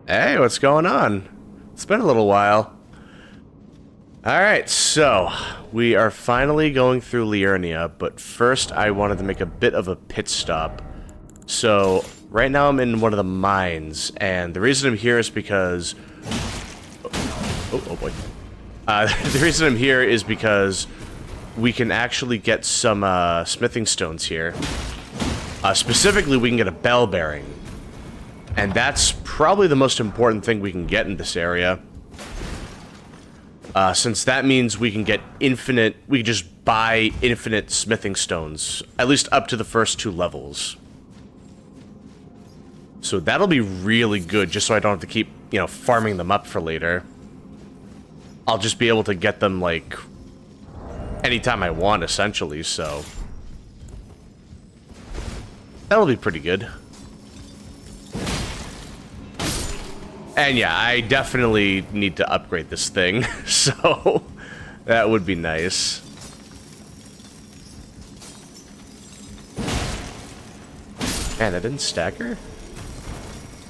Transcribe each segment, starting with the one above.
Hey, what's going on? It's been a little while. Alright, so we are finally going through Liurnia, but first I wanted to make a bit of a pit stop. So, right now I'm in one of the mines, and the reason I'm here is because... Oh boy. The reason I'm here is because we can actually get some smithing stones here. Specifically, we can get a bell bearing. And that's probably the most important thing we can get in this area. Since that means we can get infinite... We can just buy infinite smithing stones. At least up to the first 2 levels. So that'll be really good, just so I don't have to keep, you know, farming them up for later. I'll just be able to get them, like, anytime I want, essentially, so... That'll be pretty good. And yeah, I definitely need to upgrade this thing, so that would be nice. Man, that didn't stagger?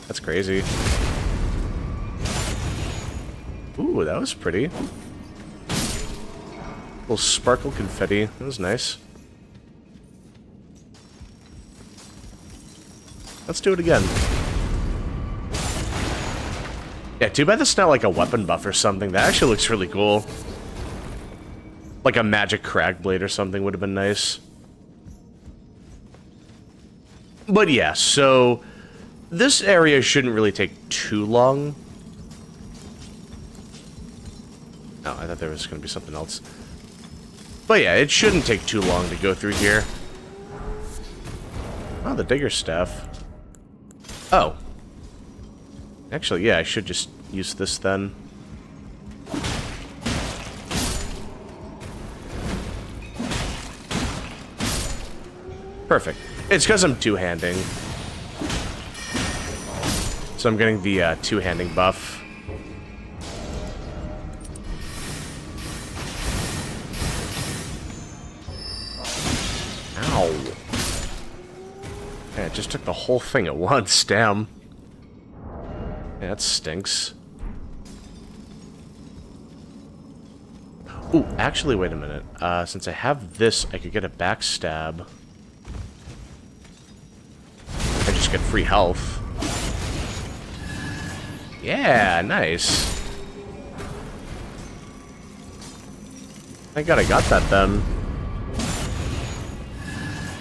That's crazy. Ooh, that was pretty. Little sparkle confetti, that was nice. Let's do it again. Yeah, too bad that's not like a weapon buff or something. That actually looks really cool. Like a magic crag blade or something would have been nice. But yeah, so this area shouldn't really take too long. Oh, I thought there was going to be something else. But yeah, it shouldn't take too long to go through here. Oh, the digger staff. Oh. Actually, yeah, I should just use this then. Perfect. It's because I'm two-handing. So I'm getting the two-handing buff. Ow. Yeah, it just took the whole thing at once, damn. Yeah, that stinks. Ooh, actually, wait a minute. Since I have this, I could get a backstab. I just get free health. Yeah, nice. Thank God I got that then.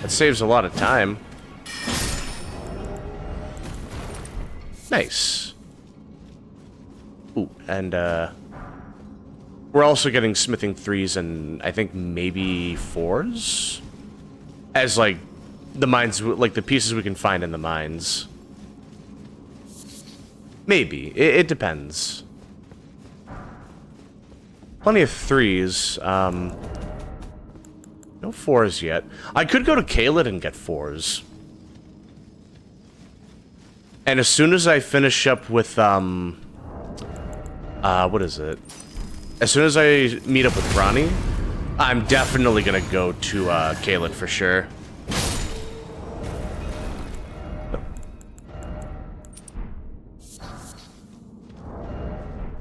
That saves a lot of time. Nice. Ooh, and we're also getting smithing 3s and I think maybe 4s? As like the mines, like the pieces we can find in the mines. Maybe. It depends. Plenty of 3s. No 4s yet. I could go to Caelid and get 4s. And as soon as I finish up with, what is it? As soon as I meet up with Ronnie, I'm definitely gonna go to, Caelid for sure.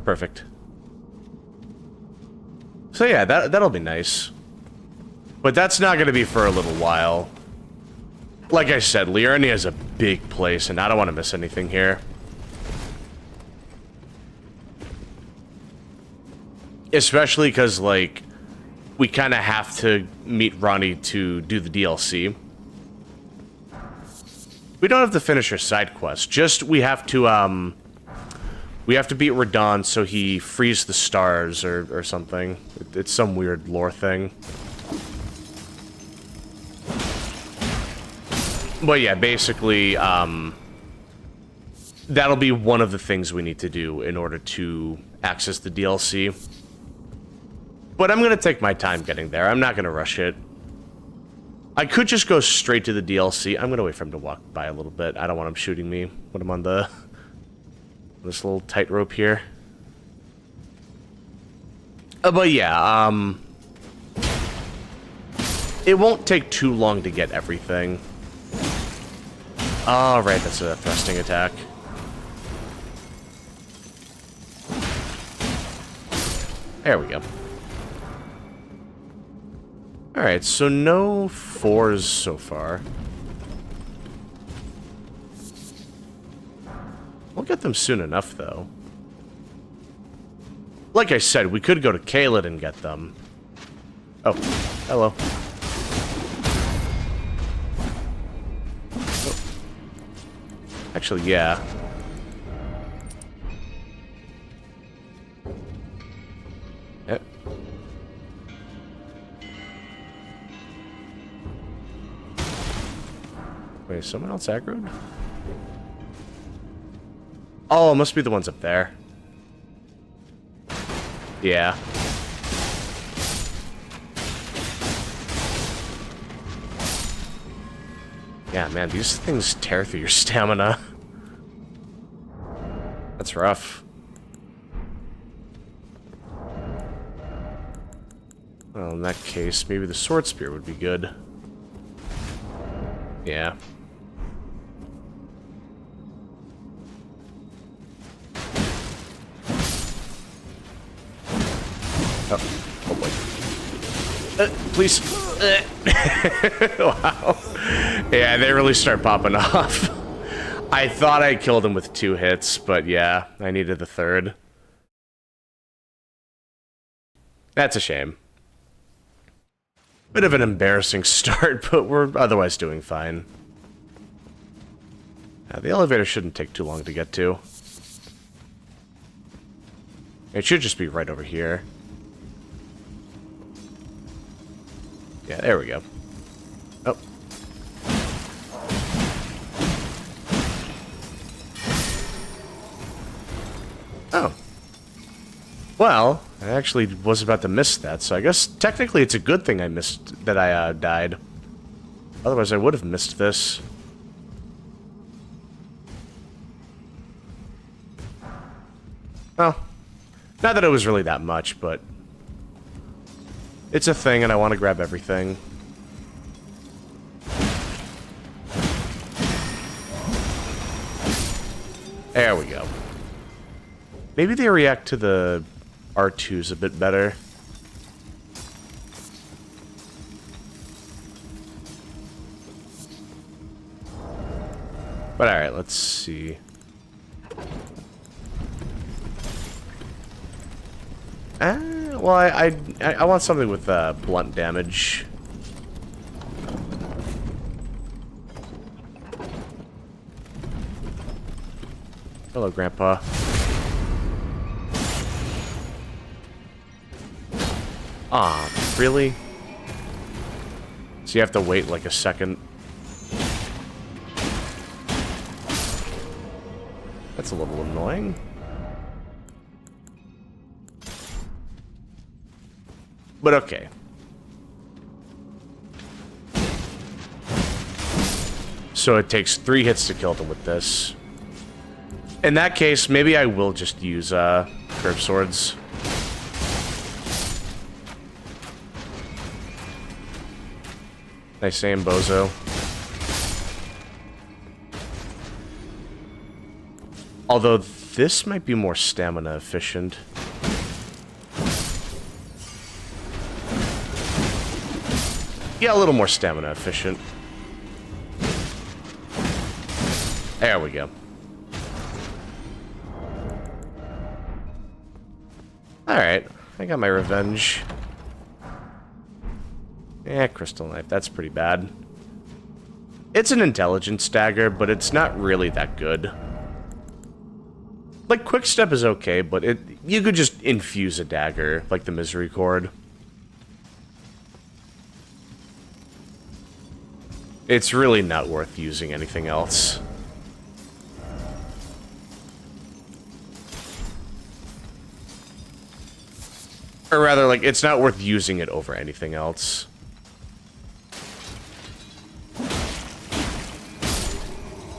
Perfect. So yeah, that'll be nice. But that's not gonna be for a little while. Like I said, Liurnia is a big place, and I don't want to miss anything here. Especially because, like, we kind of have to meet Ronnie to do the DLC. We don't have to finish her side quest. Just, we have to beat Radon so he frees the stars or something. It's some weird lore thing. But yeah, basically, that'll be one of the things we need to do in order to access the DLC. But I'm going to take my time getting there. I'm not going to rush it. I could just go straight to the DLC. I'm going to wait for him to walk by a little bit. I don't want him shooting me when I'm on this little tightrope here. But yeah, it won't take too long to get everything. Oh, right, that's a thrusting attack. There we go. Alright, so no 4s so far. We'll get them soon enough, though. Like I said, we could go to Caelid and get them. Oh, hello. Oh. Actually, yeah. Yep. Wait, is someone else aggroed? Oh, it must be the ones up there. Yeah. Yeah, man, these things tear through your stamina. That's rough. Well, in that case, maybe the sword spear would be good. Yeah. Oh boy. Please. Wow. Yeah, they really start popping off. I thought I killed him with 2 hits, but yeah, I needed the 3rd. That's a shame. Bit of an embarrassing start, but we're otherwise doing fine. The elevator shouldn't take too long to get to. It should just be right over here. Yeah, there we go. Oh. Oh. Well, I actually was about to miss that, so I guess technically it's a good thing I missed that I died. Otherwise I would have missed this. Well, not that it was really that much, but it's a thing and I want to grab everything. There we go. Maybe they react to the R2s a bit better. But alright, let's see. Well, I want something with blunt damage. Hello, Grandpa. Aw, really? So you have to wait like a second. That's a little annoying. But okay. So it takes 3 hits to kill them with this. In that case, maybe I will just use curved swords. Nice aim, bozo. Although this might be more stamina efficient. Yeah, a little more stamina efficient. There we go. Alright, I got my revenge. Yeah, crystal knife, that's pretty bad. It's an intelligence dagger, but it's not really that good. Like, quick step is okay, but you could just infuse a dagger, like the misery cord. It's really not worth using anything else. Or rather, like, it's not worth using it over anything else.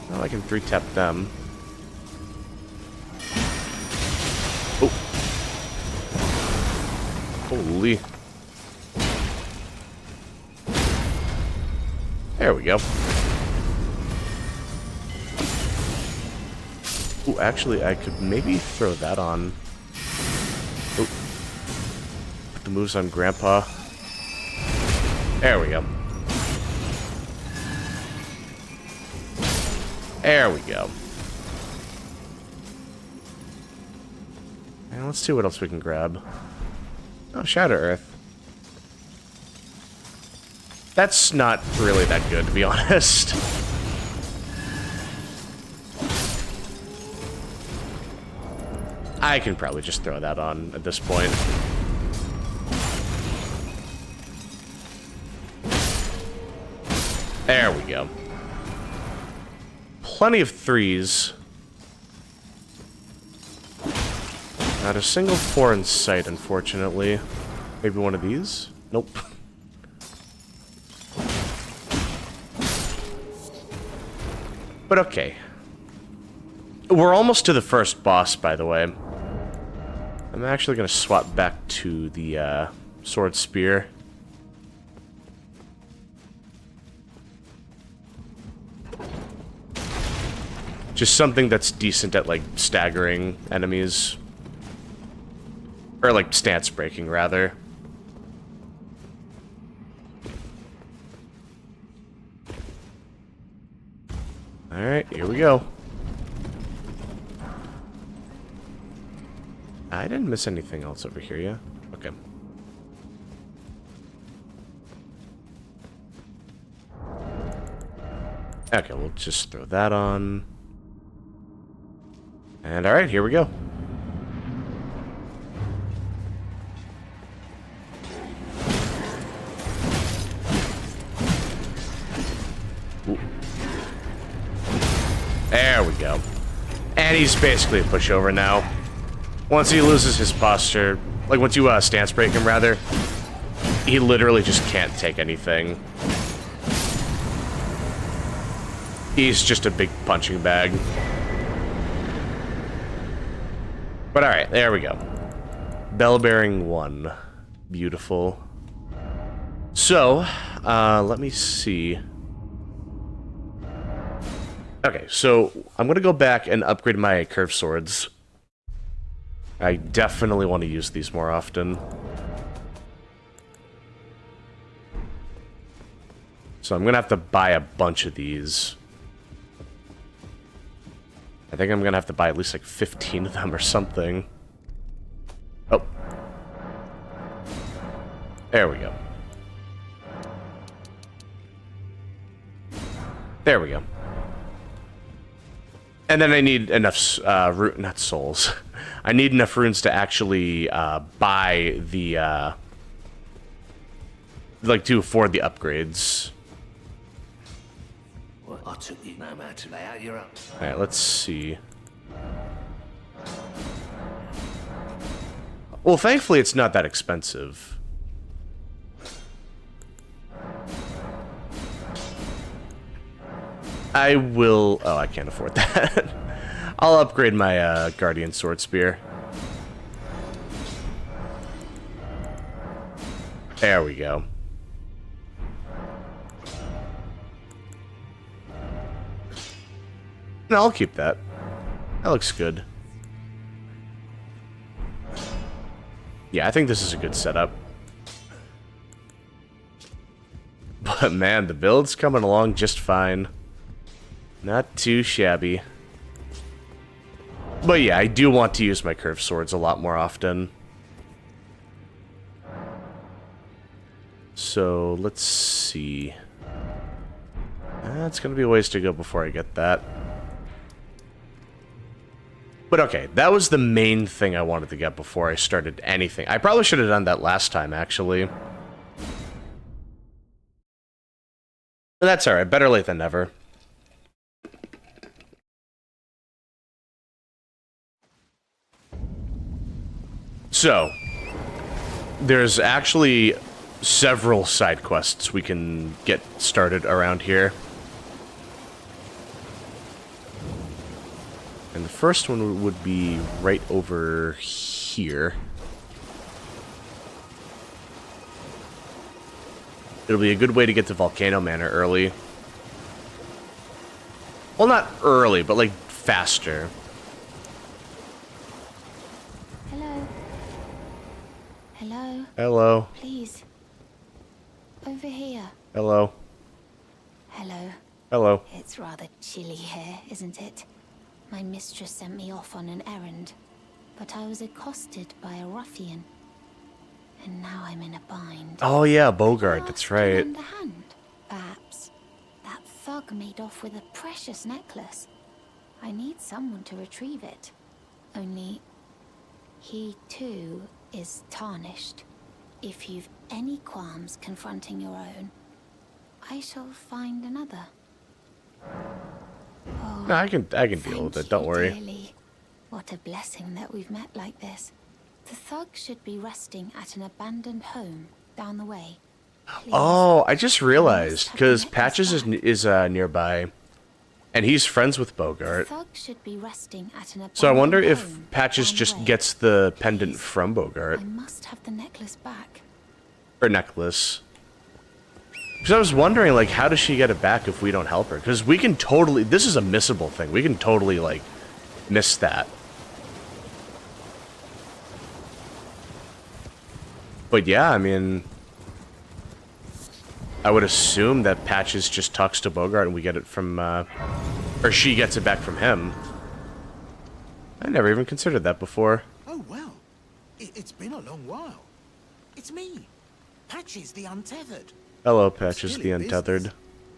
Well, I can 3-tap them. Oh. Holy. There we go. Ooh, actually, I could maybe throw that on. Oh. moves on Grandpa. There we go. There we go. And let's see what else we can grab. Oh, Shadow Earth. That's not really that good, to be honest. I can probably just throw that on at this point. There we go. Plenty of 3s. Not a single 4 in sight, unfortunately. Maybe one of these? Nope. But okay. We're almost to the first boss, by the way. I'm actually going to swap back to the sword spear. Just something that's decent at, like, staggering enemies. Or, like, stance breaking, rather. Alright, here we go. I didn't miss anything else over here, yeah? Okay. Okay, we'll just throw that on. And alright, here we go. Ooh. There we go. And he's basically a pushover now. Once he loses his posture, like once you stance break him, rather, he literally just can't take anything. He's just a big punching bag. But alright, there we go. Bell bearing 1. Beautiful. So, let me see. Okay, so I'm gonna go back and upgrade my curved swords. I definitely want to use these more often. So I'm gonna have to buy a bunch of these. I think I'm gonna have to buy at least like 15 of them or something. Oh. There we go. There we go. And then I need enough, not souls. I need enough runes to actually, buy the, like, to afford the upgrades. Well, I took you no matter to lay out your up. Alright, let's see. Well, thankfully it's not that expensive. I will... Oh, I can't afford that. I'll upgrade my Guardian Sword Spear. There we go. No, I'll keep that. That looks good. Yeah, I think this is a good setup. But man, the build's coming along just fine. Not too shabby. But yeah, I do want to use my curved swords a lot more often. So, let's see. It's gonna be a ways to go before I get that. But okay, that was the main thing I wanted to get before I started anything. I probably should have done that last time, actually. But that's alright, better late than never. So, there's actually several side quests we can get started around here. And the first one would be right over here. It'll be a good way to get to Volcano Manor early. Well, not early, but like faster. Hello? Hello. Please. Over here. Hello. Hello. Hello. It's rather chilly here, isn't it? My mistress sent me off on an errand, but I was accosted by a ruffian. And now I'm in a bind. Oh yeah, Bogart, Could I that's ask to right. lend a hand, perhaps? That thug made off with a precious necklace. I need someone to retrieve it. Only, he too is tarnished. If you've any qualms confronting your own, I shall find another. Oh, No, I can deal with it, don't worry. dearly. What a blessing that we've met like this. The thug should be resting at an abandoned home down the way. Please. Oh, I just realized, because have the Patches necklace is nearby, and he's friends with Bogart. The thug should be resting at an So I wonder abandoned if home Patches down the just way. gets the pendant Please. from Bogart. I must have the necklace back. Or necklace. Because I was wondering, like, how does she get it back if we don't help her? Because we can totally... This is a missable thing. We can totally, like, miss that. But yeah, I mean... I would assume that Patches just talks to Bogart and we get it from, or she gets it back from him. I never even considered that before. Oh, well. It's been a long while. It's me, Patches the Untethered. Hello, Patches Still the in Untethered. business,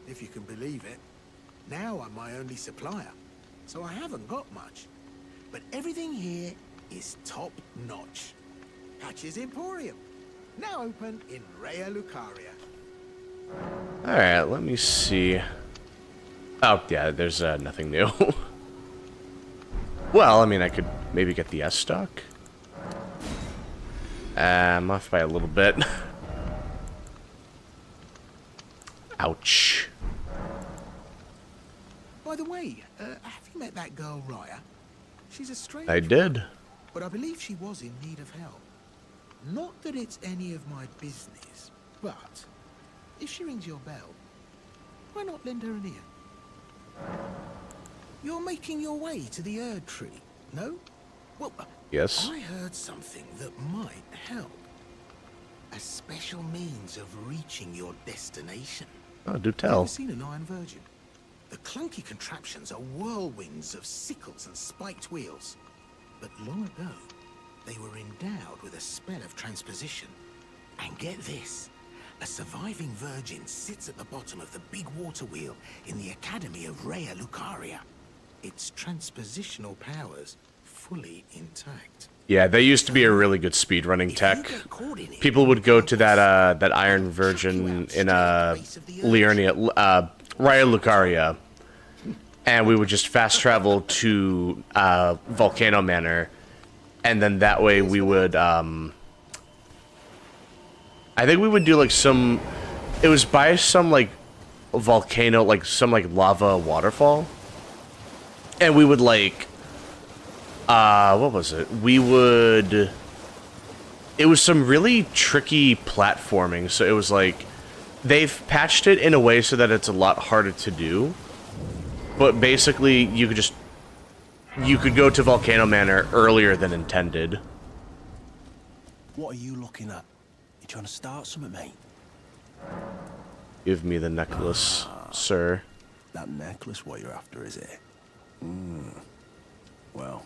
if you can believe it. Now I'm my only supplier, so I haven't got much. But everything here is top notch. Patches Emporium, now open in Raya Lucaria. Alright, let me see. Oh, yeah, there's nothing new. Well, I mean, I could maybe get the S-stock. I'm off by a little bit. Ouch. By the way, have you met that girl Raya? She's a stranger. I did. But I believe she was in need of help. Not that it's any of my business, but if she rings your bell, why not lend her an ear? You're making your way to the Erd Tree, no? Well, Yes. I heard something that might help. A special means of reaching your destination. Oh, do Ever tell. seen an Iron Virgin? The clunky contraptions are whirlwinds of sickles and spiked wheels. But long ago, they were endowed with a spell of transposition. And get this, a surviving virgin sits at the bottom of the big water wheel in the Academy of Raya Lucaria. Its transpositional powers fully intact. Yeah, they used to be a really good speedrunning tech. People would go to that that Iron Virgin in Liurnia, Raya Lucaria, and we would just fast travel to Volcano Manor, and then that way we would I think we would do like some... It was by some like volcano, like some like lava waterfall. And we would like... what was it? We would... It was some really tricky platforming. So it was like... They've patched it in a way so that it's a lot harder to do. But basically, you could just... You could go to Volcano Manor earlier than intended. What are you looking at? You trying to start something, mate? Give me the necklace, sir. That necklace what you're after, is it? Well,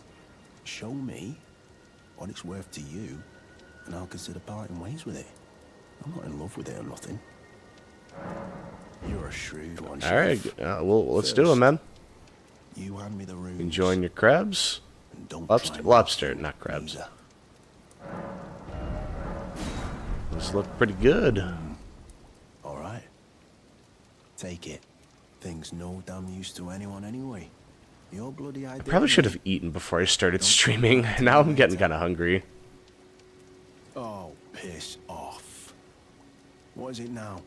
show me what it's worth to you, and I'll consider parting ways with it. I'm not in love with it or nothing. You're a shrewd one, Alright, Chef. well, let's do it, man. You hand me the runes. Enjoying your crabs? and don't Lobster, try and lobster, not crabs. either. Those look pretty good. All right. Take it. Thing's no damn use to anyone anyway. Your bloody idea. Probably should have eaten before I started streaming. Now I'm getting kind of hungry. Oh, piss off. What is it now?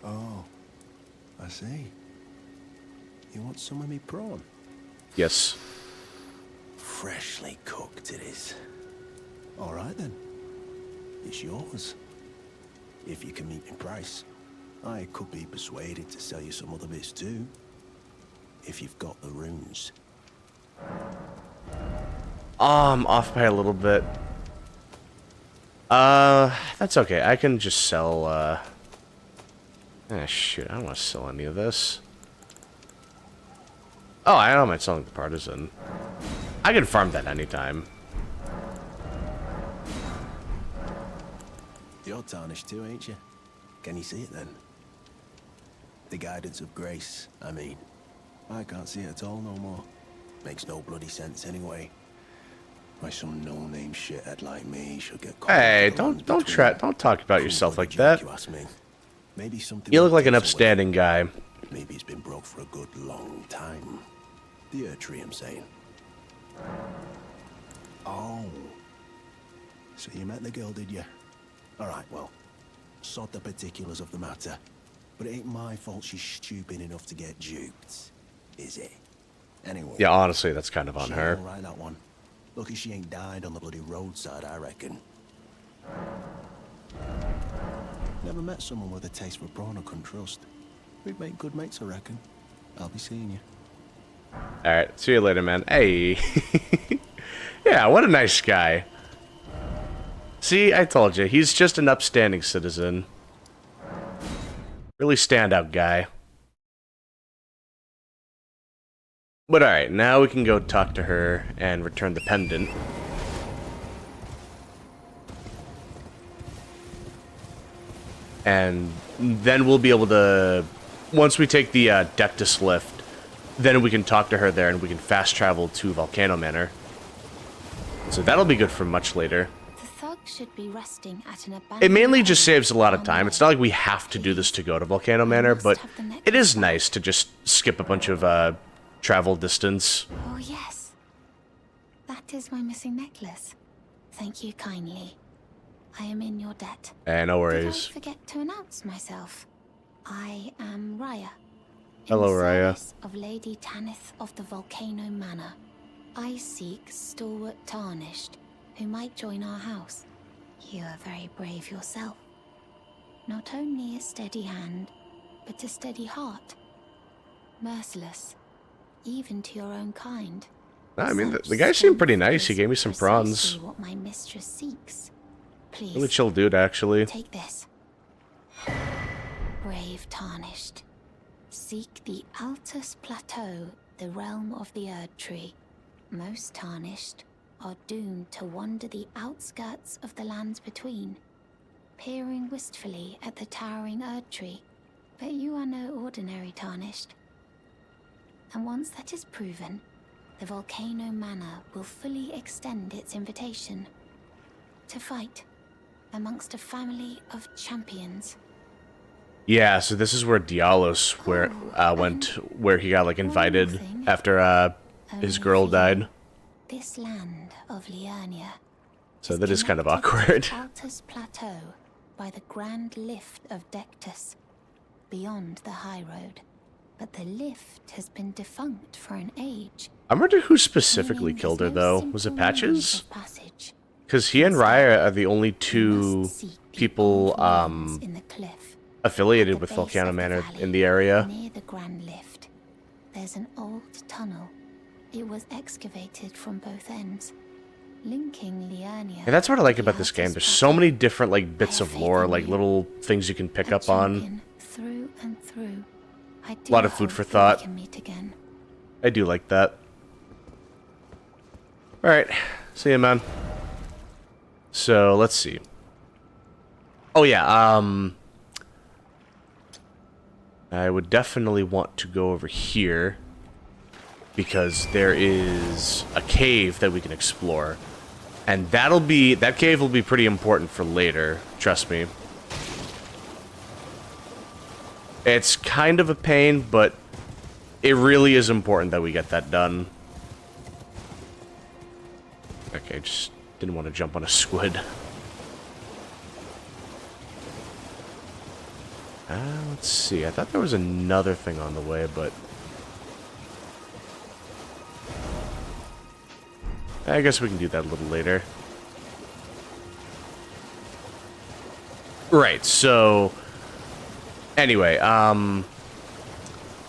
Oh, I see. You want some of me prawn? Yes. Freshly cooked it is. All right then. It's yours. If you can meet in price. I could be persuaded to sell you some other bits too. If you've got the runes. I'm off by a little bit. That's okay. I can just sell, shoot, I don't want to sell any of this. Oh, I don't mind selling the partisan. I can farm that anytime. You're tarnished too, ain't you? Can you see it then? The guidance of grace, I mean. I can't see it at all no more. Makes no bloody sense anyway. Why some no-name shithead like me should get caught. Hey, don't talk about yourself like that. You ask me. Maybe something You look like an takes away. upstanding guy. Maybe it's been broke for a good long time. The Earth tree, I'm saying. Oh. So you met the girl, did you? Alright, well, sod the particulars of the matter. But it ain't my fault she's stupid enough to get duped, is it? Anyway. Yeah, honestly, that's kind of on her. Alright, that one. Lucky she ain't died on the bloody roadside, I reckon. Never met someone with a taste for brawn I couldn't trust. We'd make good mates, I reckon. I'll be seeing you. Alright, see you later, man. Hey. Yeah, what a nice guy. See, I told you, he's just an upstanding citizen. Really standout guy. But alright, now we can go talk to her and return the pendant. And then we'll be able to... Once we take the Dectus lift, then we can talk to her there and we can fast travel to Volcano Manor. So that'll be good for much later. The thug should be resting at an abandoned It mainly just home saves a lot of on time. the It's not like we have to do this to go to Volcano Manor, but it is nice to just skip a bunch of travel distance. Oh, yes. That is my missing necklace. Thank you kindly. I am in your debt. No Did I worries. forget to announce myself? I am Raya. Hello, in the Raya. service of Lady Tanith of the Volcano Manor. I seek stalwart tarnished, who might join our house. You are very brave yourself. Not only a steady hand, but a steady heart. Merciless, even to your own kind. I mean, the Such guy seemed pretty strength nice. He is gave me some prawns. precisely what my mistress seeks. Please, Really chill dude, actually. take this. Brave tarnished. Seek the Altus Plateau, the realm of the Erd Tree. Most tarnished are doomed to wander the outskirts of the lands between, peering wistfully at the towering Erd Tree. But you are no ordinary tarnished. And once that is proven, the Volcano Manor will fully extend its invitation to fight amongst a family of champions. Yeah, so this is where Dialos went, where he got, like, invited after his girl died. This land of Liurnia. So that is kind of awkward. Altus Plateau by the grand lift of Dectus, beyond the high road. But the lift has been defunct for an age. I wonder who specifically meaning killed her, there's no though. simple Was it means Patches? of passage. Because he and Raya are the only You two must seek the people old ruins in the cliff. affiliated At with the base Volcano of the Manor valley, in the area. Near the Grand Lift, there's an old tunnel. It was excavated from both ends, linking Liurnia. And that's what I like to about the this game. Altus There's so Plateau. many different, like, bits I of have lore, faith in like you. little things you can pick A up on. champion through and through. I do Lot of food hope for that thought. We can meet again. I do like that. Alright, see you, man. So, let's see. Oh, yeah, I would definitely want to go over here, because there is a cave that we can explore. And that cave will be pretty important for later, trust me. It's kind of a pain, but it really is important that we get that done. Okay, just didn't want to jump on a squid. Let's see. I thought there was another thing on the way, but... I guess we can do that a little later. Right, so... Anyway,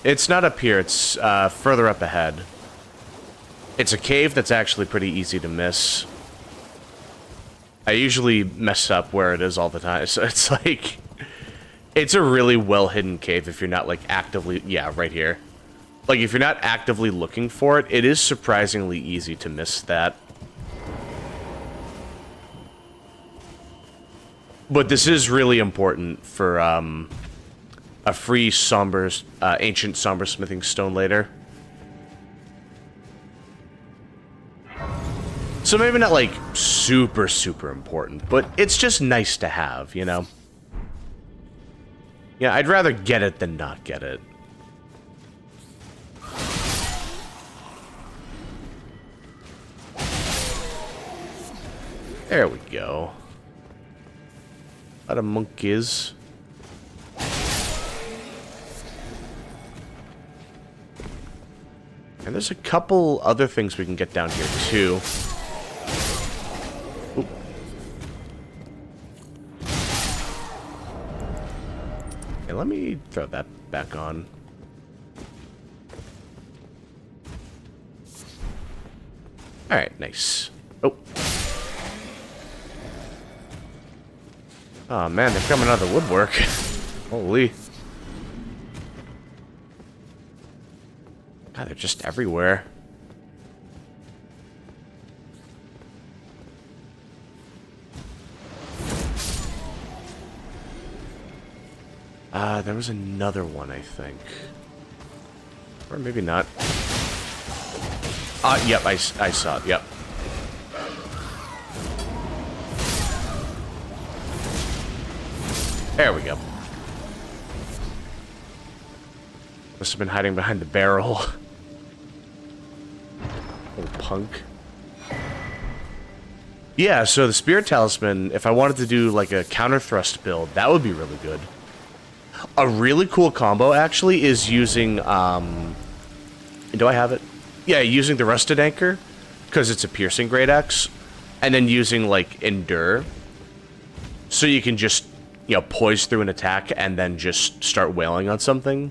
it's not up here, it's further up ahead. It's a cave that's actually pretty easy to miss. I usually mess up where it is all the time, so it's like... It's a really well-hidden cave if you're not, like, actively... Yeah, right here. Like, if you're not actively looking for it, it is surprisingly easy to miss that. But this is really important for, a free ancient somber smithing stone later. So maybe not, like, super, super important, but it's just nice to have, you know? Yeah, I'd rather get it than not get it. There we go. A lot of monkeys. And there's a couple other things we can get down here, too. Oop. Okay, let me throw that back on. Alright, nice. Oh. Oh man, they're coming out of the woodwork. Holy. God, they're just everywhere. There was another one, I think. Or maybe not. Yep, I saw it, yep. There we go. Must have been hiding behind the barrel. Little punk. Yeah, so the Spirit Talisman, if I wanted to do like a counter thrust build, that would be really good. A really cool combo, actually, is using, do I have it? Yeah, using the Rusted Anchor, because it's a piercing great axe, and then using, like, Endure, so you can just, you know, poise through an attack and then just start wailing on something.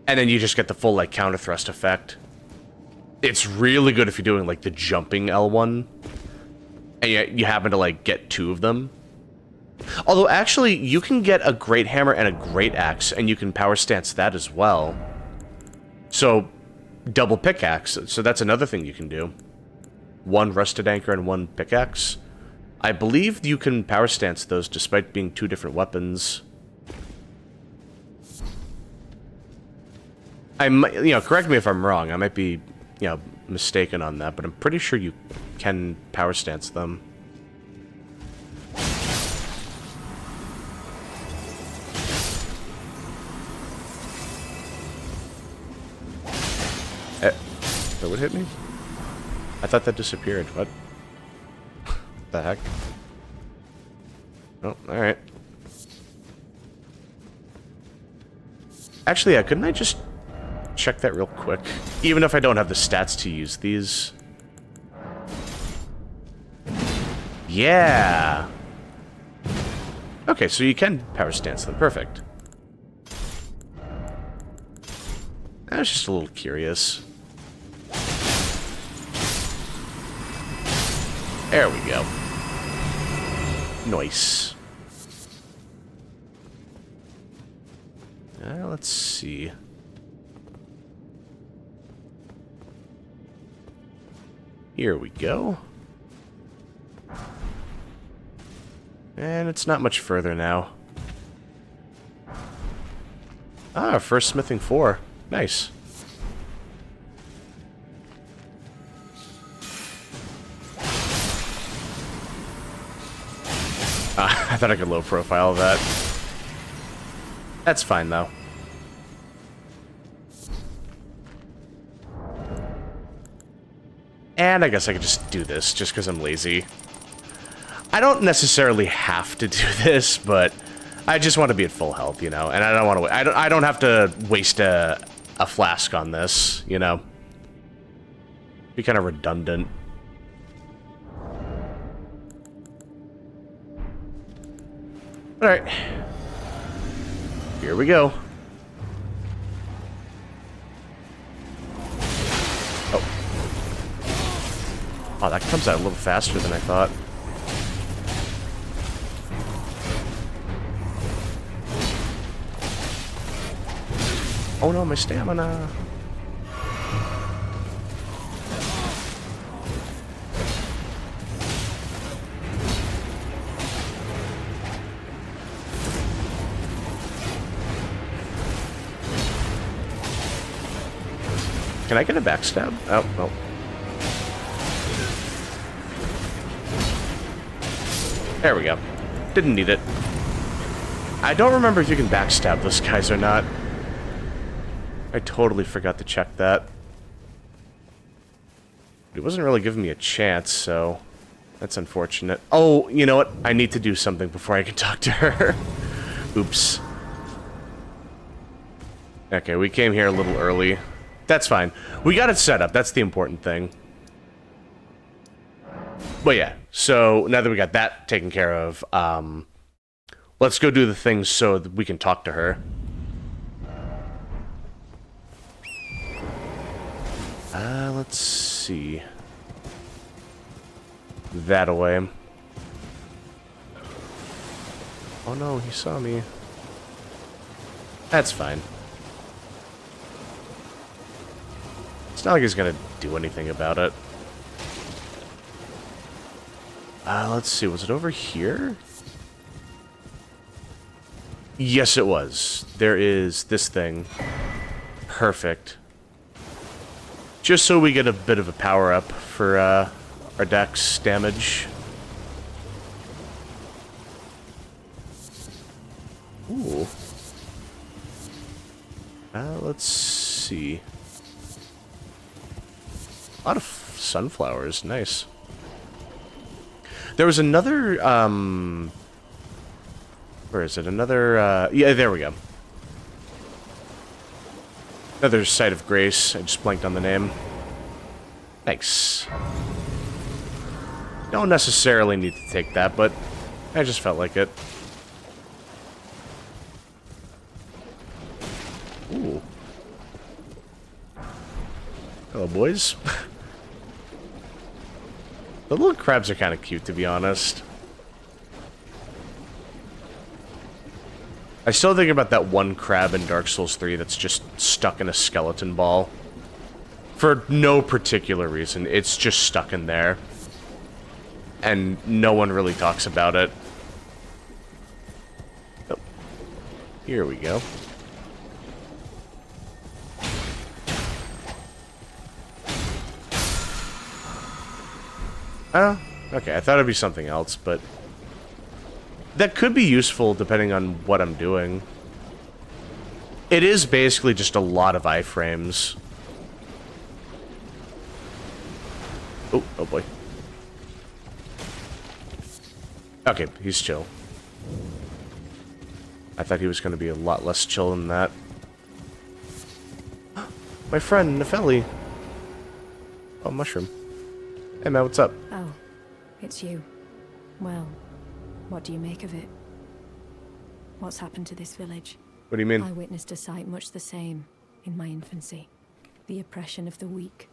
And then you just get the full, like, counter thrust effect. It's really good if you're doing, like, the jumping L1, and you happen to, like, get two of them. Although, actually, you can get a great hammer and a great axe, and you can power stance that as well. So, double pickaxe. So that's another thing you can do. One Rusted Anchor and one pickaxe. I believe you can power stance those despite being two different weapons. I might, you know, correct me if I'm wrong. I might be, you know, mistaken on that, but I'm pretty sure you can power stance them. That would hit me? I thought that disappeared. What? The heck? Oh, alright. Actually, yeah, couldn't I just check that real quick? Even if I don't have the stats to use these. Yeah! Okay, so you can power stance them. Perfect. I was just a little curious. There we go. Nice. Let's see. Here we go. And it's not much further now. Ah, first smithing 4. Nice. I thought I could low profile that. That's fine, though. And I guess I could just do this, just because I'm lazy. I don't necessarily have to do this, but I just want to be at full health, you know? And I don't want to... I don't have to waste a flask on this, you know? Be kind of redundant. Alright. Here we go. Oh. Oh, that comes out a little faster than I thought. Oh no, my stamina. Can I get a backstab? Oh, no. There we go. Didn't need it. I don't remember if you can backstab those guys or not. I totally forgot to check that. It wasn't really giving me a chance, so that's unfortunate. Oh, you know what? I need to do something before I can talk to her. Oops. Okay, we came here a little early. That's fine. We got it set up. That's the important thing. But yeah, so now that we got that taken care of, let's go do the things so that we can talk to her. Let's see. That away. Oh no, he saw me. That's fine. It's not like he's gonna do anything about it. Let's see, was it over here? Yes, it was. There is this thing. Perfect. Just so we get a bit of a power-up for our dex damage. Ooh. Let's see. A lot of sunflowers, nice. There was another, where is it? Another, yeah, there we go. Another Site of Grace. I just blanked on the name. Nice. Don't necessarily need to take that, but I just felt like it. Ooh. Hello, boys. The little crabs are kind of cute, to be honest. I still think about that one crab in Dark Souls 3 that's just stuck in a skeleton ball. For no particular reason. It's just stuck in there. And no one really talks about it. Oh. Here we go. Oh, okay. I thought it'd be something else, but that could be useful depending on what I'm doing. It is basically just a lot of iframes. Oh, oh boy. Okay, he's chill. I thought he was going to be a lot less chill than that. My friend, Nefeli. Oh, mushroom. Hey man, what's up? Oh, it's you. Well, what do you make of it? What's happened to this village? What do you mean? I witnessed a sight much the same in my infancy. The oppression of the weak.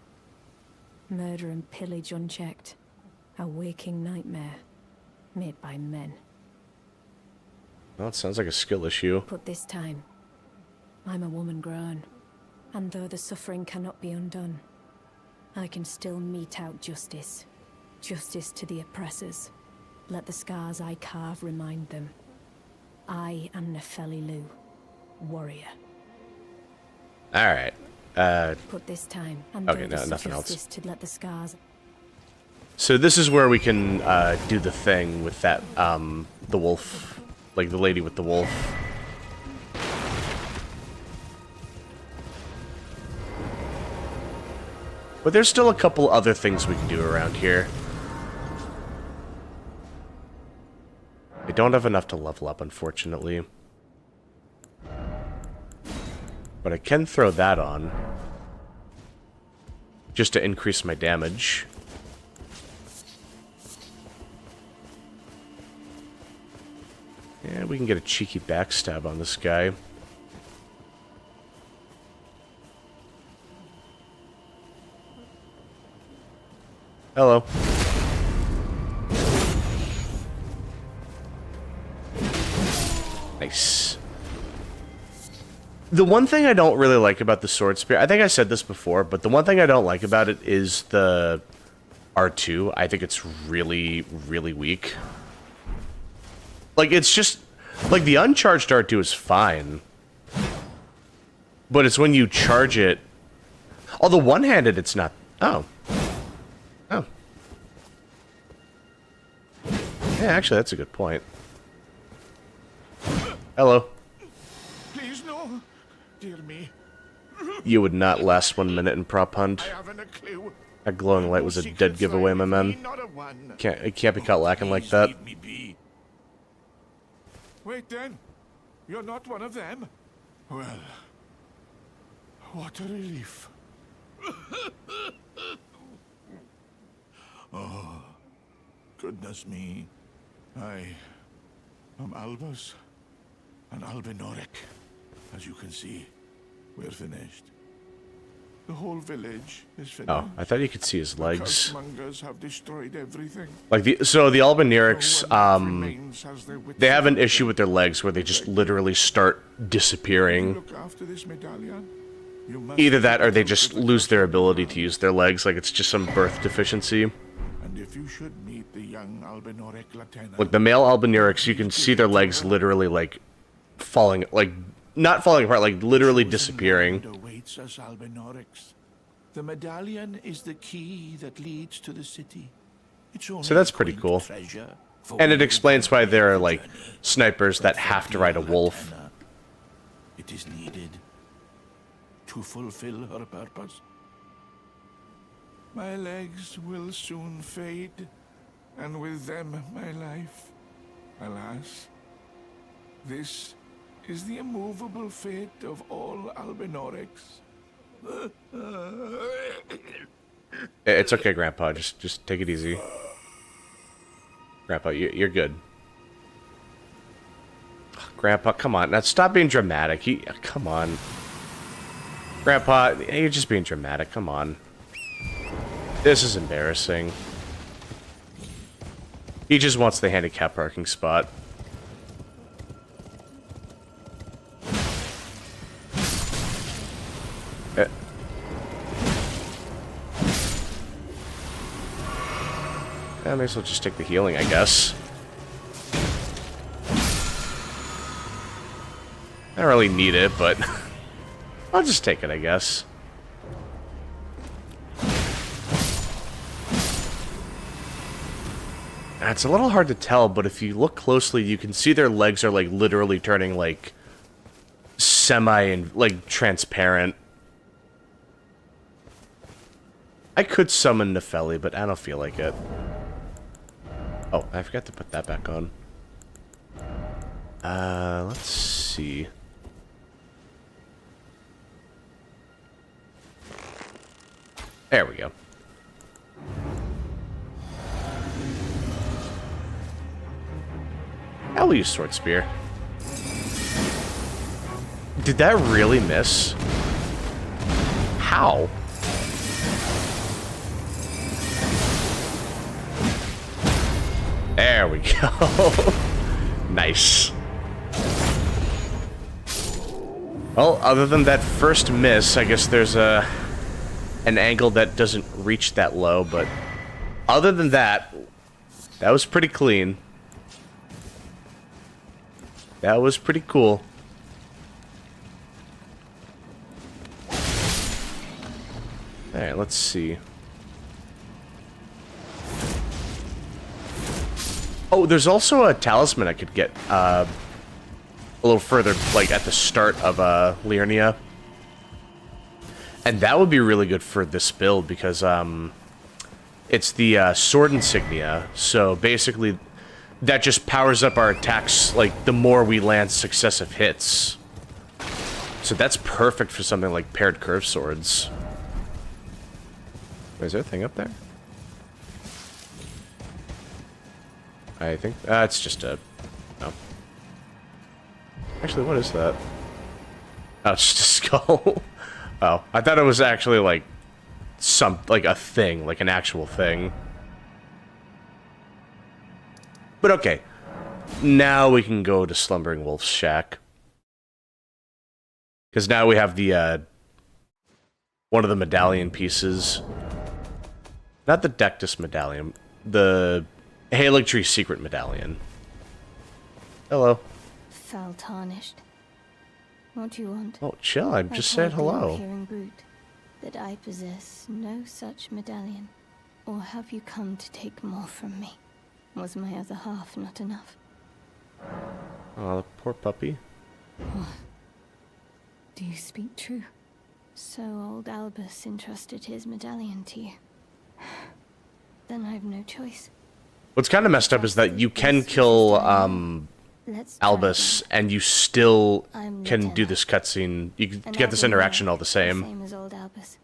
Murder and pillage unchecked. A waking nightmare. Made by men. Well, it sounds like a skill issue. But this time, I'm a woman grown. And though the suffering cannot be undone, I can still mete out justice. Justice to the oppressors. Let the scars I carve remind them. I am Nefeli Lu, warrior. Alright. Put this time, and Okay, though nothing else. justice to let the scars... So this is where we can do the thing with that, the wolf. Like the lady with the wolf. But there's still a couple other things we can do around here. I don't have enough to level up, unfortunately. But I can throw that on. Just to increase my damage. And we can get a cheeky backstab on this guy. Hello. Nice. The one thing I don't really like about the sword spear, I think I said this before, but the one thing I don't like about it is the R2. I think it's really, really weak. Like, it's just, like, the uncharged R2 is fine. But it's when you charge it. Oh, the one-handed, it's not. Oh. Oh. Yeah, actually, that's a good point. Hello. Please, no. Dear me. You would not last 1 minute in prop hunt. I haven't a clue. That glowing light was a dead giveaway, my man. Not a one. It can't be caught lacking like that. Leave me be. Wait then. You're not one of them? Well, what a relief. Oh, goodness me. I am Albus and Albinoric. As you can see, we're finished. The whole village is finished. Oh, I thought you could see his legs. Mongers have destroyed everything. Like the Albinerics, Remains as their wits they have an issue with their legs where they just literally start disappearing. look after this medallion. You must Either that or they just lose their ability to use their legs, like it's just some birth deficiency. And if you should meet the young Albinoric Latena, Like the male Albinerics, you can see their legs literally like falling, like not falling apart, like literally disappearing. awaits us Albinorics. The medallion is the key that leads to the city. It's only So that's a pretty quaint cool. treasure for And it all explains who why make there are the like journey. snipers that But have for to ride a the wolf. Latena, it is needed to fulfill her purpose. My legs will soon fade, and with them my life. Alas, this is the immovable fate of all Albinorics. It's okay, Grandpa. Just take it easy. Grandpa, you're good. Grandpa, come on. Now stop being dramatic. Come on. Grandpa, you're just being dramatic. Come on. This is embarrassing. He just wants the handicap parking spot. I may as well just take the healing, I guess. I don't really need it, but I'll just take it, I guess. It's a little hard to tell, but if you look closely, you can see their legs are like literally turning like semi and like transparent. I could summon Nefeli, but I don't feel like it. Oh, I forgot to put that back on. Let's see. There we go. I'll use Sword Spear. Did that really miss? How? There we go. Nice. Well, other than that first miss, I guess there's an angle that doesn't reach that low, but other than that, that was pretty clean. That was pretty cool. Alright, let's see. Oh, there's also a talisman I could get a little further, like at the start of Liurnia. And that would be really good for this build because it's the sword insignia. So basically, that just powers up our attacks, like, the more we land successive hits. So that's perfect for something like paired curve swords. Is there a thing up there? I think... it's just a... Oh. Actually, what is that? Oh, it's just a skull. Oh, I thought it was actually, like, like a thing, like an actual thing. But okay, now we can go to Slumbering Wolf's shack. Because now we have the, one of the medallion pieces. Not the Dectus medallion. The Haligtree secret medallion. Hello. Foul tarnished. What do you want? Oh, chill. I'm just I saying told the hello. all-hearing brute that I possess no such medallion. Or have you come to take more from me? Was my other half not enough? Oh, the poor puppy. Do you speak true? So old Albus entrusted his medallion to you. Then I've no choice. What's kind of messed up is that you can kill Let's try Albus, and you still I'm can do Lieutenant. this cutscene. You can And get this Albin interaction Rourke, all the same. Same as old Albus.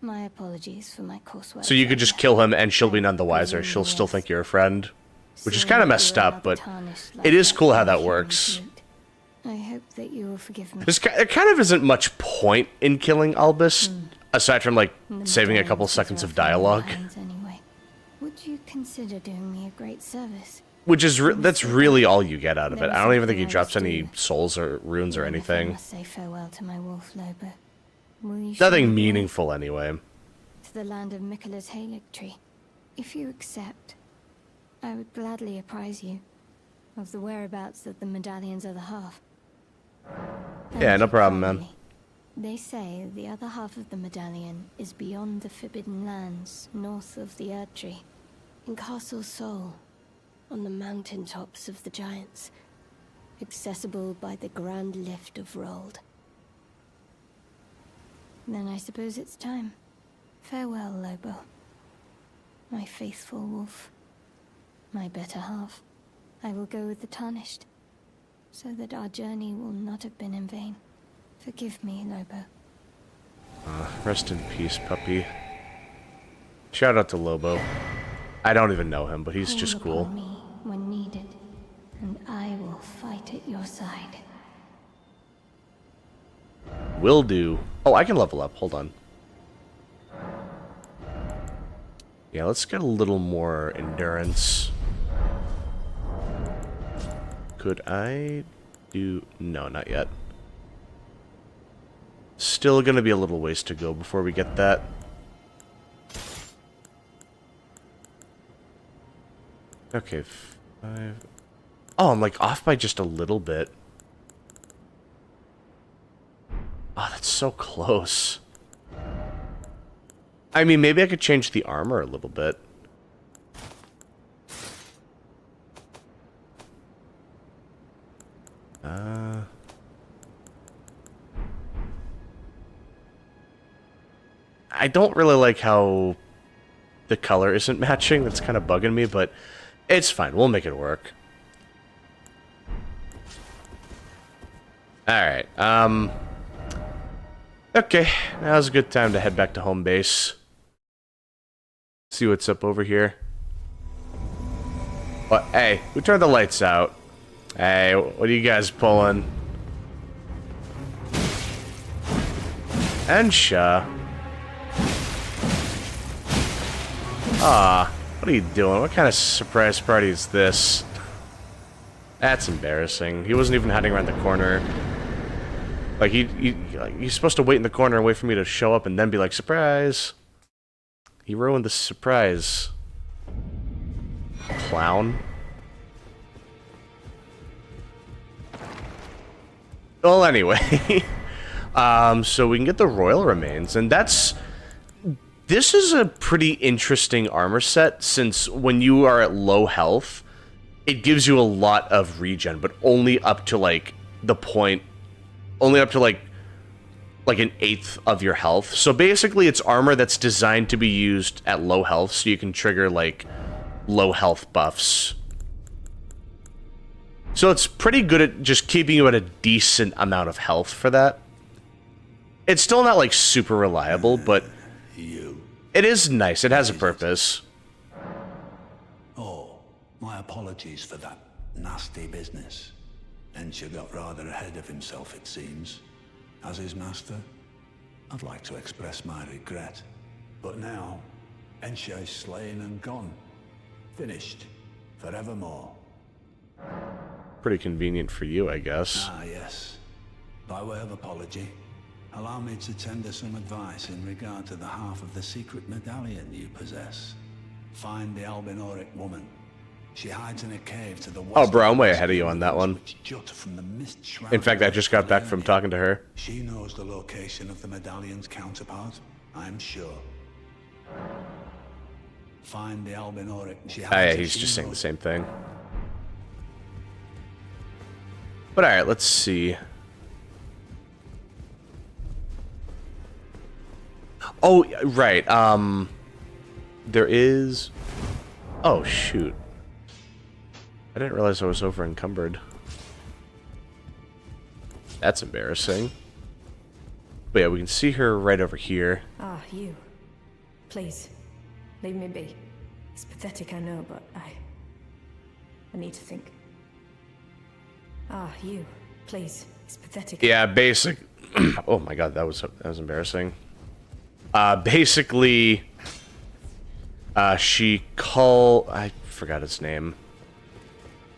My apologies for my coursework. So you could just kill him, and she'll be none the wiser. She'll still think you're a friend. Which is kind of messed up, but it is cool how that works. I hope that you will forgive me. There kind of isn't much point in killing Albus, aside from, like, The saving a couple medallions seconds are of off in my dialogue. hands Anyway. Would you consider doing me a great service? Which is, that's really all you get out of it. I don't even think he drops any souls or runes or Even if I anything. must say farewell to my wolf, Lobo. Will you show me Nothing the way meaningful, anyway. to the land of Miquella's Haligtree? If you accept, I would gladly apprise you of the whereabouts of the medallion's other half. Yeah, no Thank you problem, man. kindly. They say the other half of the medallion is beyond the Forbidden Lands, north of the Erdtree, in Castle Sol, on the mountaintops of the Giants, accessible by the Grand Lift of Rold. Then I suppose it's time. Farewell, Lobo. My faithful wolf. My better half. I will go with the Tarnished, so that our journey will not have been in vain. Forgive me, Lobo. Rest in peace, puppy. Shout out to Lobo. I don't even know him, but he's just Call cool. upon me when needed, and I will fight at your side. Will do. Oh, I can level up. Hold on. Yeah, let's get a little more endurance. Could I do... No, not yet. Still gonna be a little ways to go before we get that. Okay, 5... Oh, I'm like off by just a little bit. Oh, that's so close. I mean, maybe I could change the armor a little bit. I don't really like how the color isn't matching. That's kind of bugging me, but it's fine. We'll make it work. Alright, okay, now's a good time to head back to home base. See what's up over here. What? Hey, who turned the lights out? Hey, what are you guys pulling? Ensha. Ah, what are you doing? What kind of surprise party is this? That's embarrassing. He wasn't even hiding around the corner. Like, he's supposed to wait in the corner and wait for me to show up and then be like, surprise! He ruined the surprise. Clown. Well, anyway. So we can get the royal remains, and that's... This is a pretty interesting armor set, since when you are at low health, it gives you a lot of regen, but only up to, like, the point... Only up to, like an eighth of your health. So basically, it's armor that's designed to be used at low health, so you can trigger, like, low health buffs. So it's pretty good at just keeping you at a decent amount of health for that. It's still not, like, super reliable, but it is nice. It has a purpose. Oh, my apologies for that nasty business. Ensha got rather ahead of himself, it seems. As his master, I'd like to express my regret. But now, Ensha is slain and gone. Finished. Forevermore. Pretty convenient for you, I guess. Ah, yes. By way of apology, Allow me to tender some advice in regard to the half of the secret medallion you possess. Find the Albinoric woman. She hides in a cave to the west. Oh, bro, I'm way ahead of you on that one. From the mist In fact, I just got back from talking to her. She knows the location of the medallion's counterpart, I'm sure. Find the Albinoric. Yeah, he's just saying the same thing. But alright, let's see. Oh, right. There is... Oh, shoot. I didn't realize I was over encumbered. That's embarrassing. But yeah, we can see her right over here. Ah, you. Please, leave me be. It's pathetic, I know, but I need to think. Ah, you. Please, it's pathetic. Yeah, basic... Oh my god, that was embarrassing. Basically... she I forgot his name.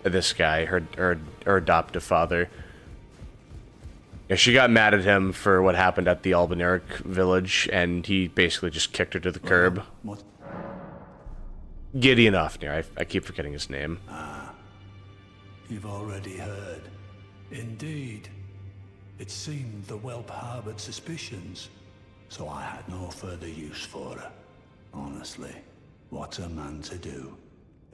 This guy, her adoptive father. Yeah, she got mad at him for what happened at the Albinoric village, and he basically just kicked her to the curb. What? Gideon Ofnir, I keep forgetting his name. You've already heard. Indeed. It seemed the whelp harbored suspicions, so I had no further use for her. Honestly, what's a man to do?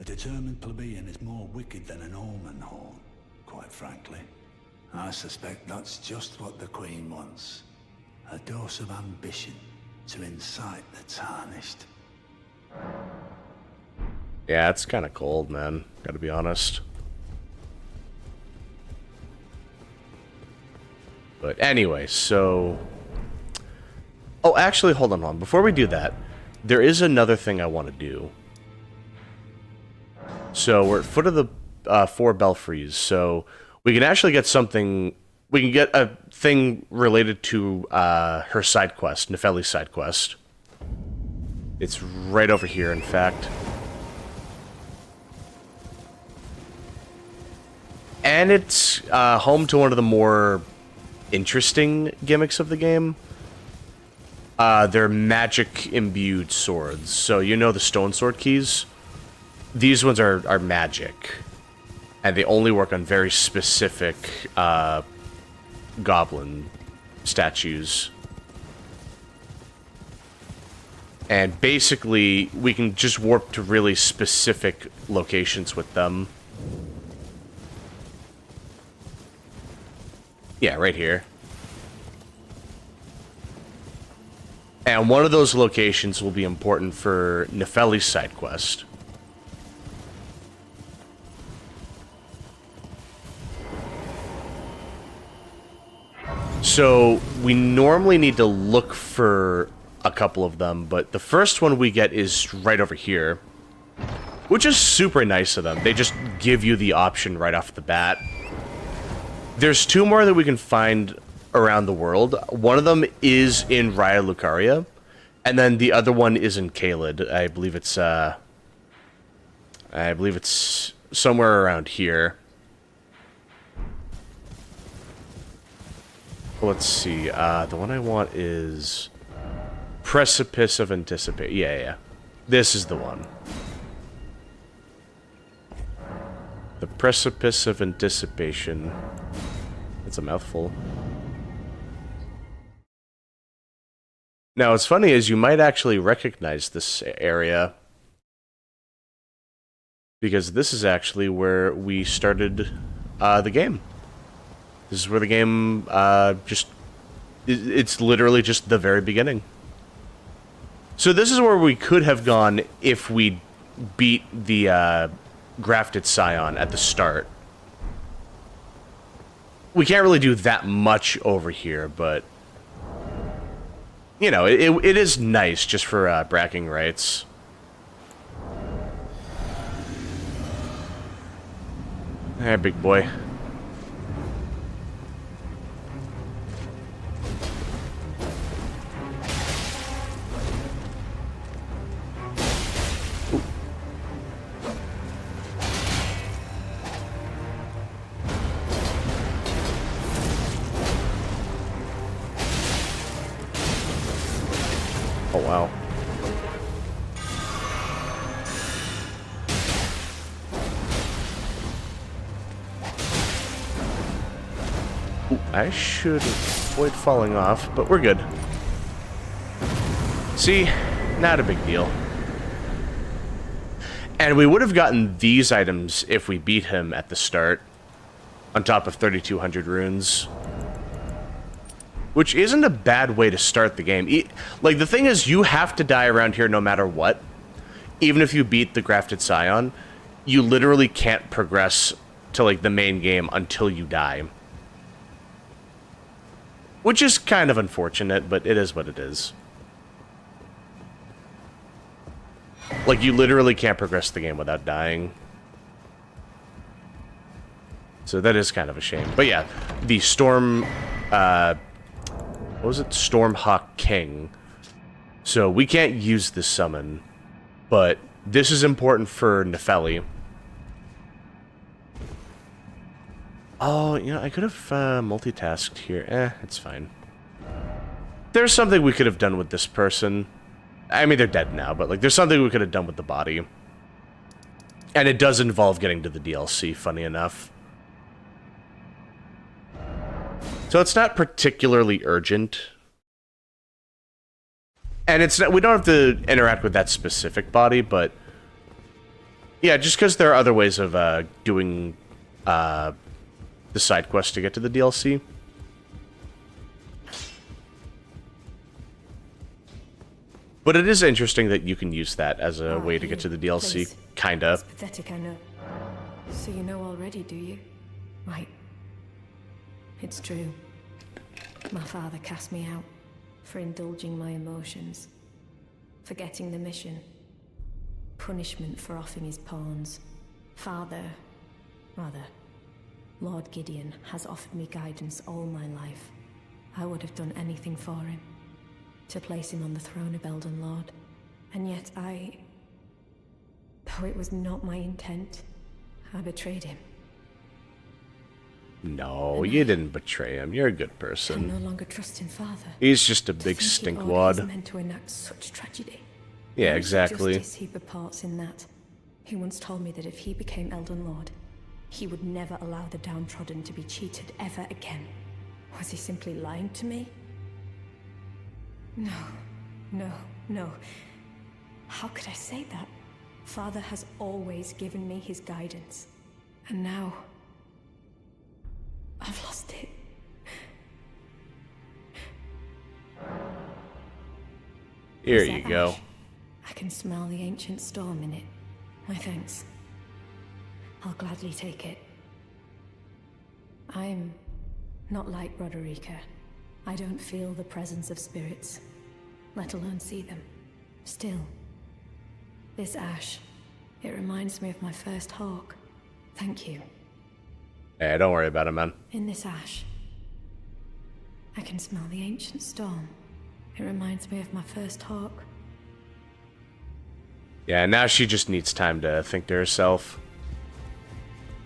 A determined plebeian is more wicked than an omen horn, quite frankly. I suspect that's just what the Queen wants. A dose of ambition to incite the tarnished. Yeah, it's kind of cold, man. Gotta be honest. But anyway, so... Oh, actually, hold on. Before we do that, there is another thing I want to do. So, we're at foot of the 4 belfries, so we can actually get something... We can get a thing related to her side quest, Nefeli's side quest. It's right over here, in fact. And it's home to one of the more interesting gimmicks of the game. They're magic-imbued swords. So, you know the stone sword keys? These ones are magic. And they only work on very specific goblin statues. And basically, we can just warp to really specific locations with them. Yeah, right here. And one of those locations will be important for Nefeli's side quest. So, we normally need to look for a couple of them, but the first one we get is right over here. Which is super nice of them. They just give you the option right off the bat. There's 2 more that we can find around the world. One of them is in Raya Lucaria, and then the other one is in Caelid. I believe it's somewhere around here. Let's see. The one I want is Precipice of Anticipation. Yeah. This is the one. The Precipice of Anticipation. It's a mouthful. Now, what's funny is you might actually recognize this area, because this is actually where we started the game. This is where the game it's literally just the very beginning. So this is where we could have gone if we beat the Grafted Scion at the start. We can't really do that much over here, but you know, it is nice just for bragging rights. Hey, big boy. I should avoid falling off, but we're good. See? Not a big deal. And we would have gotten these items if we beat him at the start, on top of 3,200 runes. Which isn't a bad way to start the game. Like, the thing is, you have to die around here no matter what. Even if you beat the Grafted Scion, you literally can't progress to, like, the main game until you die. Which is kind of unfortunate, but it is what it is. Like, you literally can't progress the game without dying. So that is kind of a shame. But yeah, the Storm... what was it? Stormhawk King. So we can't use this summon. But this is important for Nefeli. Oh, you know, I could have multitasked here. It's fine. There's something we could have done with this person. I mean, they're dead now, but like, there's something we could have done with the body. And it does involve getting to the DLC, funny enough. So it's not particularly urgent. And it's not, we don't have to interact with that specific body, but... yeah, just because there are other ways of doing the side quest to get to the DLC. But it is interesting that you can use that as a way to get to the DLC, please. kinda. It's pathetic, I know. So you know already, do you? Right. It's true. My father cast me out for indulging my emotions, forgetting the mission, punishment for offing his pawns. Lord Gideon has offered me guidance all my life. I would have done anything for him, to place him on the throne of Elden Lord. And yet though it was not my intent, I betrayed him. No, you didn't betray him. You're a good I person. no longer trust in father. He's just a big He's stinkwad. meant to enact such tragedy. Yeah, There is exactly. Justice he purports in that. He once told me that if he became Elden Lord, he would never allow the downtrodden to be cheated ever again. Was he simply lying to me? No. How could I say that? Father has always given me his guidance. And now... I've lost it. Here Is you that go. ash? I can smell the ancient storm in it. My thanks. I'll gladly take it. I'm not like Roderica. I don't feel the presence of spirits, let alone see them. Still, this ash, it reminds me of my first hawk. Thank you. Hey, don't worry about it, man. In this ash, I can smell the ancient storm. It reminds me of my first hawk. Yeah, now she just needs time to think to herself.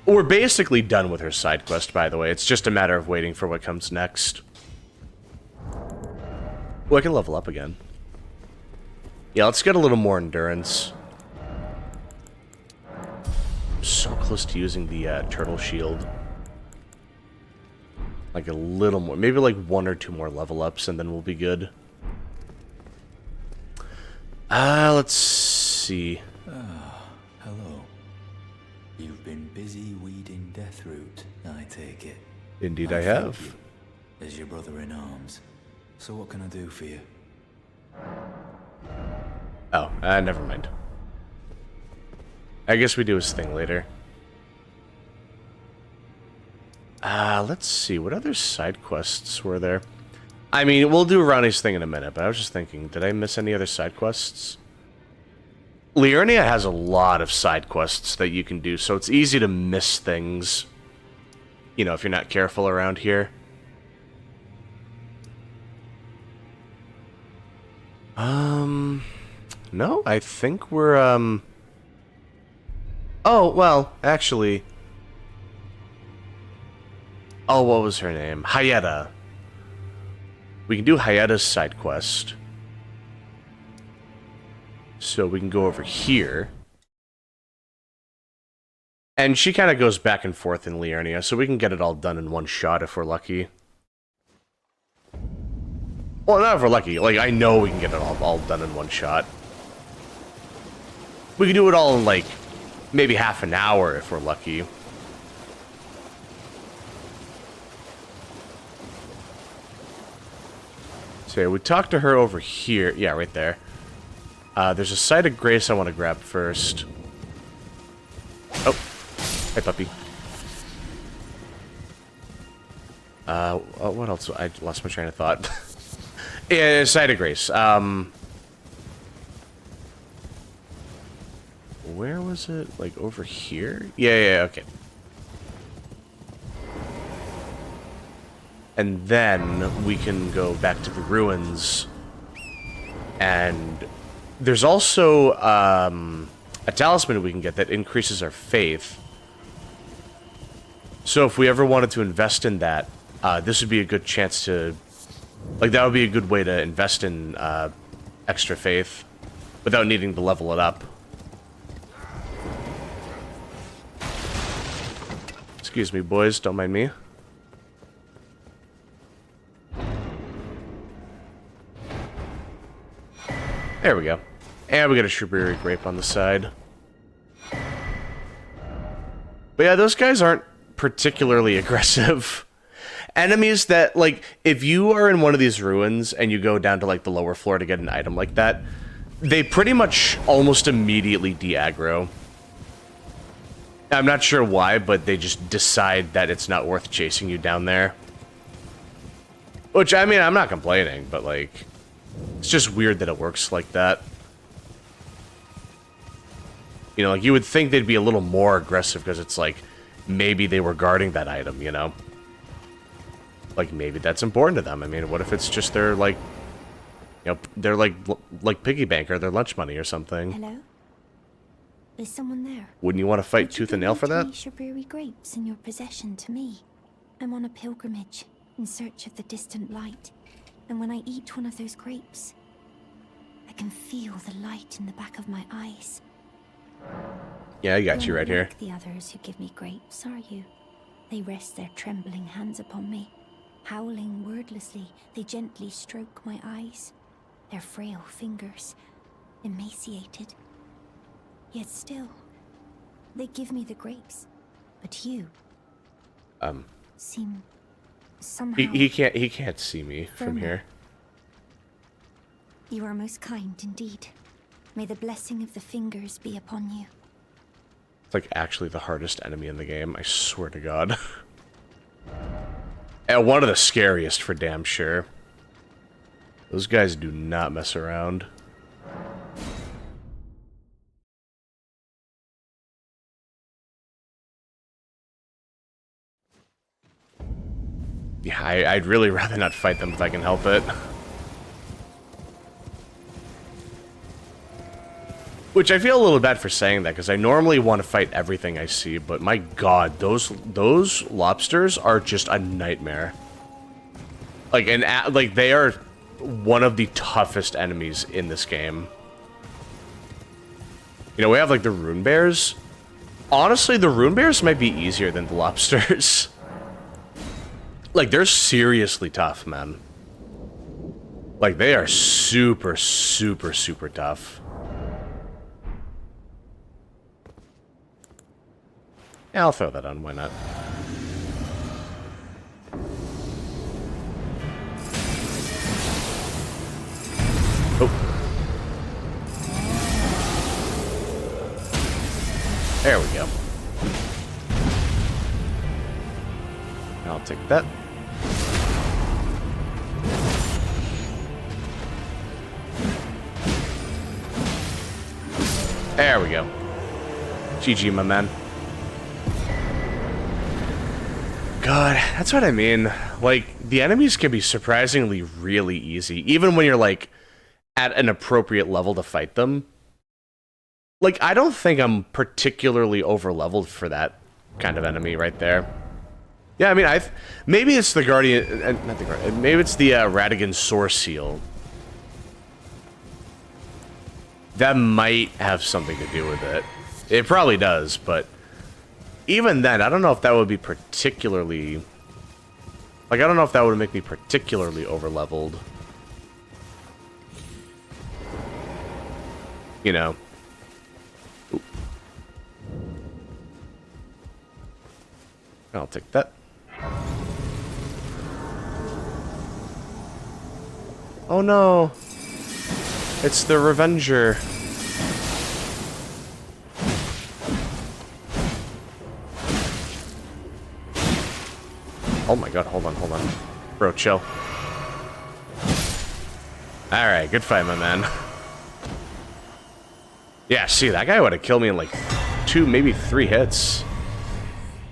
We're basically done with her side quest, by the way. It's just a matter of waiting for what comes next. Oh, I can level up again. Yeah, let's get a little more endurance. I'm so close to using the turtle shield. Like a little more. Maybe like 1 or 2 more level ups and then we'll be good. Let's see. Hello. You've been busy weeding Deathroot, I take it. Indeed I have. filled you as your brother in arms. So what can I do for you? Oh, never mind. I guess we do his thing later. Let's see. What other side quests were there? I mean, we'll do Ronnie's thing in a minute, but I was just thinking, did I miss any other side quests? Liurnia has a lot of side quests that you can do, so it's easy to miss things, you know, if you're not careful around here. No, I think we're, oh, well, actually... Oh, what was her name? Hayeta. We can do Hayeta's side quest. So we can go over here. And she kind of goes back and forth in Liurnia, so we can get it all done in one shot if we're lucky. Well, not if we're lucky. Like, I know we can get it all done in one shot. We can do it all in, like, maybe half an hour if we're lucky. So we talked to her over here. Yeah, right there. There's a site of grace I want to grab first. Oh. Hey, puppy. What else? I lost my train of thought. Yeah, site of grace. Where was it? Like, over here? Yeah, okay. And then we can go back to the ruins. And there's also a talisman we can get that increases our faith. So if we ever wanted to invest in that, this would be a good chance to... Like, that would be a good way to invest in extra faith without needing to level it up. Excuse me, boys. Don't mind me. There we go. And we got a Shrubbery Grape on the side. But yeah, those guys aren't particularly aggressive. Enemies that, like, if you are in one of these ruins and you go down to, like, the lower floor to get an item like that, they pretty much almost immediately de-aggro. I'm not sure why, but they just decide that it's not worth chasing you down there. Which, I mean, I'm not complaining, but, like, it's just weird that it works like that. You know, like, you would think they'd be a little more aggressive because it's like, maybe they were guarding that item, you know? Like, maybe that's important to them. I mean, what if it's just their, like, you know, they're like piggy bank or their lunch money or something? Hello? Is someone there? Wouldn't you want to fight tooth and nail for that? Shrubbery grapes in your possession to me. I'm on a pilgrimage in search of the distant light, and when I eat one of those grapes, I can feel the light in the back of my eyes. Yeah, I got you right here. Like the others who give me grapes, are you? They rest their trembling hands upon me. Howling wordlessly, they gently stroke my eyes. Their frail fingers, emaciated. Yet still, they give me the grapes. But you... seem... somehow... He can't see me from here. You are most kind indeed. May the blessing of the fingers be upon you. It's like actually the hardest enemy in the game, I swear to God. And one of the scariest for damn sure. Those guys do not mess around. Yeah, I'd really rather not fight them if I can help it. Which I feel a little bad for saying that, because I normally want to fight everything I see, but my god, those lobsters are just a nightmare. Like, they are one of the toughest enemies in this game. You know, we have, like, the rune bears. Honestly, the rune bears might be easier than the lobsters. Like, they're seriously tough, man. Like, they are super, super, super tough. Yeah, I'll throw that on, why not? Oh. There we go. I'll take that. There we go. GG, my man. God, that's what I mean. Like, the enemies can be surprisingly really easy, even when you're, like, at an appropriate level to fight them. Like, I don't think I'm particularly over-leveled for that kind of enemy right there. Yeah, I mean, maybe it's the Guardian... not the Guardian. Maybe it's the Radigan Source Seal. That might have something to do with it. It probably does, but... even then, I don't know if that would be particularly... like, I don't know if that would make me particularly over-leveled. you know. Oop. I'll take that. Oh no! It's the Revenger. Oh my god, hold on. Bro, chill. Alright, good fight, my man. Yeah, see, that guy would have killed me in like 2, maybe 3 hits.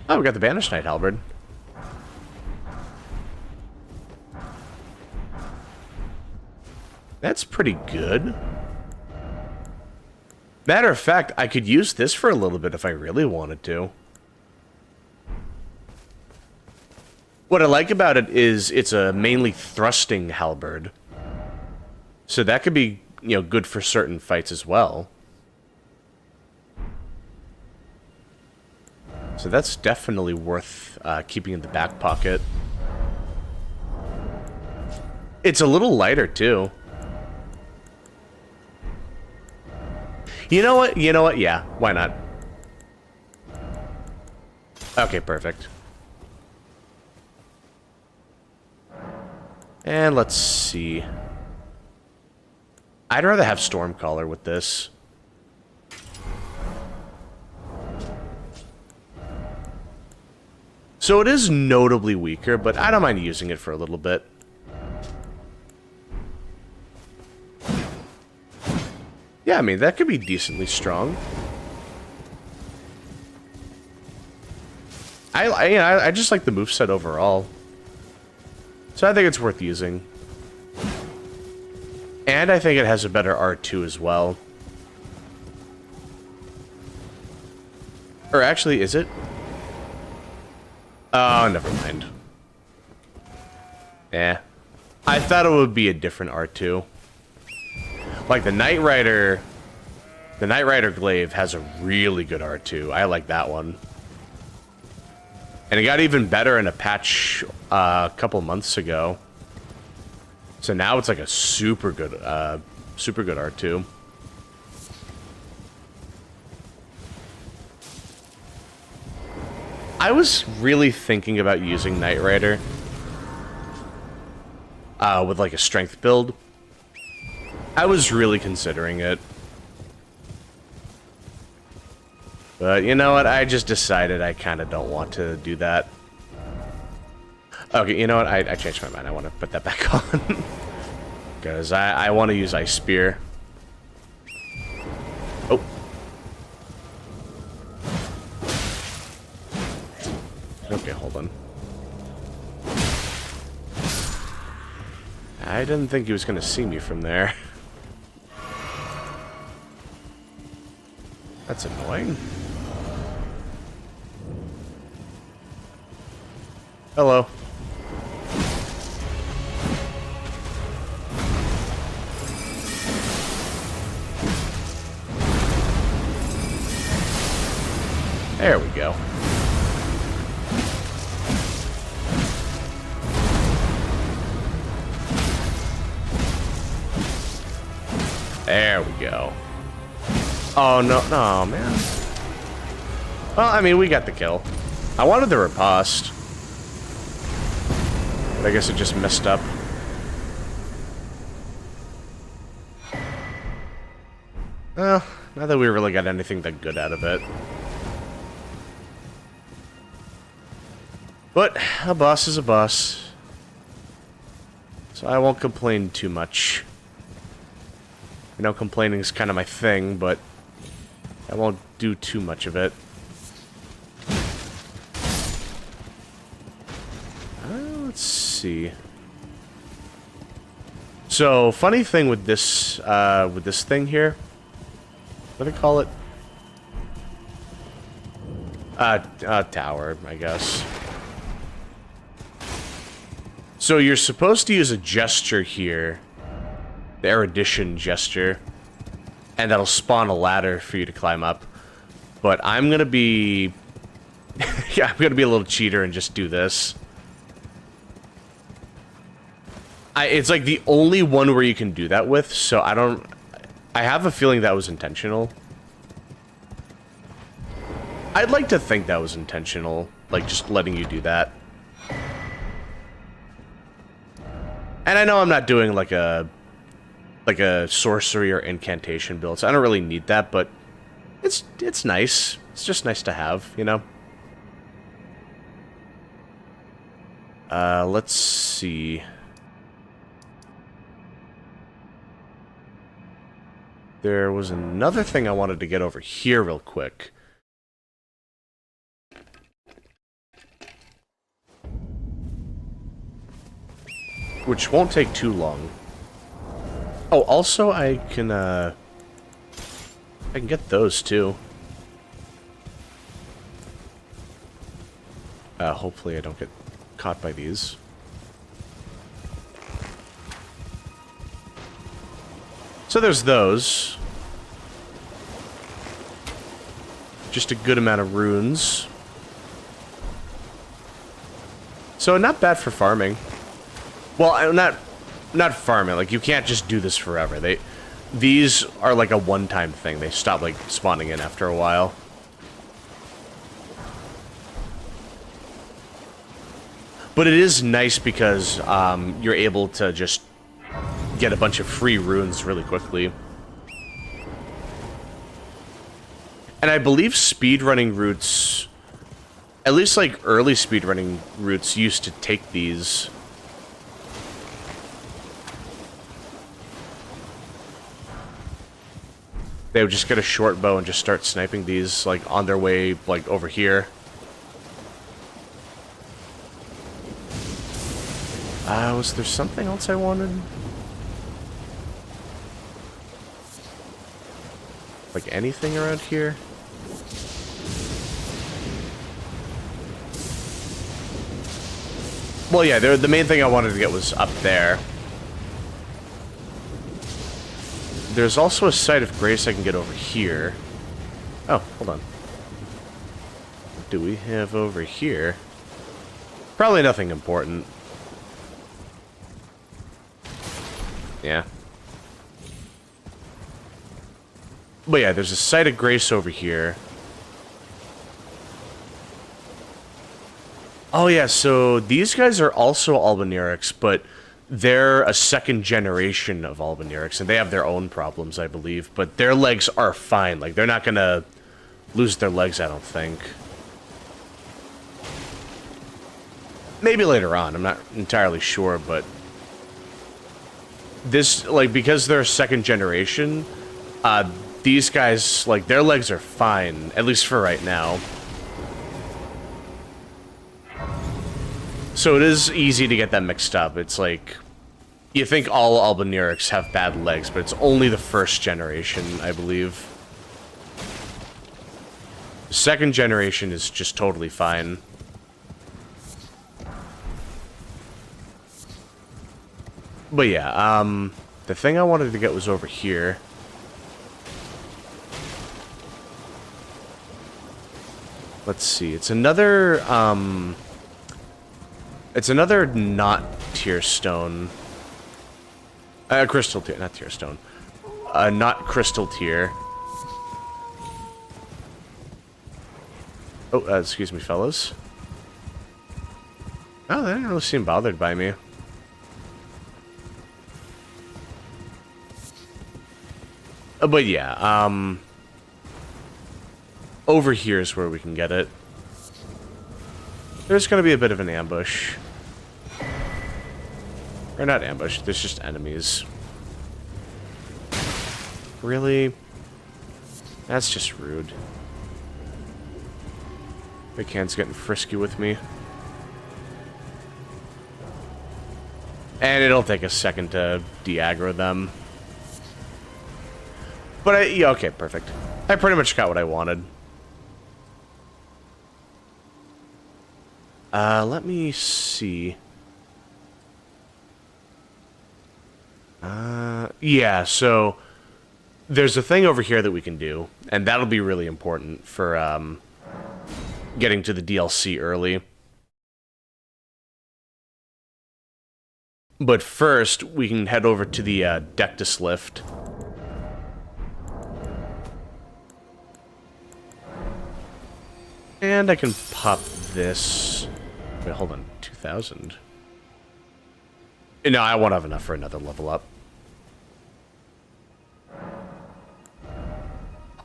Oh, we got the Banished Knight Halberd. That's pretty good. Matter of fact, I could use this for a little bit if I really wanted to. What I like about it is it's a mainly thrusting halberd. So that could be, you know, good for certain fights as well. So that's definitely worth keeping in the back pocket. It's a little lighter too. You know what? Yeah, why not? Okay, perfect. And let's see. I'd rather have Stormcaller with this. So it is notably weaker, but I don't mind using it for a little bit. Yeah, I mean, that could be decently strong. I just like the moveset overall. So I think it's worth using. And I think it has a better R2 as well. Or actually, is it? Oh, never mind. Yeah. I thought it would be a different R2. Like the Knight Rider Glaive has a really good R2. I like that one. And it got even better in a patch a couple months ago. So now it's like a super good R2. I was really thinking about using Knight Rider with like a strength build. I was really considering it. But you know what? I just decided I kind of don't want to do that. Okay, you know what? I changed my mind. I want to put that back on. Because I want to use Ice Spear. Oh. Okay, hold on. I didn't think he was going to see me from there. That's annoying. Hello. There we go. There we go. Oh, no, no, man. Well, I mean, we got the kill. I wanted the riposte. But I guess it just messed up. Well, not that we really got anything that good out of it. But a boss is a boss. So I won't complain too much. I know complaining is kind of my thing, but I won't do too much of it. Let's see. So, funny thing with this thing here. What do they call it? Tower, I guess. So you're supposed to use a gesture here. The erudition gesture. And that'll spawn a ladder for you to climb up. But I'm gonna be... yeah, I'm gonna be a little cheater and just do this. It's like the only one where you can do that with, so I don't... I have a feeling that was intentional. I'd like to think that was intentional, like just letting you do that. And I know I'm not doing like a sorcery or incantation build, so I don't really need that, but it's nice. It's just nice to have, you know? Let's see. There was another thing I wanted to get over here real quick. Which won't take too long. Oh, also I can get those too. Hopefully I don't get caught by these. So there's those. Just a good amount of runes. So not bad for farming. Well, not farming. Like, you can't just do this forever. These are like a one-time thing. They stop like spawning in after a while. But it is nice because you're able to just get a bunch of free runes really quickly. And I believe speedrunning routes, at least like early speedrunning routes, used to take these. They would just get a short bow and just start sniping these, like, on their way, like, over here. Was there something else I wanted? Like, anything around here? Well, yeah, the main thing I wanted to get was up there. There's also a site of grace I can get over here. Oh, hold on. What do we have over here? Probably nothing important. Yeah. But yeah, there's a site of grace over here. Oh yeah, so these guys are also Albinaurics, but they're a second generation of Albinaurics, and they have their own problems, I believe. But their legs are fine. Like, they're not gonna lose their legs, I don't think. Maybe later on, I'm not entirely sure, but this, like, because they're second generation, these guys, like, their legs are fine, at least for right now. So it is easy to get that mixed up. It's like, you think all Albinaurics have bad legs, but it's only the first generation, I believe. The second generation is just totally fine. But yeah, the thing I wanted to get was over here. Let's see, it's another not tier stone. Crystal tier, not tier stone. Not crystal tier. Oh, excuse me, fellas. Oh, they didn't really seem bothered by me. But yeah, over here is where we can get it. There's gonna be a bit of an ambush. Or not ambush, there's just enemies. Really? That's just rude. Big Hand's getting frisky with me. And it'll take a second to de-aggro them. But yeah, okay, perfect. I pretty much got what I wanted. Let me see. Yeah, so there's a thing over here that we can do, and that'll be really important for, getting to the DLC early. But first, we can head over to the, Dectus lift. And I can pop this. Wait, hold on. 2,000. No, I won't have enough for another level up.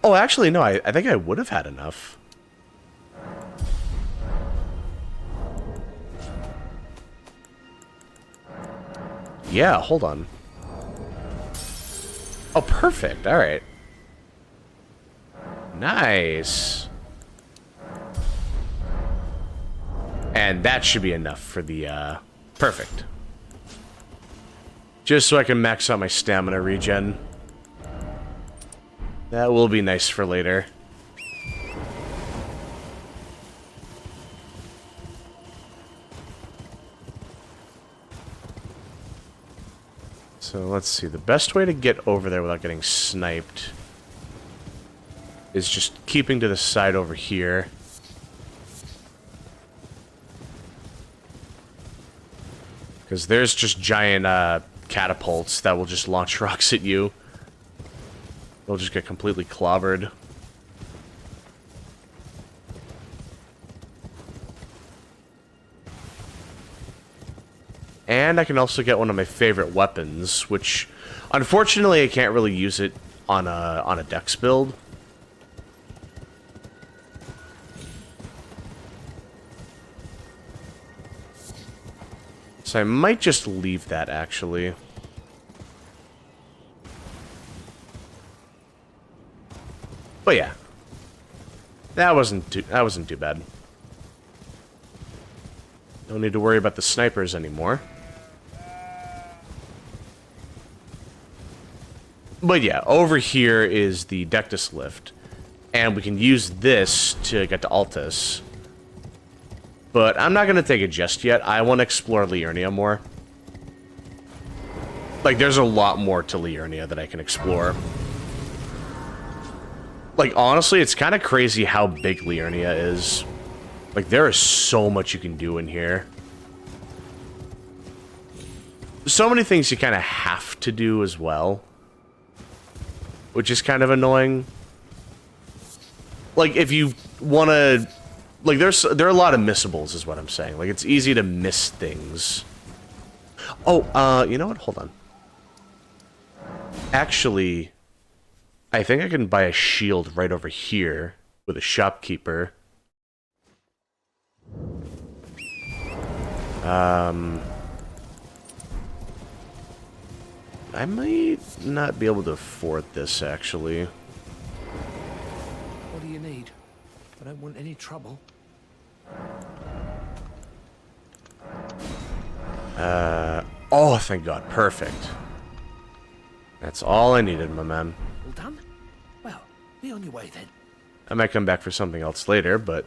Oh, actually, no, I think I would have had enough. Yeah, hold on. Oh, perfect. All right. Nice. And that should be enough for the, perfect. Just so I can max out my stamina regen. That will be nice for later. So let's see. The best way to get over there without getting sniped is just keeping to the side over here. Because there's just giant catapults that will just launch rocks at you. They'll just get completely clobbered. And I can also get one of my favorite weapons, which, unfortunately, I can't really use it on a dex build. So I might just leave that, actually. But yeah, that wasn't too bad. Don't need to worry about the snipers anymore. But yeah, over here is the Dectus lift, and we can use this to get to Altus. But I'm not going to take it just yet. I want to explore Liurnia more. Like, there's a lot more to Liurnia that I can explore. Like, honestly, it's kind of crazy how big Liurnia is. Like, there is so much you can do in here. So many things you kind of have to do as well. Which is kind of annoying. Like, if you want to... Like, there are a lot of missables, is what I'm saying. Like, it's easy to miss things. Oh, you know what? Hold on. Actually, I think I can buy a shield right over here with a shopkeeper. I might not be able to afford this, actually. What do you need? I don't want any trouble. Oh, thank God. Perfect. That's all I needed, my man. All done? Well, be on your way then. I might come back for something else later, but...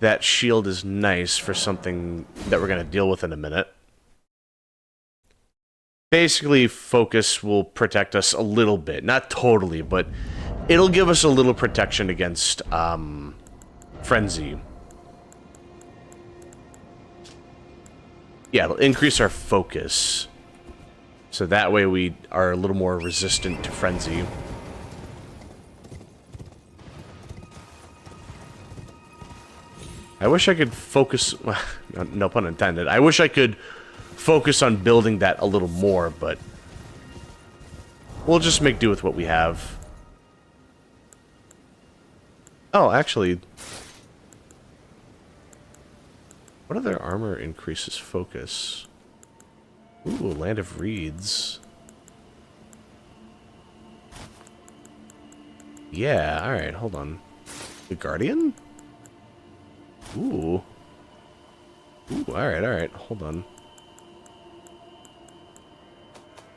that shield is nice for something that we're going to deal with in a minute. Basically, focus will protect us a little bit. Not totally, but it'll give us a little protection against, frenzy. Yeah, it'll increase our focus. So that way we are a little more resistant to frenzy. I wish I could focus... no pun intended. I wish I could focus on building that a little more, but... we'll just make do with what we have. Oh, actually... what other armor increases focus? Ooh, Land of Reeds. Yeah, alright, hold on. The Guardian? Ooh. Ooh, alright, hold on.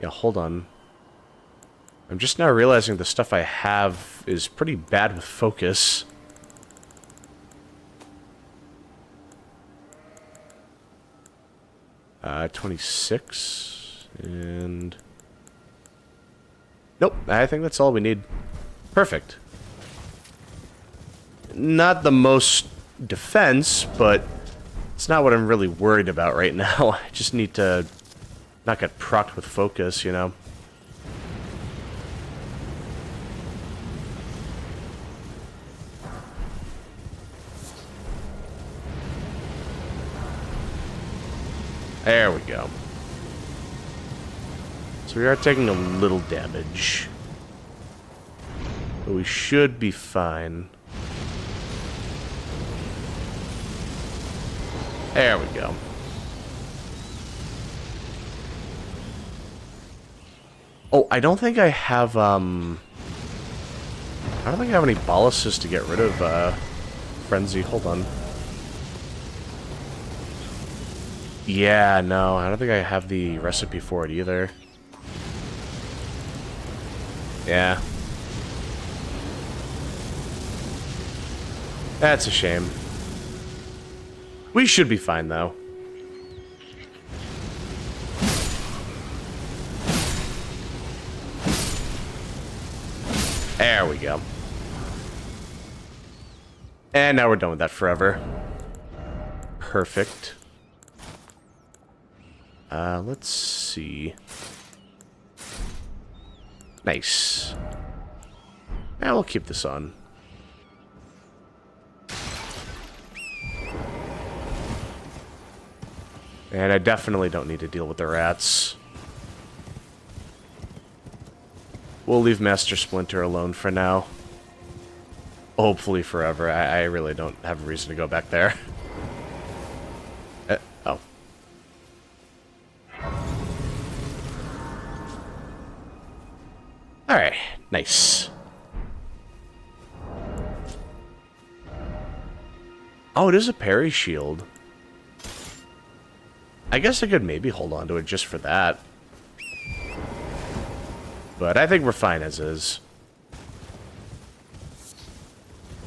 Yeah, hold on. I'm just now realizing the stuff I have is pretty bad with focus. 26, and... nope, I think that's all we need. Perfect. Not the most defense, but it's not what I'm really worried about right now. I just need to not get procced with focus, you know? There we go. So we are taking a little damage. But we should be fine. There we go. Oh, I don't think I have, I don't think I have any boluses to get rid of, Frenzy. Hold on. Yeah, no, I don't think I have the recipe for it either. Yeah. That's a shame. We should be fine, though. There we go. And now we're done with that forever. Perfect. Let's see. Nice. And we'll keep this on. And I definitely don't need to deal with the rats. We'll leave Master Splinter alone for now. Hopefully forever. I really don't have a reason to go back there. Oh. Alright, nice. Oh, it is a parry shield. I guess I could maybe hold on to it just for that. But I think we're fine as is.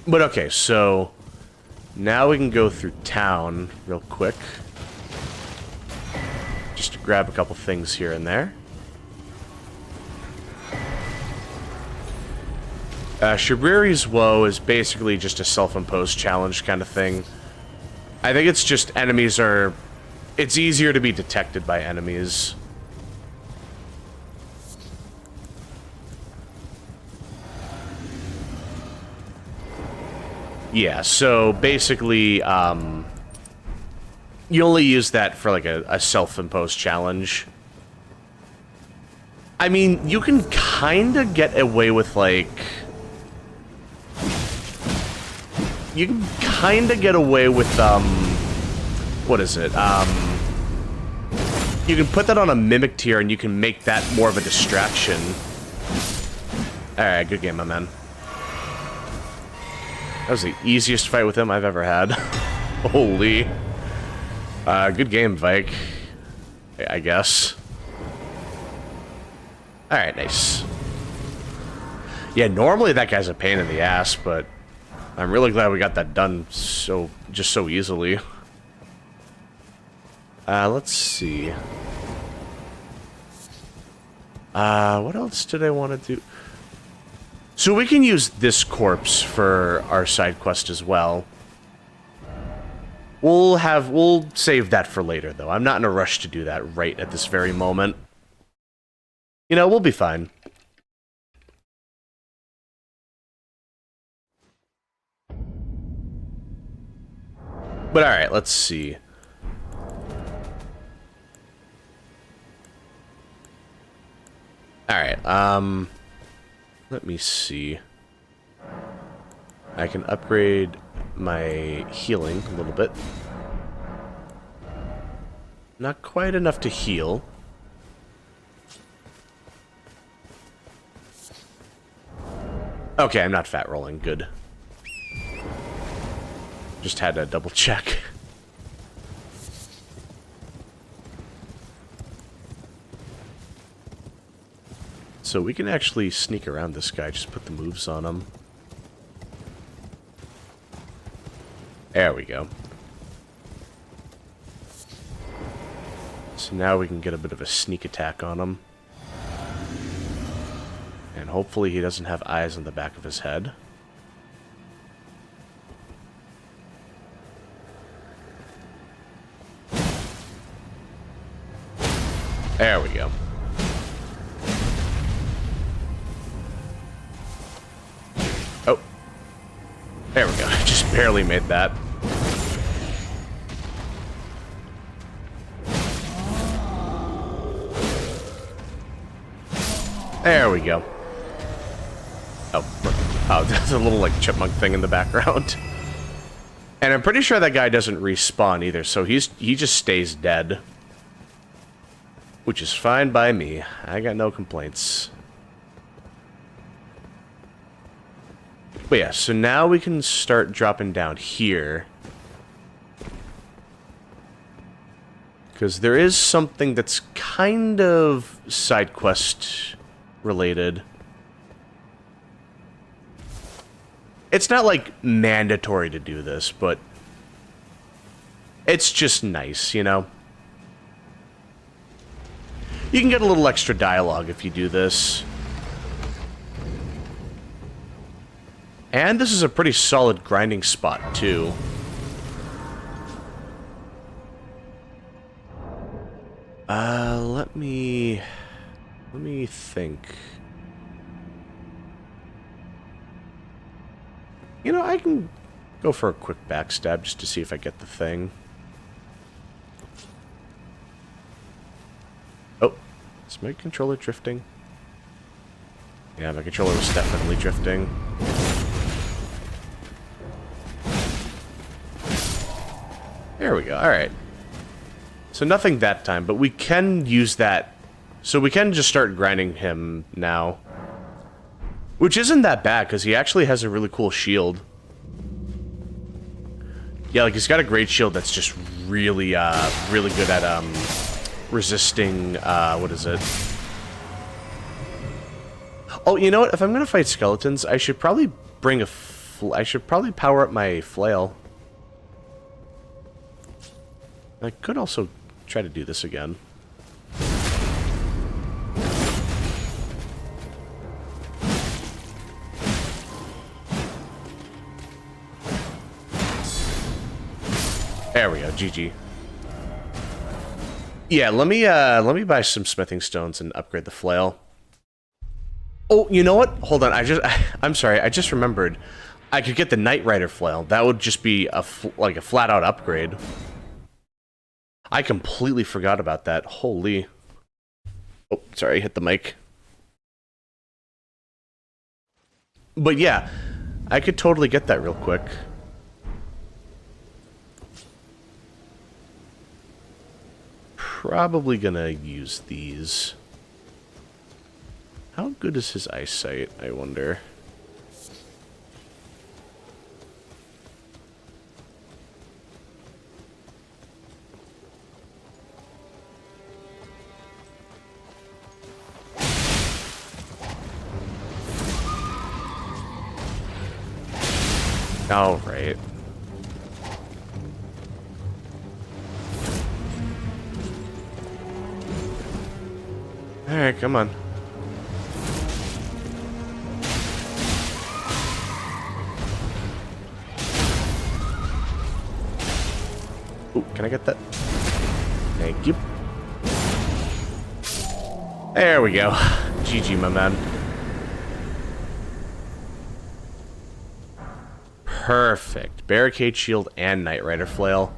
But okay, so now we can go through town real quick. Just to grab a couple things here and there. Shabriri's Woe is basically just a self-imposed challenge kind of thing. I think it's just enemies are... It's easier to be detected by enemies. Yeah, so basically, you only use that for like a self-imposed challenge. I mean, you can kind of get away with like... You can kind of get away with, what is it? You can put that on a Mimic tier and you can make that more of a distraction. Alright, good game, my man. That was the easiest fight with him I've ever had. Holy. Good game, Vike. I guess. Alright, nice. Yeah, normally that guy's a pain in the ass, but I'm really glad we got that done so easily. Let's see. What else did I want to do? So we can use this corpse for our side quest as well. We'll save that for later, though. I'm not in a rush to do that right at this very moment. You know, we'll be fine. But alright, let's see. Alright, let me see. I can upgrade my healing a little bit. Not quite enough to heal. Okay, I'm not fat rolling. Good. Just had to double check. So we can actually sneak around this guy, just put the moves on him. There we go. So now we can get a bit of a sneak attack on him. And hopefully he doesn't have eyes on the back of his head. There we go. Oh. There we go. I just barely made that. There we go. Oh, there's a little, like, chipmunk thing in the background. And I'm pretty sure that guy doesn't respawn either, so he just stays dead. Which is fine by me. I got no complaints. But yeah, so now we can start dropping down here. Because there is something that's kind of side quest related. It's not, like, mandatory to do this, but it's just nice, you know? You can get a little extra dialogue if you do this. And this is a pretty solid grinding spot, too. Let me think. You know, I can go for a quick backstab just to see if I get the thing. Oh, is my controller drifting? Yeah, my controller was definitely drifting. There we go, alright. So nothing that time, but we can use that. So we can just start grinding him now. Which isn't that bad, because he actually has a really cool shield. Yeah, like, he's got a great shield that's just really, really good at, resisting, what is it? Oh, you know what? If I'm gonna fight skeletons, I should probably bring I should probably power up my flail. I could also try to do this again. There we go, GG. Yeah, let me buy some smithing stones and upgrade the flail. Oh, you know what? Hold on, I'm sorry, I just remembered. I could get the Knight Rider flail. That would just be like a flat-out upgrade. I completely forgot about that. Holy. Oh, sorry, I hit the mic. But yeah, I could totally get that real quick. Probably gonna use these. How good is his eyesight, I wonder? All right. All right, come on. Ooh, can I get that? Thank you. There we go. GG, my man. Perfect. Barricade shield and Knight Rider flail.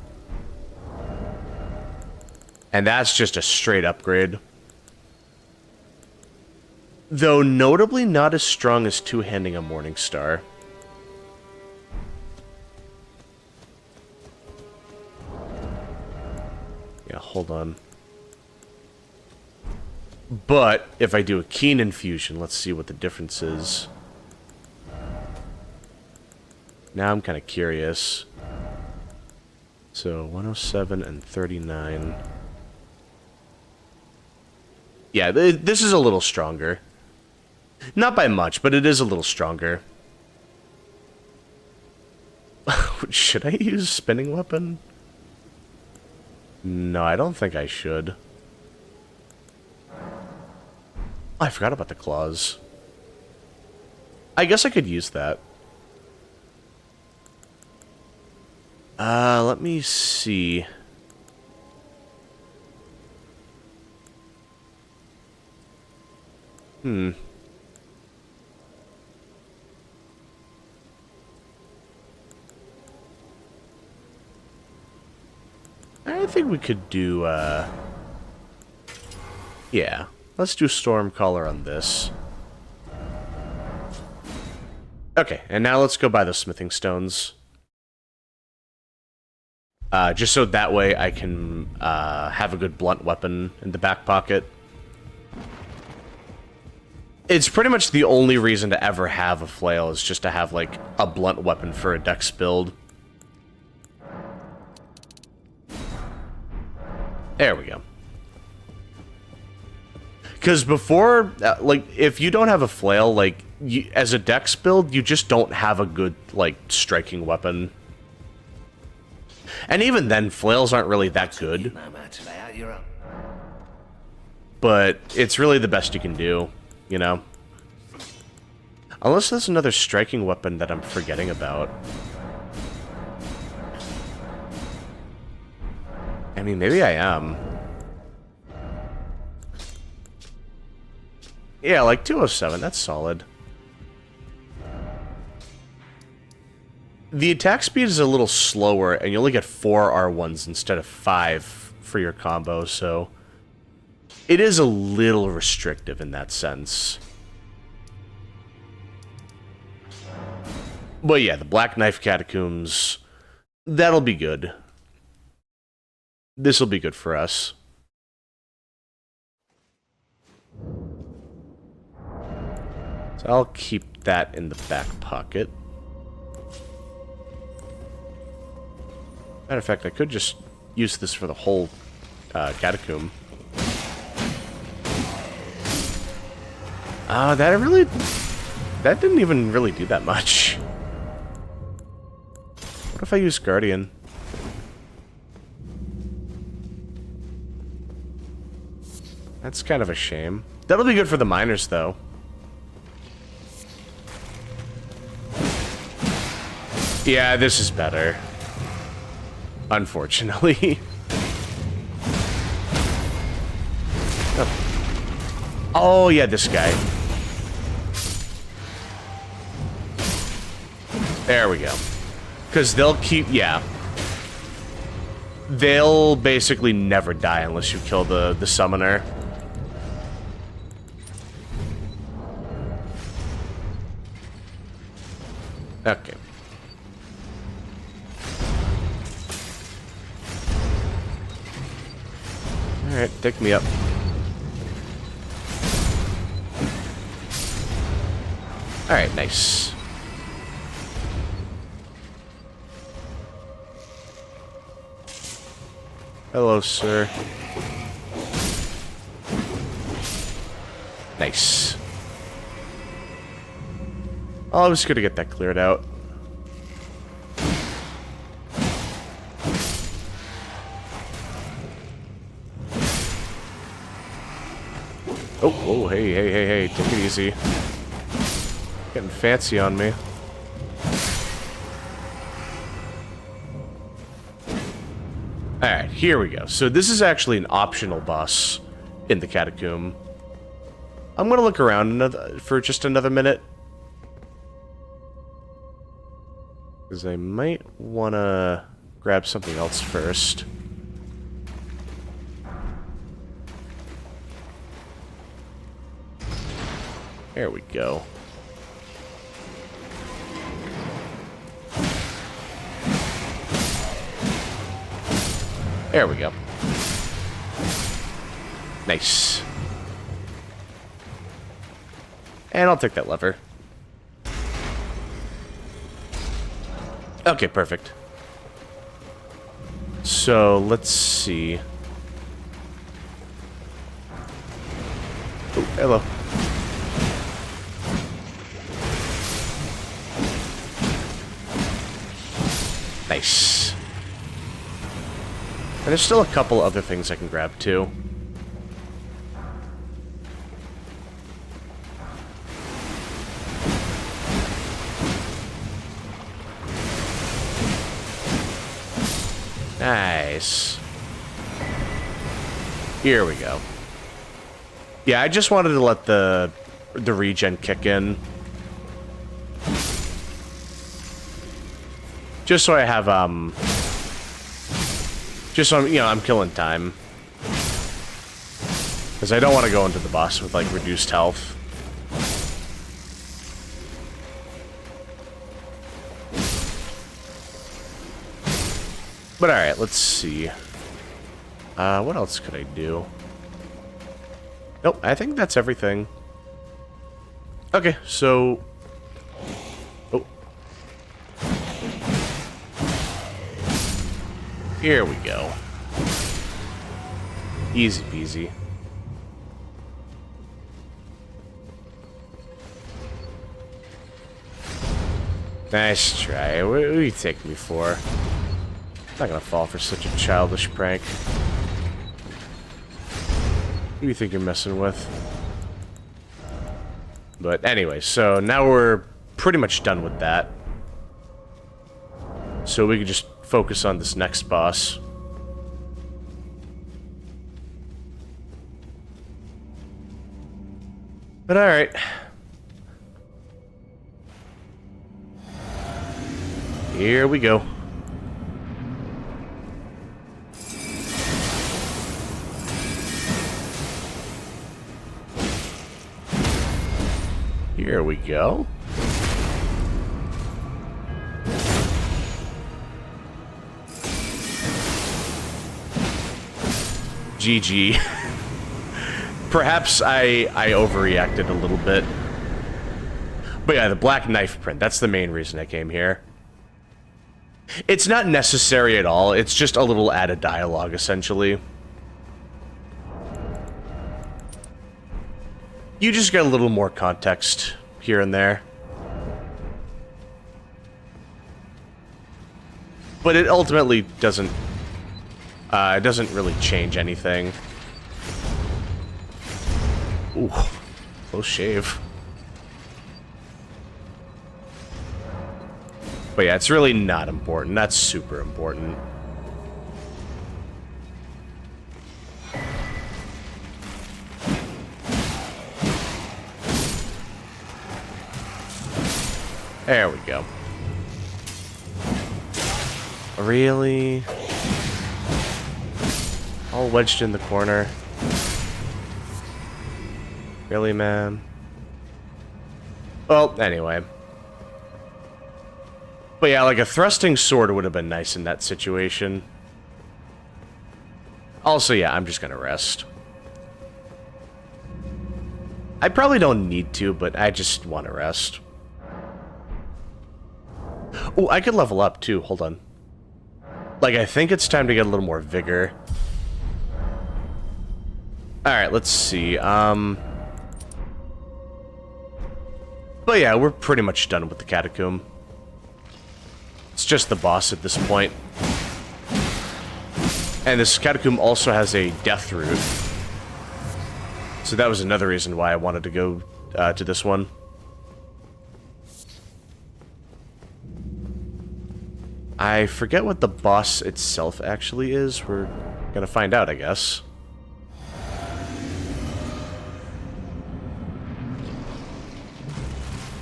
And that's just a straight upgrade. Though notably not as strong as two-handing a Morning Star. Yeah, hold on. But if I do a Keen Infusion, let's see what the difference is. Now I'm kind of curious. So 107 and 39. Yeah, this is a little stronger. Not by much, but it is a little stronger. Should I use Spinning Weapon? No, I don't think I should. Oh, I forgot about the claws. I guess I could use that. Let me see. I think we could do, yeah. let's do Stormcaller on this. Okay, and now let's go buy the smithing stones. Just so that way I can have a good blunt weapon in the back pocket. It's pretty much the only reason to ever have a flail, is just to have, like, a blunt weapon for a dex build. There we go. Because before, like, if you don't have a flail, like, as a dex build, you just don't have a good, like, striking weapon. And even then, flails aren't really that good. But it's really the best you can do, you know? Unless there's another striking weapon that I'm forgetting about. I mean, maybe I am. Yeah, like 207, that's solid. The attack speed is a little slower, and you only get 4 R1s instead of 5 for your combo, so it is a little restrictive in that sense. But yeah, the Black Knife Catacombs, that'll be good. This'll be good for us. So I'll keep that in the back pocket. Matter of fact, I could just use this for the whole catacomb. That didn't even really do that much. What if I use Guardian? That's kind of a shame. That'll be good for the miners, though. Yeah, this is better. Unfortunately. Oh, yeah, this guy. There we go. Because they'll keep... Yeah. They'll basically never die unless you kill the summoner. Okay. Alright, take me up. Alright, nice. Hello, sir. Nice. Oh, I was gonna get that cleared out. Oh, hey, take it easy. Getting fancy on me. Alright, here we go. So this is actually an optional boss in the catacomb. I'm gonna look around for just another minute. Because I might wanna grab something else first. There we go. There we go. Nice. And I'll take that lever. Okay, perfect. So, let's see. Oh, hello. Nice. And there's still a couple other things I can grab, too. Nice. Here we go. Yeah, I just wanted to let the regen kick in. Just so I have, just so I'm, you know, I'm killing time. Because I don't want to go into the boss with, like, reduced health. But alright, let's see. What else could I do? Nope, I think that's everything. Okay, so... Oh. Here we go. Easy peasy. Nice try. What do you take me for? I'm not gonna fall for such a childish prank. Who do you think you're messing with? But anyway, so now we're pretty much done with that. So we can just focus on this next boss. But alright. Here we go. Here we go. GG. Perhaps I overreacted a little bit. But yeah, the black knife print, that's the main reason I came here. It's not necessary at all, it's just a little added dialogue, essentially. You just get a little more context here and there. But it ultimately doesn't... it doesn't really change anything. Ooh, close shave. But yeah, it's really not important. That's super important. There we go. Really? All wedged in the corner. Really, man? Well, anyway. But yeah, like a thrusting sword would have been nice in that situation. Also, yeah, I'm just gonna rest. I probably don't need to, but I just want to rest. Oh, I could level up too. Hold on. Like, I think it's time to get a little more vigor. Alright, let's see. But yeah, we're pretty much done with the catacomb. It's just the boss at this point. And this catacomb also has a death route. So that was another reason why I wanted to go to this one. I forget what the boss itself actually is. We're gonna find out, I guess.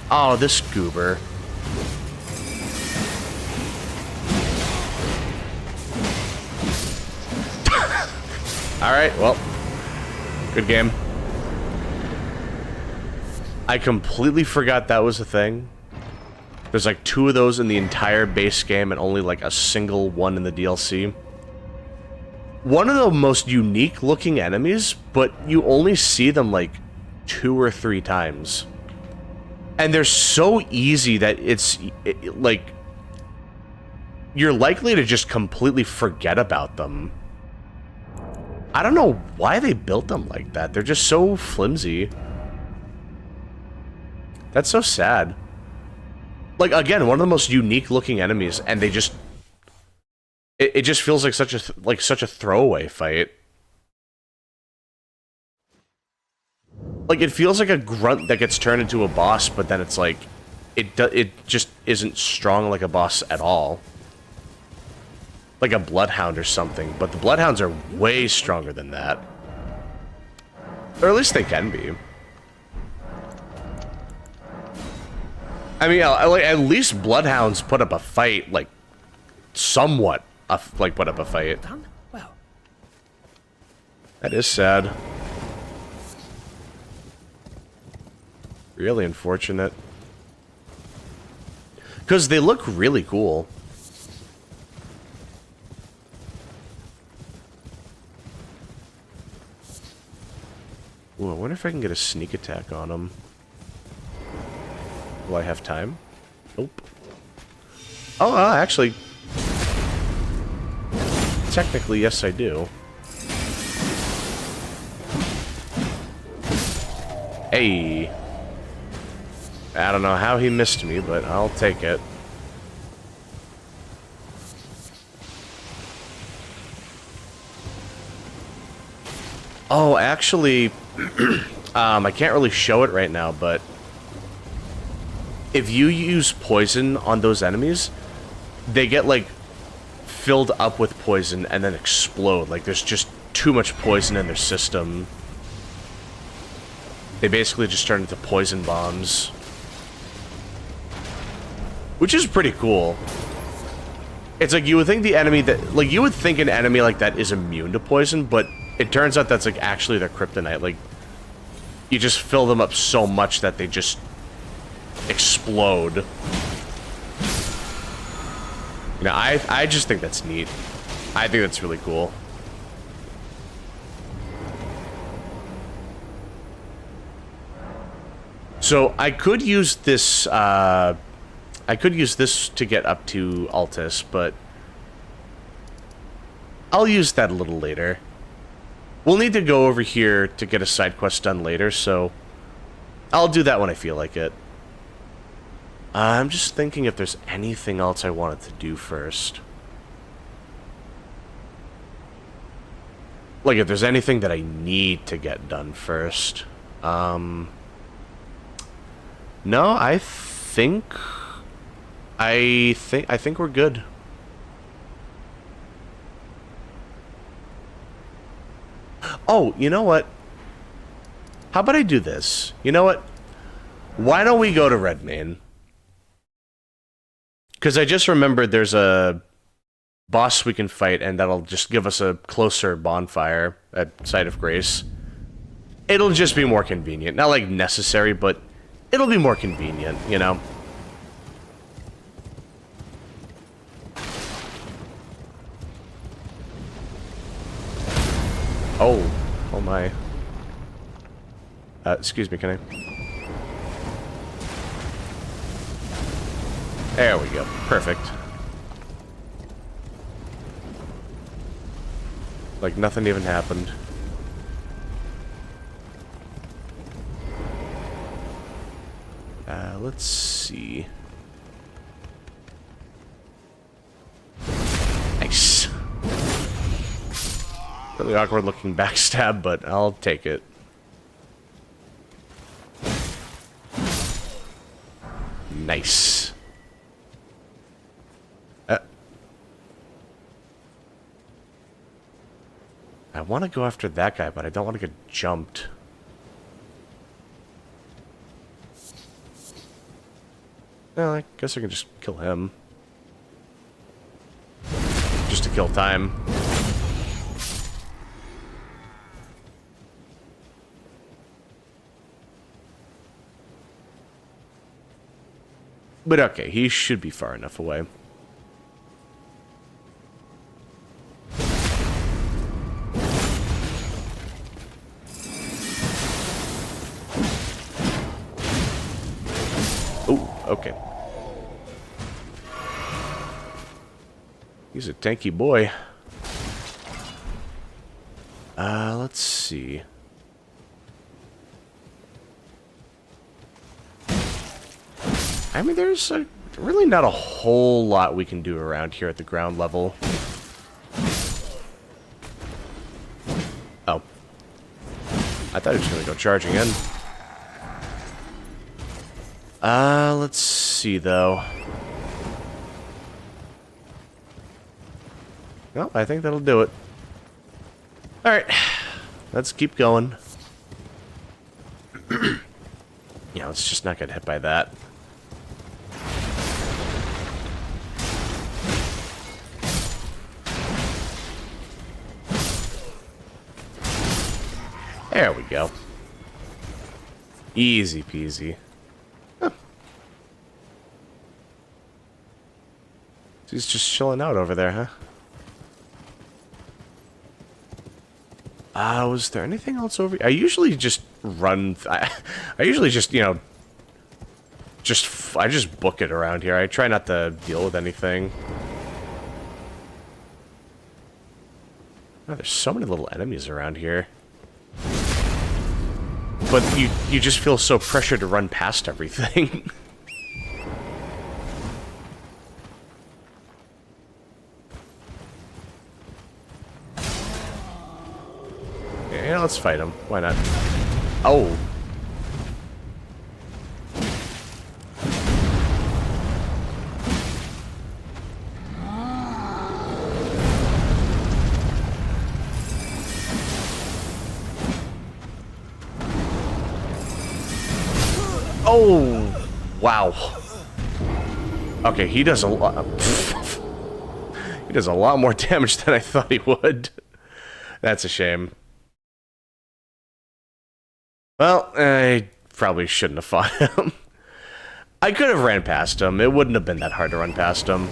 Oh, this goober. Alright, well. Good game. I completely forgot that was a thing. There's like 2 of those in the entire base game and only like a single one in the DLC. One of the most unique looking enemies, but you only see them like 2 or 3 times. And they're so easy that like, you're likely to just completely forget about them. I don't know why they built them like that. They're just so flimsy. That's so sad. Like, again, one of the most unique looking enemies, and they just... It just feels like such a throwaway fight. Like, it feels like a grunt that gets turned into a boss, but then it's like... It just isn't strong like a boss at all. Like a bloodhound or something, but the bloodhounds are way stronger than that. Or at least they can be. I mean, at least bloodhounds put up a fight, like, somewhat, put up a fight. Done? Well. That is sad. Really unfortunate. Because they look really cool. Ooh, I wonder if I can get a sneak attack on him. Will I have time? Nope. Oh, actually... Technically, yes, I do. Hey. I don't know how he missed me, but I'll take it. Oh, actually, I can't really show it right now, but if you use poison on those enemies, they get, like, filled up with poison and then explode. Like, there's just too much poison in their system. They basically just turn into poison bombs. Which is pretty cool. It's like, you would think the enemy that... Like, you would think an enemy like that is immune to poison, but it turns out that's, like, actually their kryptonite. Like, you just fill them up so much that they just explode. You know, I just think that's neat. I think that's really cool. So, I could use this, I could use this to get up to Altus, but I'll use that a little later. We'll need to go over here to get a side quest done later, so I'll do that when I feel like it. I'm just thinking if there's anything else I wanted to do first. Like, if there's anything that I need to get done first. No, I think we're good. Oh, you know what? How about I do this? You know what? Why don't we go to Redmane? Because I just remembered there's a boss we can fight, and that'll just give us a closer bonfire at Site of Grace. It'll just be more convenient. Not, like, necessary, but it'll be more convenient, you know? Oh my. Excuse me, can I... There we go. Perfect. Like nothing even happened. Let's see. Nice. Really awkward looking backstab, but I'll take it. Nice. I want to go after that guy, but I don't want to get jumped. Well, I guess I can just kill him. Just to kill time. But okay, he should be far enough away. Oh, okay. He's a tanky boy. Let's see. I mean, there's really not a whole lot we can do around here at the ground level. Oh. I thought he was going to go charging in. Let's see, though. Well, I think that'll do it. Alright. Let's keep going. Yeah, let's just not get hit by that. There we go. Easy peasy. He's just chilling out over there, huh? Was there anything else over here? I usually just run... I usually just, you know... I just book it around here. I try not to deal with anything. Oh, there's so many little enemies around here. But you just feel so pressured to run past everything. Yeah, let's fight him. Why not? Oh. Oh, wow. Okay, he does a lot. He does a lot more damage than I thought he would. That's a shame. Well, I probably shouldn't have fought him. I could have ran past him. It wouldn't have been that hard to run past him.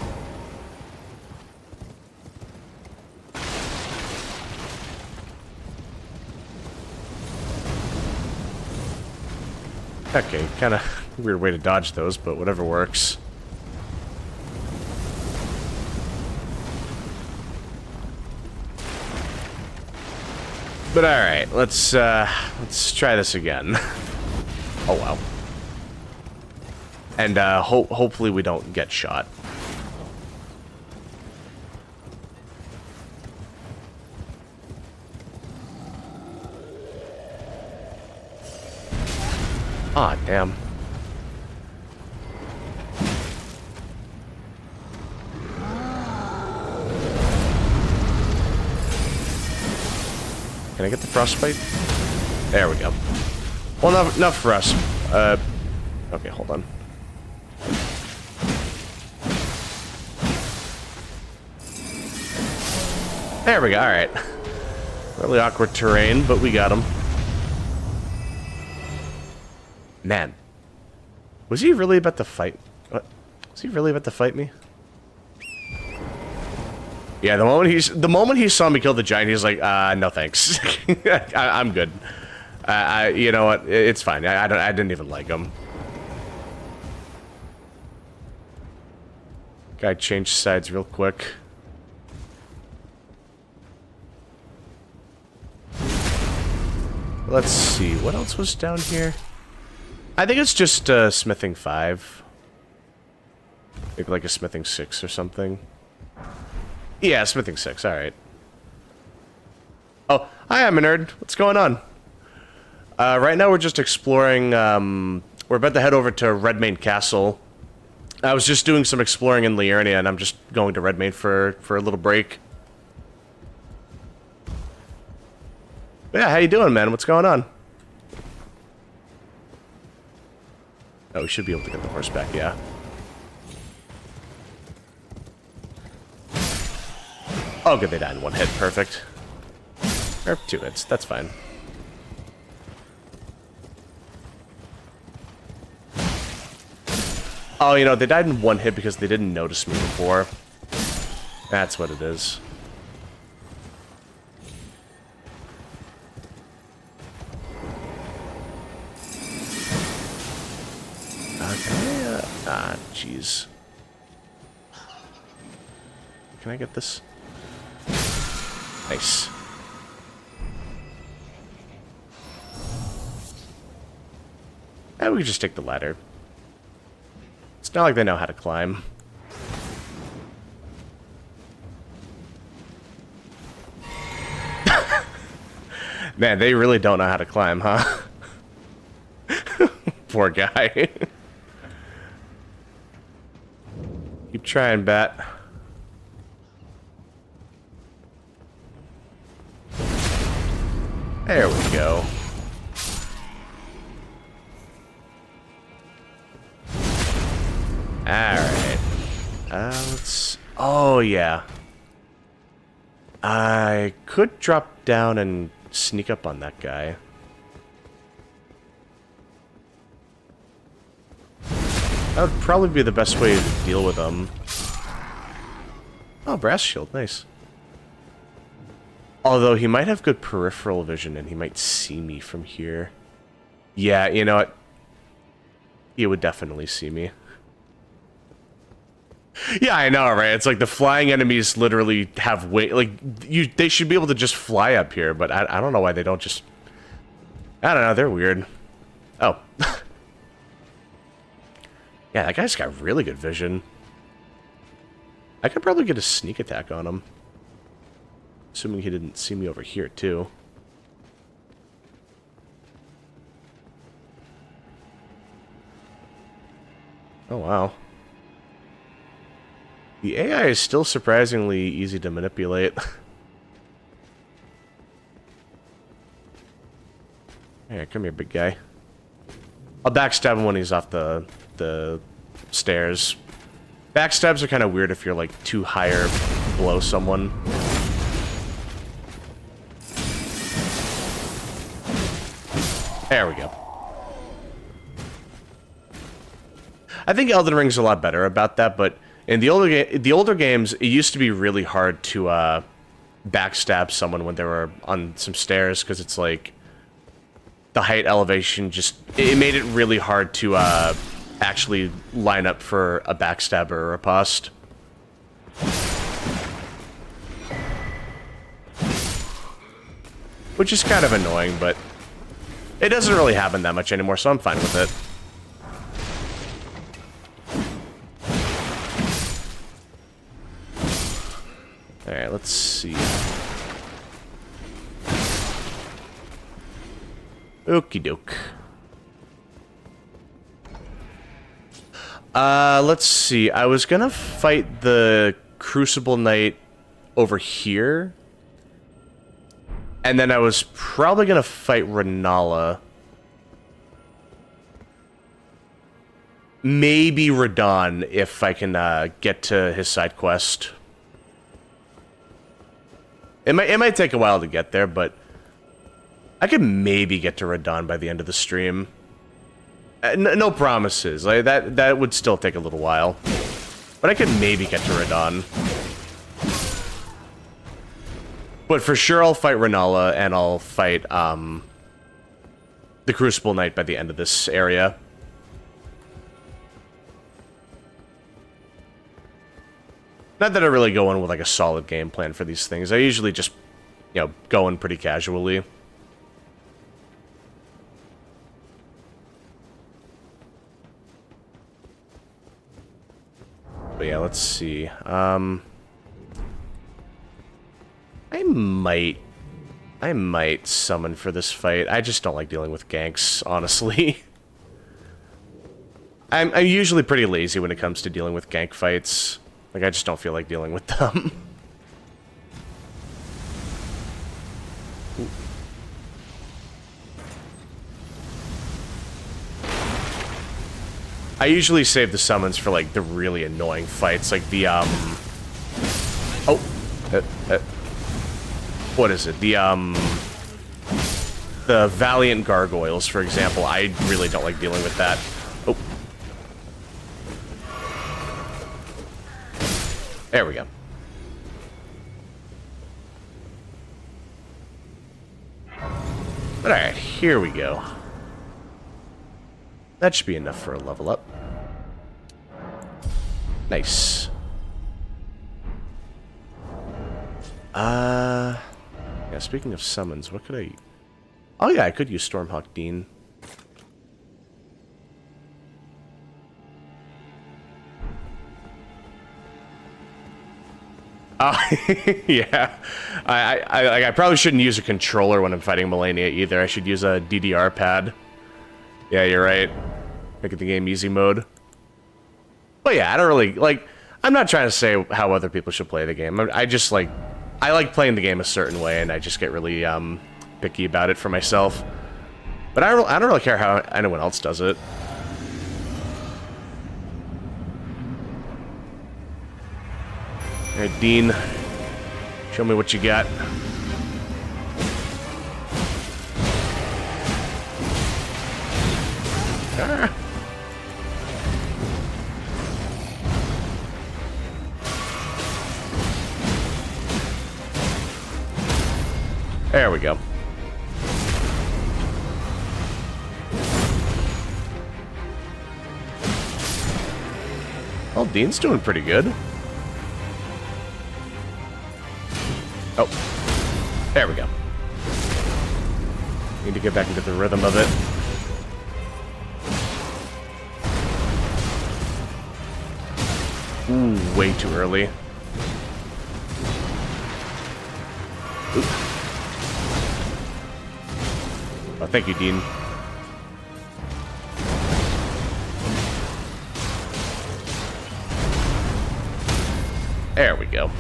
Okay, kind of weird way to dodge those, but whatever works. But all right, let's try this again. Oh wow! And hopefully we don't get shot. Ah, damn. Can I get the frostbite? There we go. Well, enough for us. Okay, hold on. There we go, alright. Really awkward terrain, but we got him. Man. Was he really about to fight? What? Was he really about to fight me? Yeah, the moment he saw me kill the giant, he's like, no thanks. I'm good. You know what? It's fine. I didn't even like him. Guy changed sides real quick. Let's see, what else was down here? I think it's just smithing 5. Maybe like a smithing 6 or something. Yeah, smithing 6, alright. Oh, hi, I'm a nerd. What's going on? Right now we're just exploring, we're about to head over to Redmane Castle. I was just doing some exploring in Liurnia, and I'm just going to Redmane for a little break. But yeah, how you doing, man? What's going on? Oh, we should be able to get the horse back, yeah. Oh, good, they died in 1 hit. Perfect. Or 2 hits. That's fine. Oh, you know, they died in 1 hit because they didn't notice me before. That's what it is. Okay. Jeez. Can I get this? Nice. And we can just take the ladder. It's not like they know how to climb. Man, they really don't know how to climb, huh? Poor guy. Keep trying, Bat. There we go. Alright. Let's... Oh, yeah. I could drop down and sneak up on that guy. That would probably be the best way to deal with him. Oh, brass shield, nice. Although he might have good peripheral vision and he might see me from here. Yeah, you know what? He would definitely see me. Yeah, I know, right? It's like the flying enemies literally have weight. Like, they should be able to just fly up here, but I don't know why they don't just... I don't know, they're weird. Oh. Yeah, that guy's got really good vision. I could probably get a sneak attack on him. Assuming he didn't see me over here, too. Oh, wow. The AI is still surprisingly easy to manipulate. Alright, come here, big guy. I'll backstab him when he's off the stairs. Backstabs are kind of weird if you're, like, too higher below someone. There we go. I think Elden Ring's a lot better about that, but in the older games, it used to be really hard to backstab someone when they were on some stairs, because it's like the height elevation just it made it really hard to actually line up for a backstab or a riposte. Which is kind of annoying, but it doesn't really happen that much anymore, so I'm fine with it. Alright, let's see. Okie doke. Let's see. I was gonna fight the Crucible Knight over here. And then I was probably gonna fight Renala. Maybe Radon if I can get to his side quest. It might take a while to get there, but I could maybe get to Radon by the end of the stream. No promises. Like that would still take a little while, but I could maybe get to Radon. But for sure, I'll fight Renala and I'll fight the Crucible Knight by the end of this area. Not that I really go in with like a solid game plan for these things. I usually just, you know, go in pretty casually. But yeah, let's see. I might summon for this fight. I just don't like dealing with ganks, honestly. I'm usually pretty lazy when it comes to dealing with gank fights. Like, I just don't feel like dealing with them. I usually save the summons for, like, the really annoying fights, like the, what is it? The Valiant Gargoyles, for example. I really don't like dealing with that. Oh. There we go. Alright, here we go. That should be enough for a level up. Nice. Yeah, speaking of summons, what could I... Oh yeah, I could use Stormhawk Dean. Yeah. I probably shouldn't use a controller when I'm fighting Malenia either. I should use a DDR pad. Yeah, you're right. Making the game easy mode. But yeah, I don't really, like, I'm not trying to say how other people should play the game. I just, like, I like playing the game a certain way, and I just get really, picky about it for myself. But I don't really care how anyone else does it. Alright, Dean. Show me what you got. Ah. There we go. Well, Dean's doing pretty good. Oh. There we go. Need to get back into the rhythm of it. Ooh, way too early. Oop. Oh, thank you, Dean. There we go.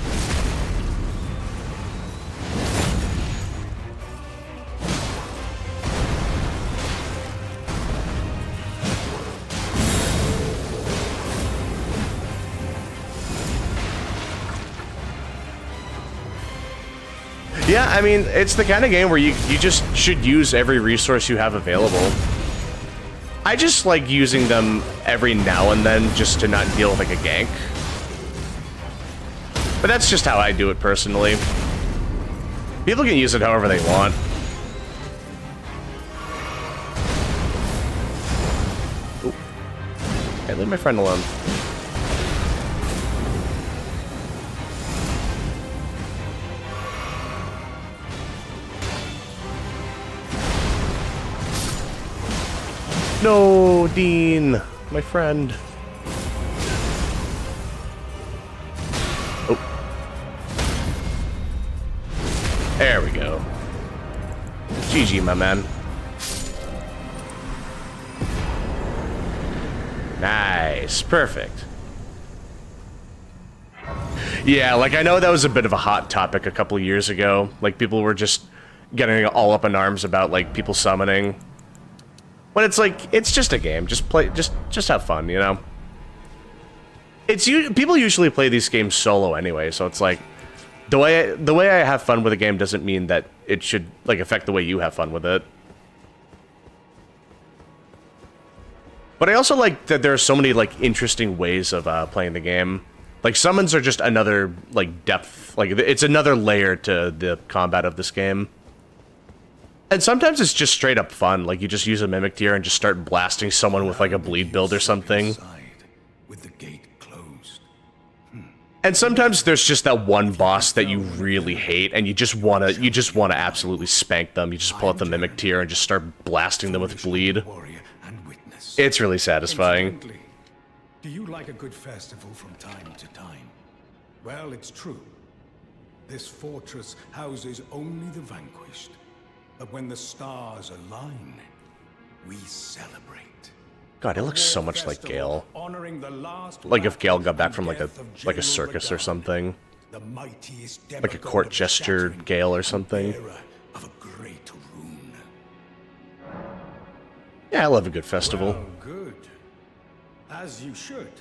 Yeah, I mean, it's the kind of game where you just should use every resource you have available. I just like using them every now and then just to not deal with like a gank. But that's just how I do it personally. People can use it however they want. Ooh. Hey, leave my friend alone. No, Dean, my friend. Oh. There we go. GG, my man. Nice, perfect. Yeah, like I know that was a bit of a hot topic a couple years ago. Like people were just getting all up in arms about like people summoning. But it's like, it's just a game. Just play, just have fun, you know? People usually play these games solo anyway, so it's like, the way I have fun with a game doesn't mean that it should, like, affect the way you have fun with it. But I also like that there are so many, like, interesting ways of playing the game. Like, summons are just another, like, depth, like, it's another layer to the combat of this game. And sometimes it's just straight up fun, like you just use a mimic tier and just start blasting someone with like a bleed build or something. With the gate closed. And sometimes there's just that one boss that you really hate and you just wanna absolutely spank them. You just pull out the mimic tier and just start blasting them with bleed. It's really satisfying. Do you like a good festival from time to time? Well, it's true. This fortress houses only the vanquished. But when the stars align, we celebrate. God, it looks so much like Gale. Like if Gale got back from like a circus or something. Like a court jester Gale or something. Yeah, I love a good festival. Well, good. As you should.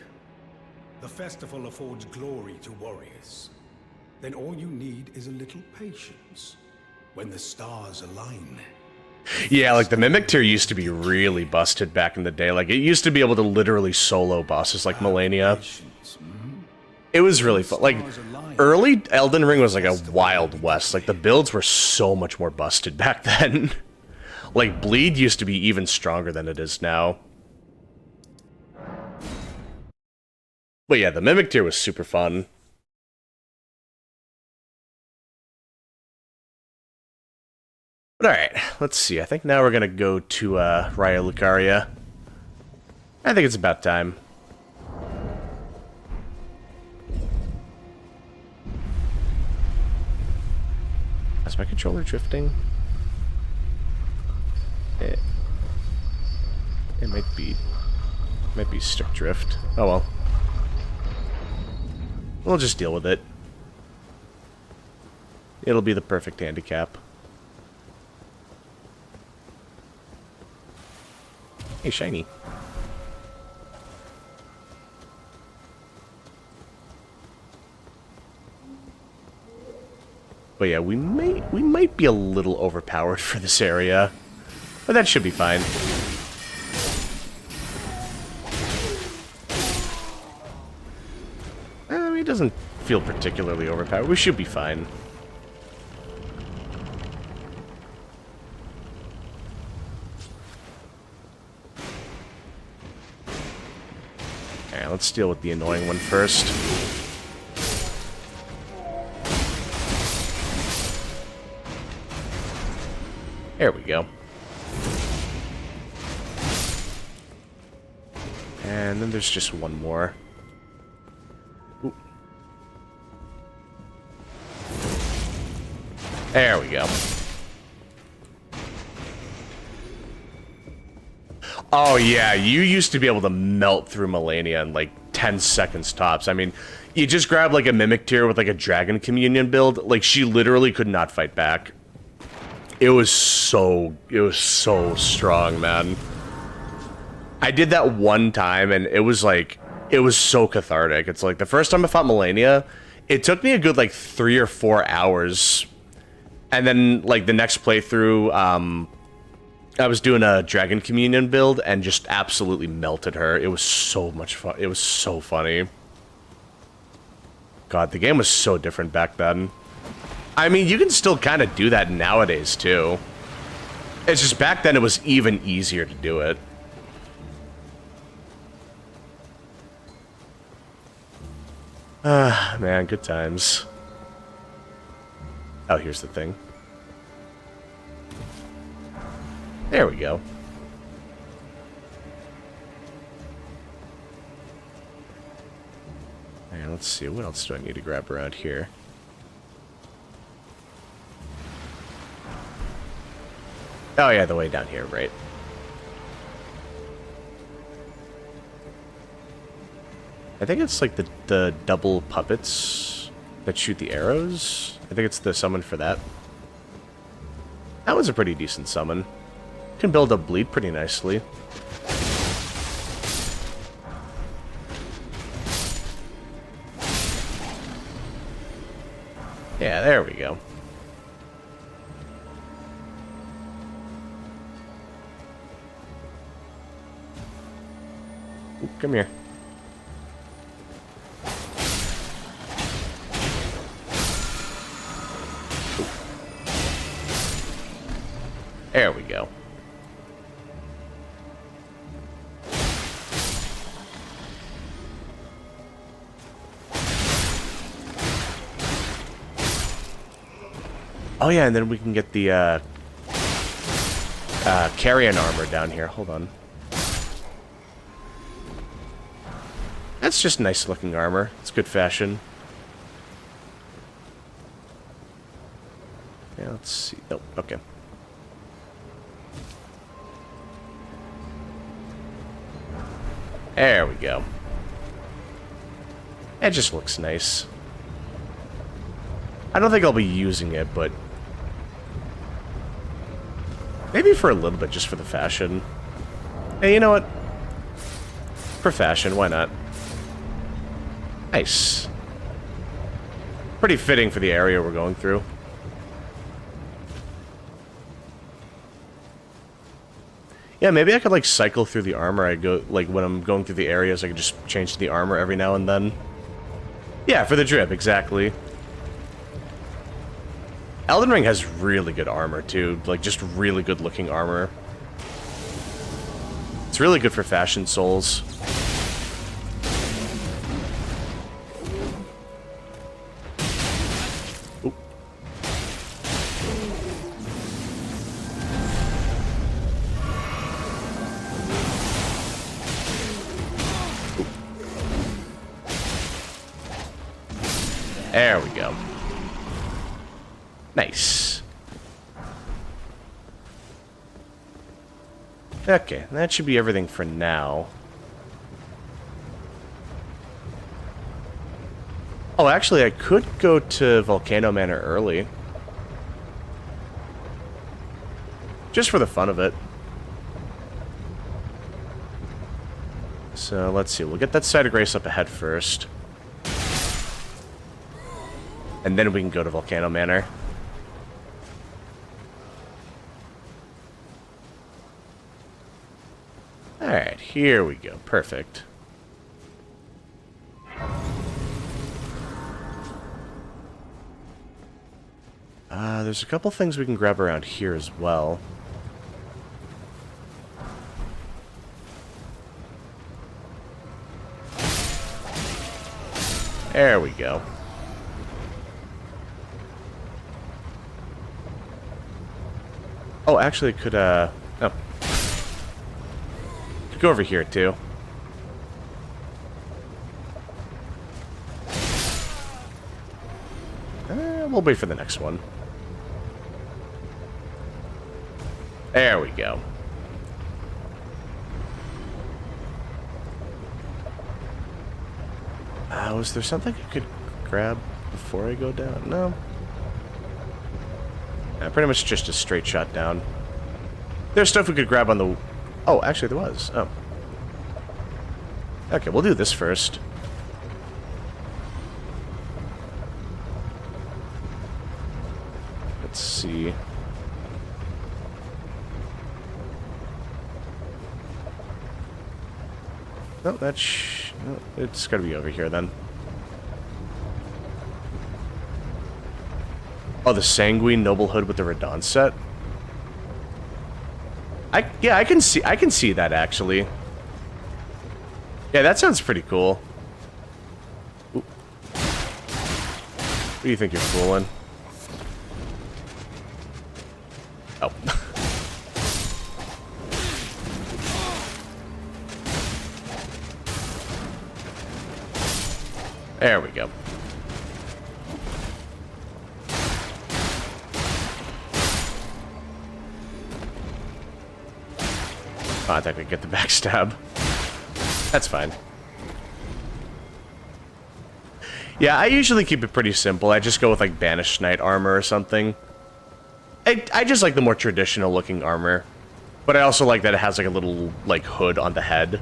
The festival affords glory to warriors. Then all you need is a little patience. When the stars align. Yeah, like the Mimic tier used to be really busted back in the day. Like it used to be able to literally solo bosses like Malenia. It was really fun. Like early Elden Ring was like a Wild West. Like the builds were so much more busted back then. Like Bleed used to be even stronger than it is now. But yeah, the Mimic tier was super fun. But alright, let's see. I think now we're gonna go to Raya Lucaria. I think it's about time. Is my controller drifting? It might be stick drift. Oh well. We'll just deal with it. It'll be the perfect handicap. Hey, shiny. But yeah, we might be a little overpowered for this area, but that should be fine. It doesn't feel particularly overpowered. We should be fine. let's deal with the annoying one first. There we go. And then there's just one more. Ooh. There we go. Oh yeah, you used to be able to melt through Liurnia in like 10 seconds tops. I mean, you just grab like a Mimic tier with like a Dragon Communion build, like she literally could not fight back. It was so strong, man. I did that one time and it was so cathartic. It's like the first time I fought Liurnia, it took me a good like 3 or 4 hours. And then like the next playthrough, I was doing a Dragon Communion build and just absolutely melted her. It was so much fun. It was so funny. God, the game was so different back then. I mean, you can still kind of do that nowadays, too. It's just back then it was even easier to do it. Ah, man, good times. Oh, here's the thing. There we go. And let's see, what else do I need to grab around here? Oh yeah, the way down here, right. I think it's like the double puppets that shoot the arrows. I think it's the summon for that. That was a pretty decent summon. Can build up bleed pretty nicely. Yeah, there we go. Ooh, come here. There we go. Oh yeah, and then we can get the carrion armor down here. Hold on. That's just nice looking armor. It's good fashion. Yeah, let's see. Oh, okay. There we go. It just looks nice. I don't think I'll be using it, but maybe for a little bit, just for the fashion. Hey, you know what? For fashion, why not? Nice. Pretty fitting for the area we're going through. Yeah, maybe I could, like, cycle through the armor. I go, like, when I'm going through the areas, I could just change the armor every now and then. Yeah, for the drip, exactly. Elden Ring has really good armor, too. Like, just really good-looking armor. It's really good for fashion souls. Oop. Oop. There we go. Nice. Okay, that should be everything for now. Oh, actually, I could go to Volcano Manor early. Just for the fun of it. So, let's see. We'll get that Site of Grace up ahead first. And then we can go to Volcano Manor. Alright, here we go. Perfect. There's a couple things we can grab around here as well. There we go. Oh, actually, it could, oh. Could go over here, too. We'll wait for the next one. There we go. Was there something I could grab before I go down? No. Pretty much just a straight shot down. There's stuff we could grab on the... Oh, actually there was. Oh. Okay, we'll do this first. Let's see. No, that's... No, it's gotta be over here then. Oh, the Sanguine Noblehood with the Radon set? Yeah, I can see that actually. Yeah, that sounds pretty cool. Ooh. What do you think you're fooling? Oh. There we go. Oh, I think I get the backstab. That's fine. Yeah, I usually keep it pretty simple. I just go with, like, Banished Knight armor or something. I just like the more traditional looking armor. But I also like that it has, like, a little, like, hood on the head.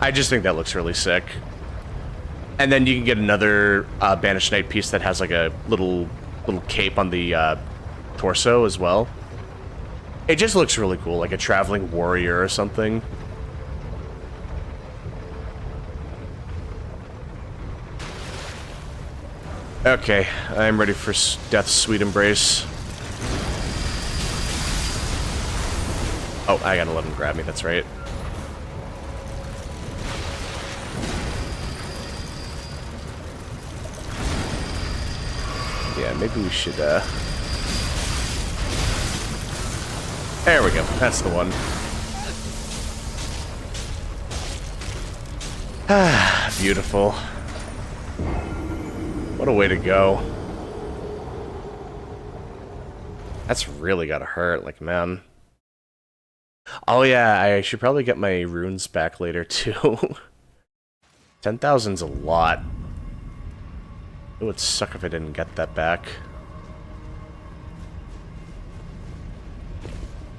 I just think that looks really sick. And then you can get another Banished Knight piece that has, like, a little cape on the torso as well. It just looks really cool, like a traveling warrior or something. Okay, I'm ready for Death's Sweet Embrace. Oh, I gotta let him grab me, that's right. Yeah, maybe we should, There we go. That's the one. Ah, beautiful. What a way to go. That's really gotta hurt, like, man. Oh yeah, I should probably get my runes back later, too. 10,000's a lot. It would suck if I didn't get that back.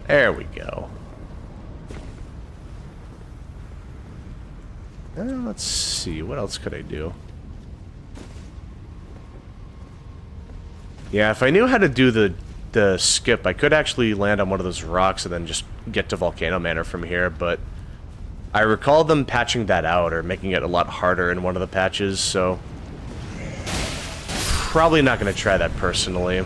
There we go. Let's see, what else could I do? Yeah, if I knew how to do the skip, I could actually land on one of those rocks and then just get to Volcano Manor from here, but I recall them patching that out, or making it a lot harder in one of the patches, so... Probably not going to try that personally.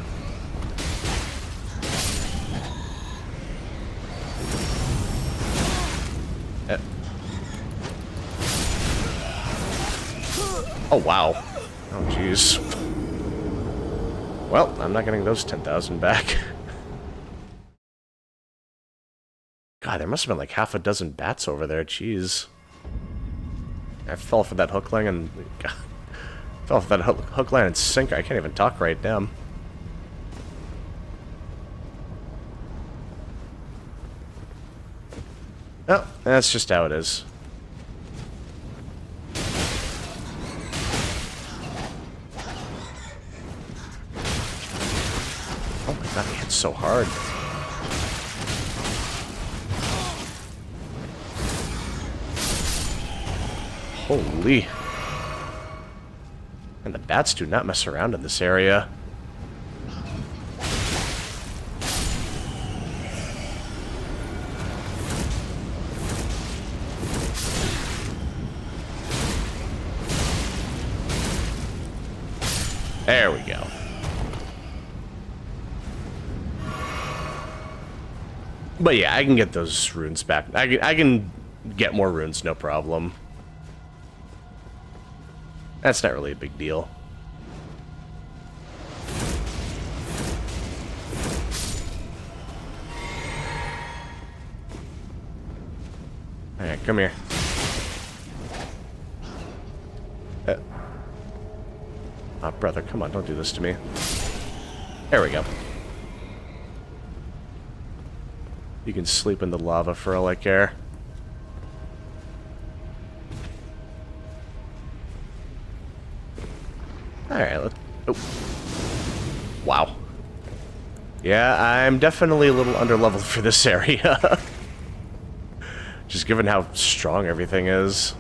Oh, wow. Oh, jeez. Well, I'm not getting those 10,000 back. God, there must have been like half a dozen bats over there, jeez. I fell for that hook line and... God, fell for that hook line and sinker. I can't even talk right now. Oh, that's just how it is. Oh my god, he hits so hard. Holy. And the bats do not mess around in this area. There we go. But yeah, I can get those runes back. I can get more runes, no problem. That's not really a big deal. Alright, come here. Oh, brother, come on, don't do this to me. There we go. You can sleep in the lava for all I care. Alright, let's... Oh. Wow. Yeah, I'm definitely a little underleveled for this area. Just given how strong everything is.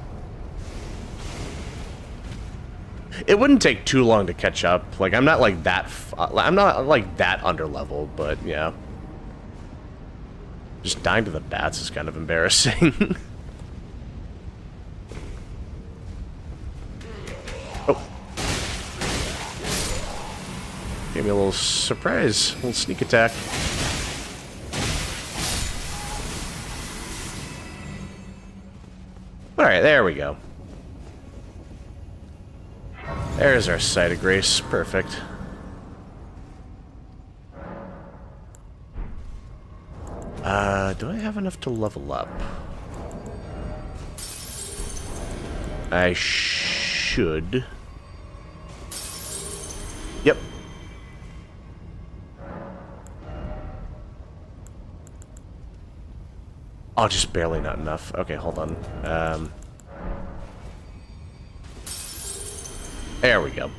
It wouldn't take too long to catch up. Like, I'm not like that... I'm not like that underleveled, but yeah. Just dying to the bats is kind of embarrassing. Oh. Gave me a little surprise. A little sneak attack. Alright, there we go. There's our site of grace. Perfect. Do I have enough to level up? I should. Yep. Oh, just barely not enough. Okay, hold on. There we go.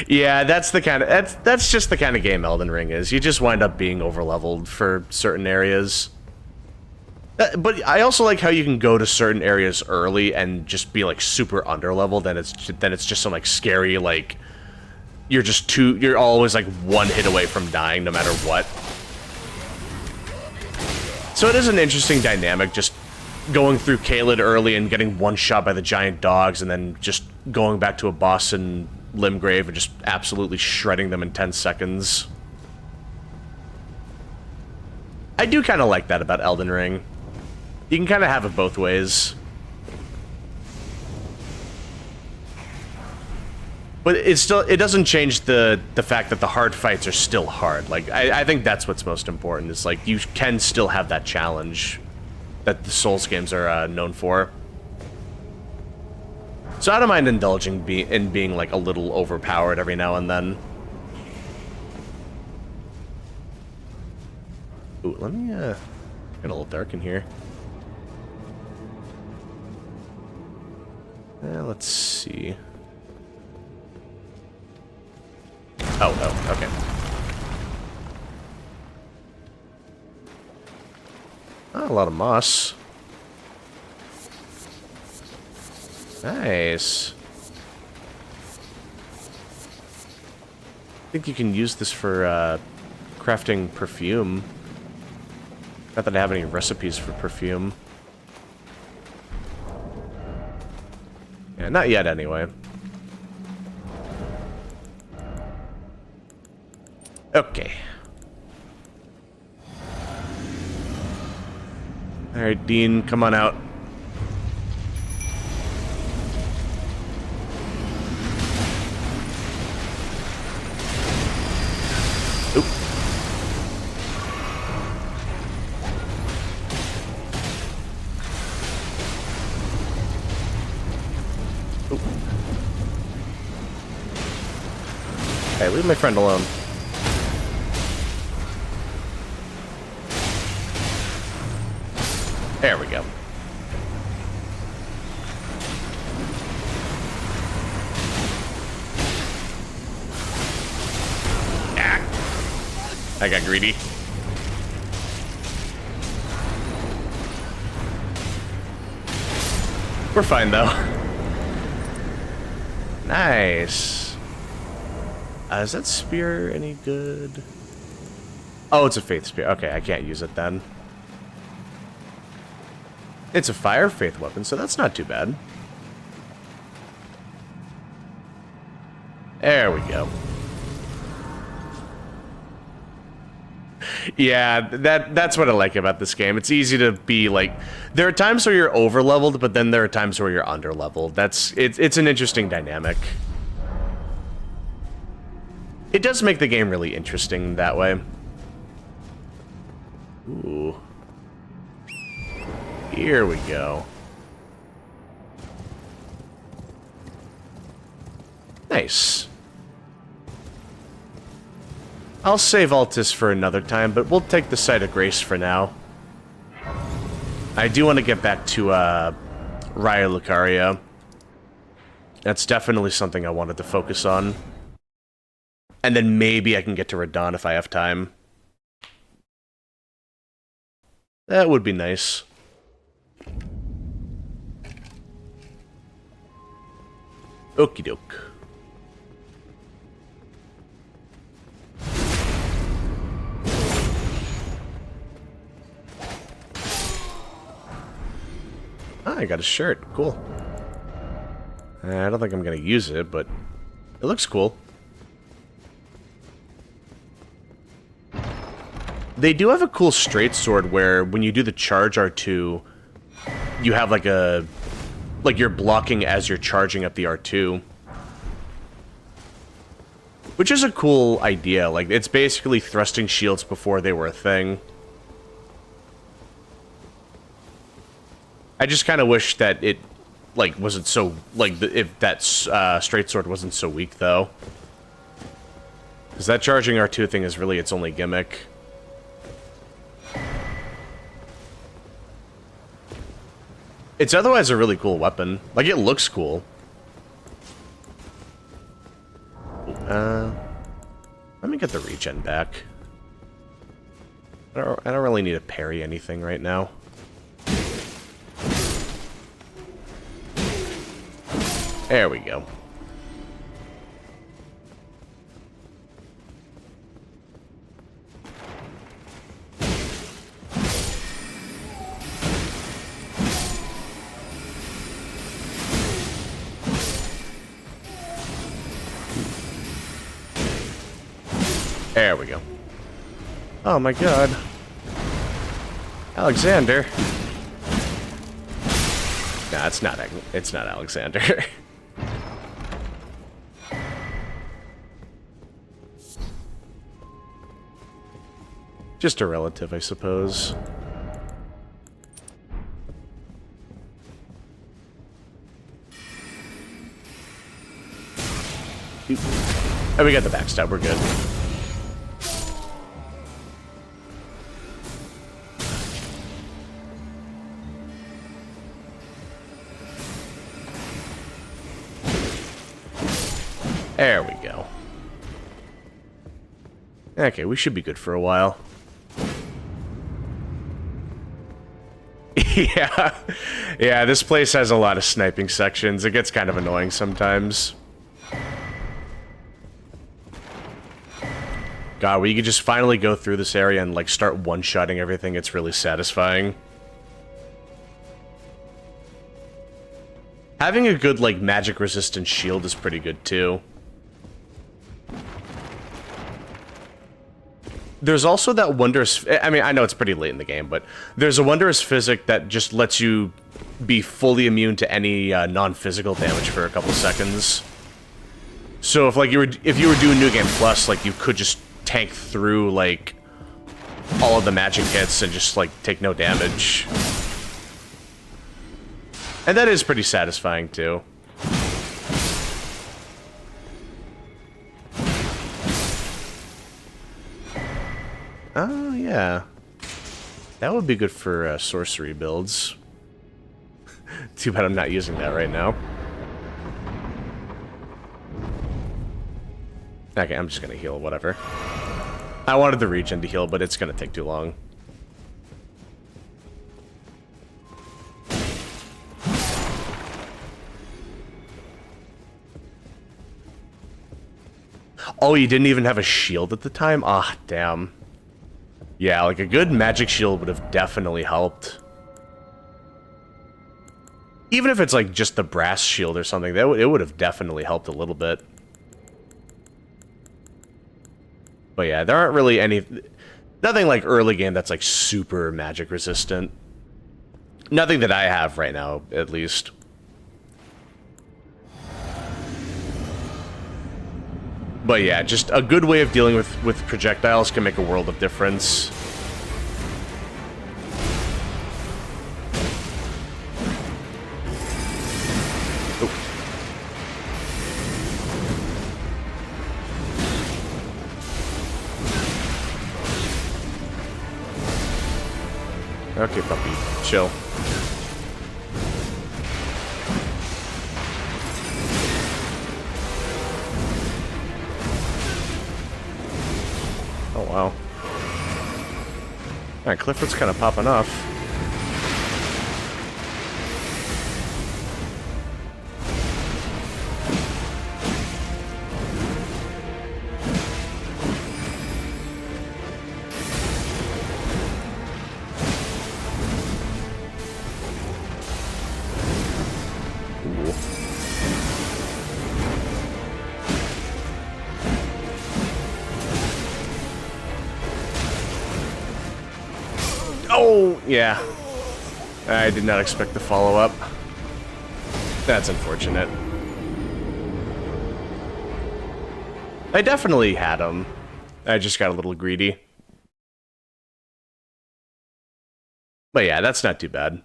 Yeah, that's the kind of that's just the kind of game Elden Ring is. You just wind up being overleveled for certain areas. But I also like how you can go to certain areas early and just be like super underleveled, and it's just some like scary like you're always like one hit away from dying no matter what. So it is an interesting dynamic, just going through Caelid early and getting one shot by the giant dogs, and then just going back to a boss in Limgrave and just absolutely shredding them in 10 seconds. I do kind of like that about Elden Ring. You can kind of have it both ways. But it doesn't change the fact that the hard fights are still hard. Like, I think that's what's most important, is like you can still have that challenge that the Souls games are known for. So I don't mind indulging in being like a little overpowered every now and then. Ooh, let me get a little dark in here. Let's see. Oh, okay. Oh, a lot of moss. Nice. I think you can use this for crafting perfume. Not that I have any recipes for perfume. Yeah, not yet anyway. Okay. Alright, Dean, come on out. Oop. Oop. Hey, leave my friend alone. There we go. Ah. I got greedy. We're fine, though. Nice. Is that spear any good? Oh, it's a faith spear. Okay, I can't use it then. It's a fire faith weapon, so that's not too bad. There we go. Yeah, that's what I like about this game. It's easy to be like, there are times where you're over leveled, but then there are times where you're under leveled. It's an interesting dynamic. It does make the game really interesting that way. Ooh. Here we go. Nice. I'll save Altus for another time, but we'll take the Site of Grace for now. I do want to get back to Raya Lucaria. That's definitely something I wanted to focus on. And then maybe I can get to Radahn if I have time. That would be nice. Okie doke. Ah, I got a shirt. Cool. I don't think I'm gonna use it, but it looks cool. They do have a cool straight sword where when you do the charge R2, you have like a... like you're blocking as you're charging up the R2. Which is a cool idea. Like, it's basically thrusting shields before they were a thing. I just kind of wish that it, like, wasn't so... like, if that straight sword wasn't so weak, though. Because that charging R2 thing is really its only gimmick. It's otherwise a really cool weapon. Like, it looks cool. Let me get the regen back. I don't really need to parry anything right now. There we go. There we go. Oh my god. Alexander. Nah, it's not Alexander. Just a relative, I suppose. Oh, we got the backstab, we're good. There we go. Okay, we should be good for a while. Yeah, this place has a lot of sniping sections. It gets kind of annoying sometimes. God, where you could just finally go through this area and, like, start one-shotting everything, it's really satisfying. Having a good, like, magic-resistant shield is pretty good, too. There's also that wondrous... I mean, I know it's pretty late in the game, but there's a wondrous physic that just lets you be fully immune to any non-physical damage for a couple seconds. So if you were doing New Game Plus, like, you could just tank through, like, all of the magic hits and just, like, take no damage. And that is pretty satisfying, too. Oh, yeah. That would be good for sorcery builds. Too bad I'm not using that right now. Okay, I'm just gonna heal, whatever. I wanted the regen to heal, but it's gonna take too long. Oh, you didn't even have a shield at the time? Ah, damn. Yeah, like a good magic shield would have definitely helped. Even if it's like just the brass shield or something, it would have definitely helped a little bit. But yeah, there aren't really any... Nothing like early game that's like super magic resistant. Nothing that I have right now, at least. But yeah, just a good way of dealing with projectiles can make a world of difference. Okay, puppy. Chill. Oh, wow. Alright, Clifford's kind of popping off. Oh, yeah. I did not expect the follow-up. That's unfortunate. I definitely had him. I just got a little greedy. But yeah, that's not too bad.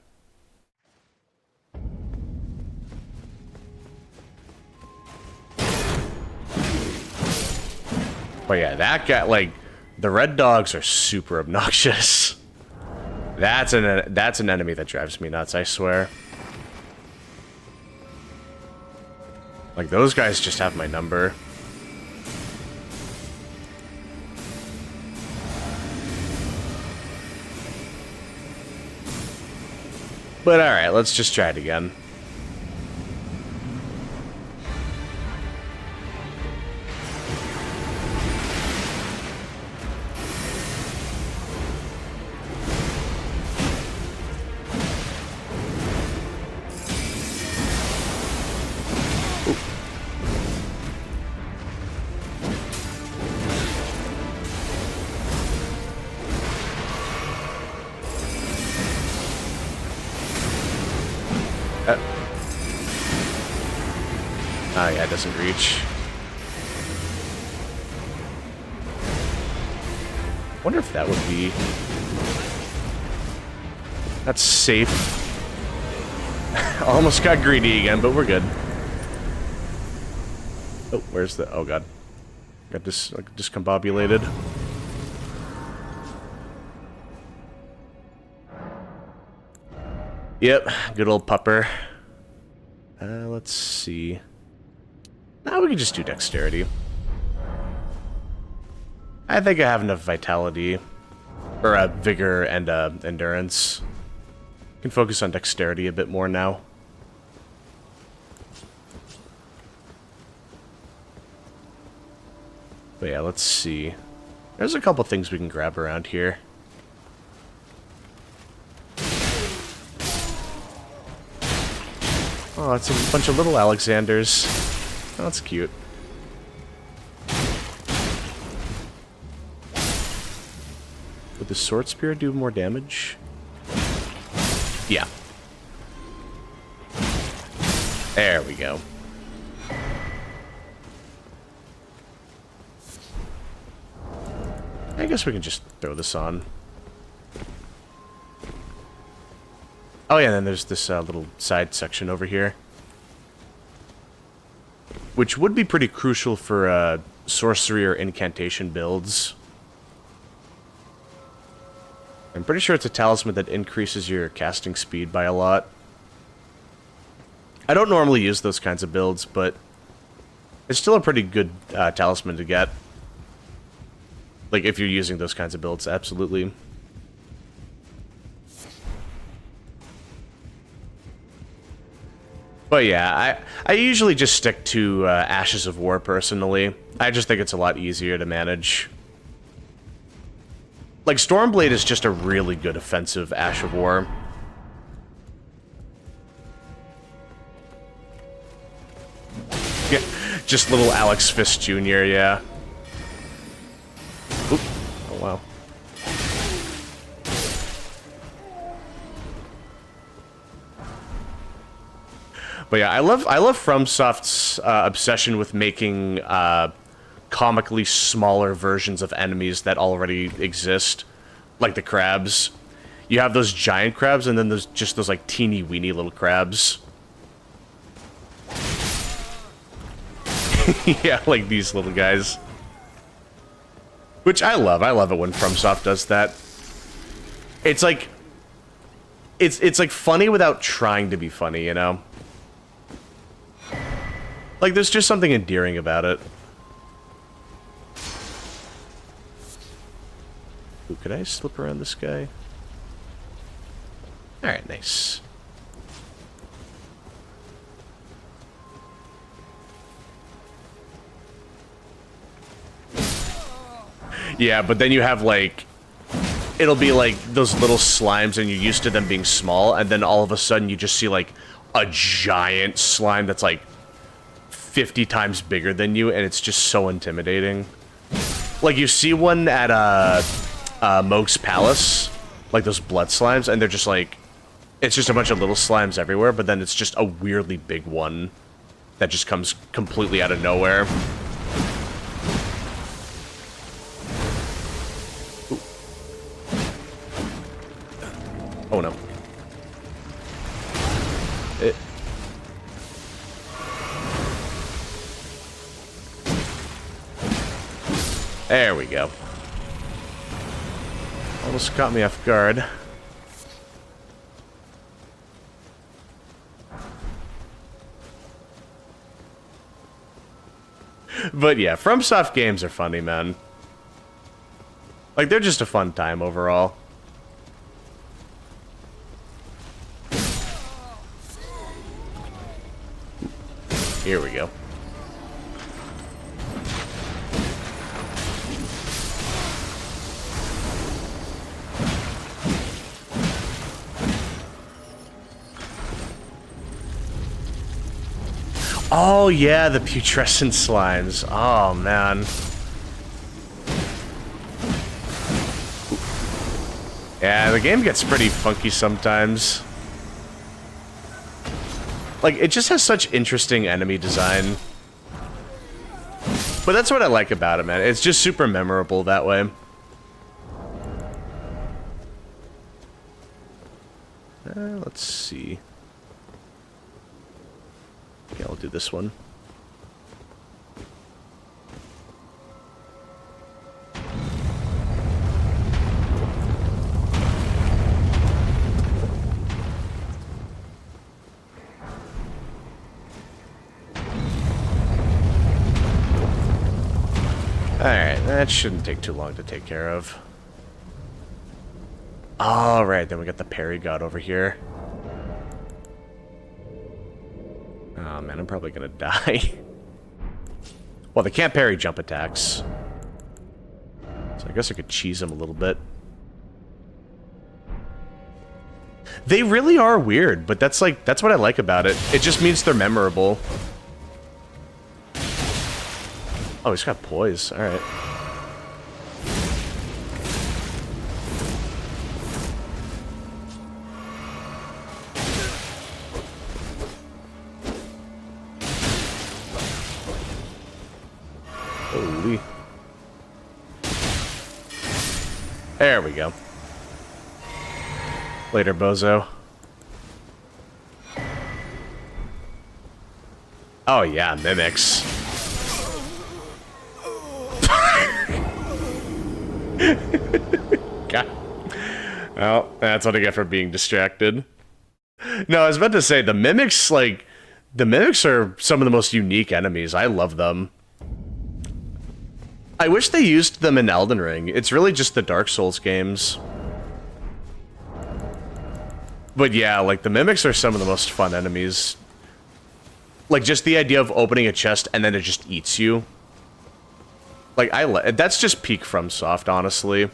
But yeah, that guy, like, the red dogs are super obnoxious. That's an enemy that drives me nuts, I swear. Like, those guys just have my number. But alright, let's just try it again. Oh yeah, it doesn't reach. Wonder if that would be... That's safe. Almost got greedy again, but we're good. Oh, where's the... Oh god. Got discombobulated. Yep, good old pupper. Let's see. Now we can just do dexterity. I think I have enough vitality, or vigor and endurance. Can focus on dexterity a bit more now. But yeah, let's see. There's a couple things we can grab around here. Oh, it's a bunch of little Alexanders. Oh, that's cute. Would the sword spear do more damage? Yeah. There we go. I guess we can just throw this on. Oh yeah, and then there's this little side section over here. Which would be pretty crucial for sorcery or incantation builds. I'm pretty sure it's a talisman that increases your casting speed by a lot. I don't normally use those kinds of builds, but it's still a pretty good talisman to get. Like, if you're using those kinds of builds, absolutely. But yeah, I usually just stick to Ashes of War, personally. I just think it's a lot easier to manage. Like, Stormblade is just a really good offensive Ash of War. Yeah, just little Alex Fist Jr., yeah. Oop. Oh, wow. But yeah, I love FromSoft's obsession with making comically smaller versions of enemies that already exist, like the crabs. You have those giant crabs, and then there's just those like teeny weeny little crabs. Yeah, like these little guys. Which I love. I love it when FromSoft does that. It's like it's like funny without trying to be funny, you know? Like there's just something endearing about it. Ooh, could I slip around this guy? Alright, nice. Yeah, but then you have, like... It'll be, like, those little slimes, and you're used to them being small, and then all of a sudden you just see, like, a giant slime that's, like, 50 times bigger than you, and it's just so intimidating. Like, you see one at, Moog's Palace, like those blood slimes, and they're just, like... It's just a bunch of little slimes everywhere, but then it's just a weirdly big one that just comes completely out of nowhere. Ooh. Oh no. There we go. Almost caught me off guard. But yeah, FromSoft games are funny, man. Like, they're just a fun time overall. Here we go. Oh yeah, the putrescent slimes. Oh man. Yeah, the game gets pretty funky sometimes. Like, it just has such interesting enemy design. But that's what I like about it, man. It's just super memorable that way. Let's see. Yeah, I'll do this one. Alright, that shouldn't take too long to take care of. Alright, then we got the parry god over here. Oh man, I'm probably gonna die. Well, they can't parry jump attacks. So I guess I could cheese them a little bit. They really are weird, but that's what I like about it. It just means they're memorable. Oh, he's got poise. Alright. Holy. There we go. Later, bozo. Oh yeah, mimics. God. Well, that's what I get for being distracted. No, I was about to say, the mimics, like... The mimics are some of the most unique enemies. I love them. I wish they used them in Elden Ring. It's really just the Dark Souls games. But yeah, like, the mimics are some of the most fun enemies. Like, just the idea of opening a chest and then it just eats you. Like, that's just peak FromSoft, honestly.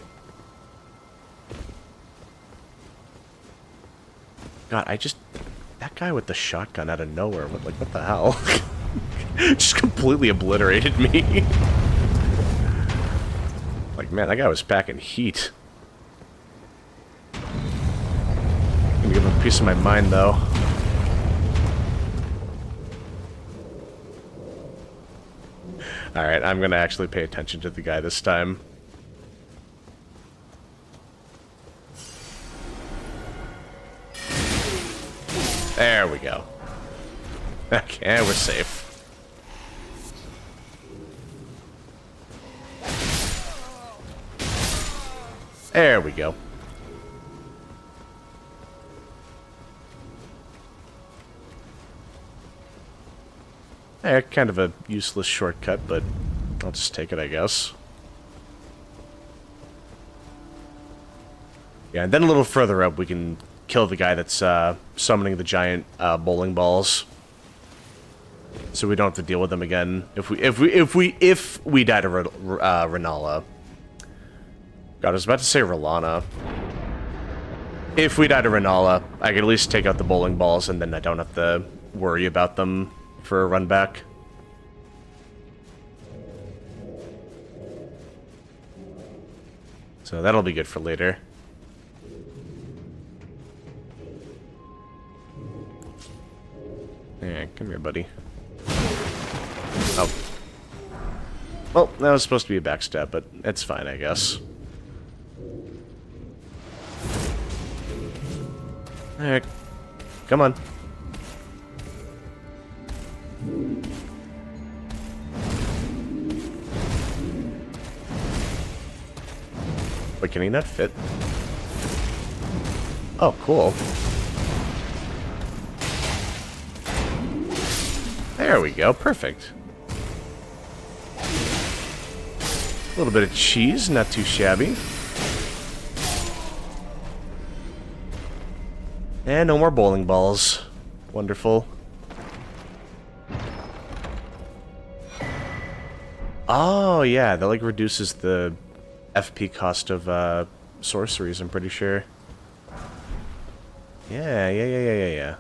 God, that guy with the shotgun out of nowhere, what the hell? Just completely obliterated me. Like, man, that guy was packing heat. Gonna give him a piece of my mind, though. Alright, I'm gonna actually pay attention to the guy this time. There we go. Okay, we're safe. There we go. Kind of a useless shortcut, but I'll just take it, I guess. Yeah, and then a little further up, we can kill the guy that's summoning the giant bowling balls, so we don't have to deal with them again. If we die to Renala. God, I was about to say Rolana. If we die to Renala, I can at least take out the bowling balls, and then I don't have to worry about them for a run back. So that'll be good for later. Yeah, come here, buddy. Oh. Well, that was supposed to be a backstab, but it's fine, I guess. Alright. Come on. Wait, can he not fit? Oh, cool. There we go, perfect. A little bit of cheese, not too shabby. And no more bowling balls. Wonderful. Oh, yeah, that, like, reduces the FP cost of, sorceries, I'm pretty sure. Yeah.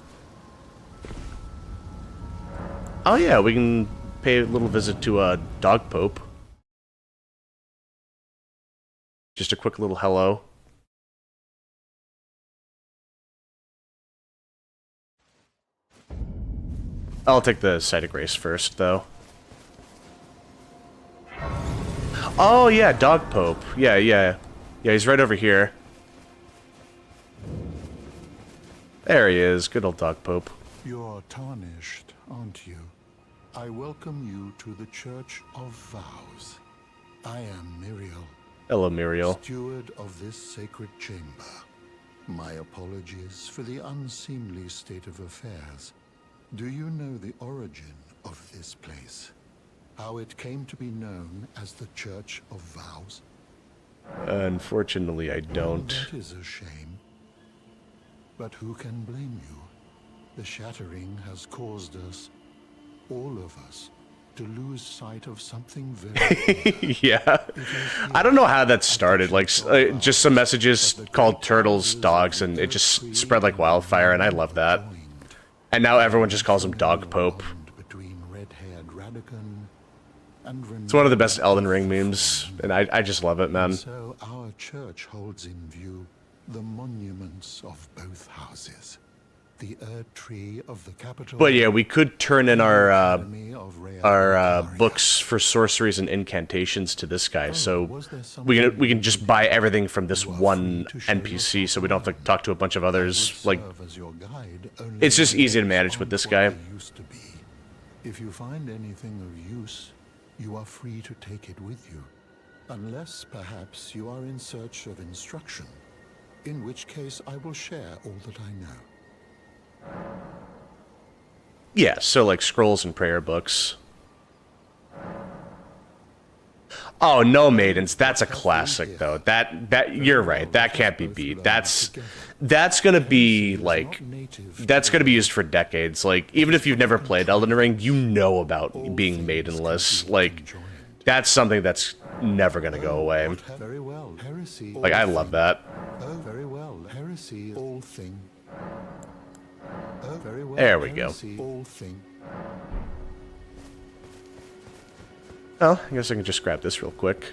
Oh, yeah, we can pay a little visit to, Dog Pope. Just a quick little hello. I'll take the Site of Grace first, though. Oh, yeah, Dog Pope. Yeah. Yeah, he's right over here. There he is. Good old Dog Pope. You're tarnished, aren't you? I welcome you to the Church of Vows. I am Muriel. Hello, Muriel. Steward of this sacred chamber. My apologies for the unseemly state of affairs. Do you know the origin of this place? How it came to be known as the Church of Vows? Unfortunately, I don't. That is a shame. But who can blame you? The shattering has caused us, all of us, to lose sight of something very yeah. I don't know how that started. Like, just some messages called turtles dogs, and it just spread like wildfire, and I love that. And now everyone just calls him Dog Pope. It's one of the best Elden Ring memes, and I just love it, man. So our church holds in view the monuments of both houses. The tree of the capital. But yeah, we could turn in our books for sorceries and incantations to this guy, so we can just buy everything from this one NPC, so we don't have to talk to a bunch of others. Like, it's just easy to manage with this guy. If you find anything of use, you are free to take it with you, unless perhaps you are in search of instruction, in which case I will share all that I know. Yeah, so like scrolls and prayer books. Oh, no maidens, that's a classic though. That you're right, that can't be beat. That's gonna be like, that's gonna be used for decades. Like, even if you've never played Elden Ring, you know about being maidenless. Like, that's something that's never gonna go away. Like, I love that. There we go. Well, I guess I can just grab this real quick.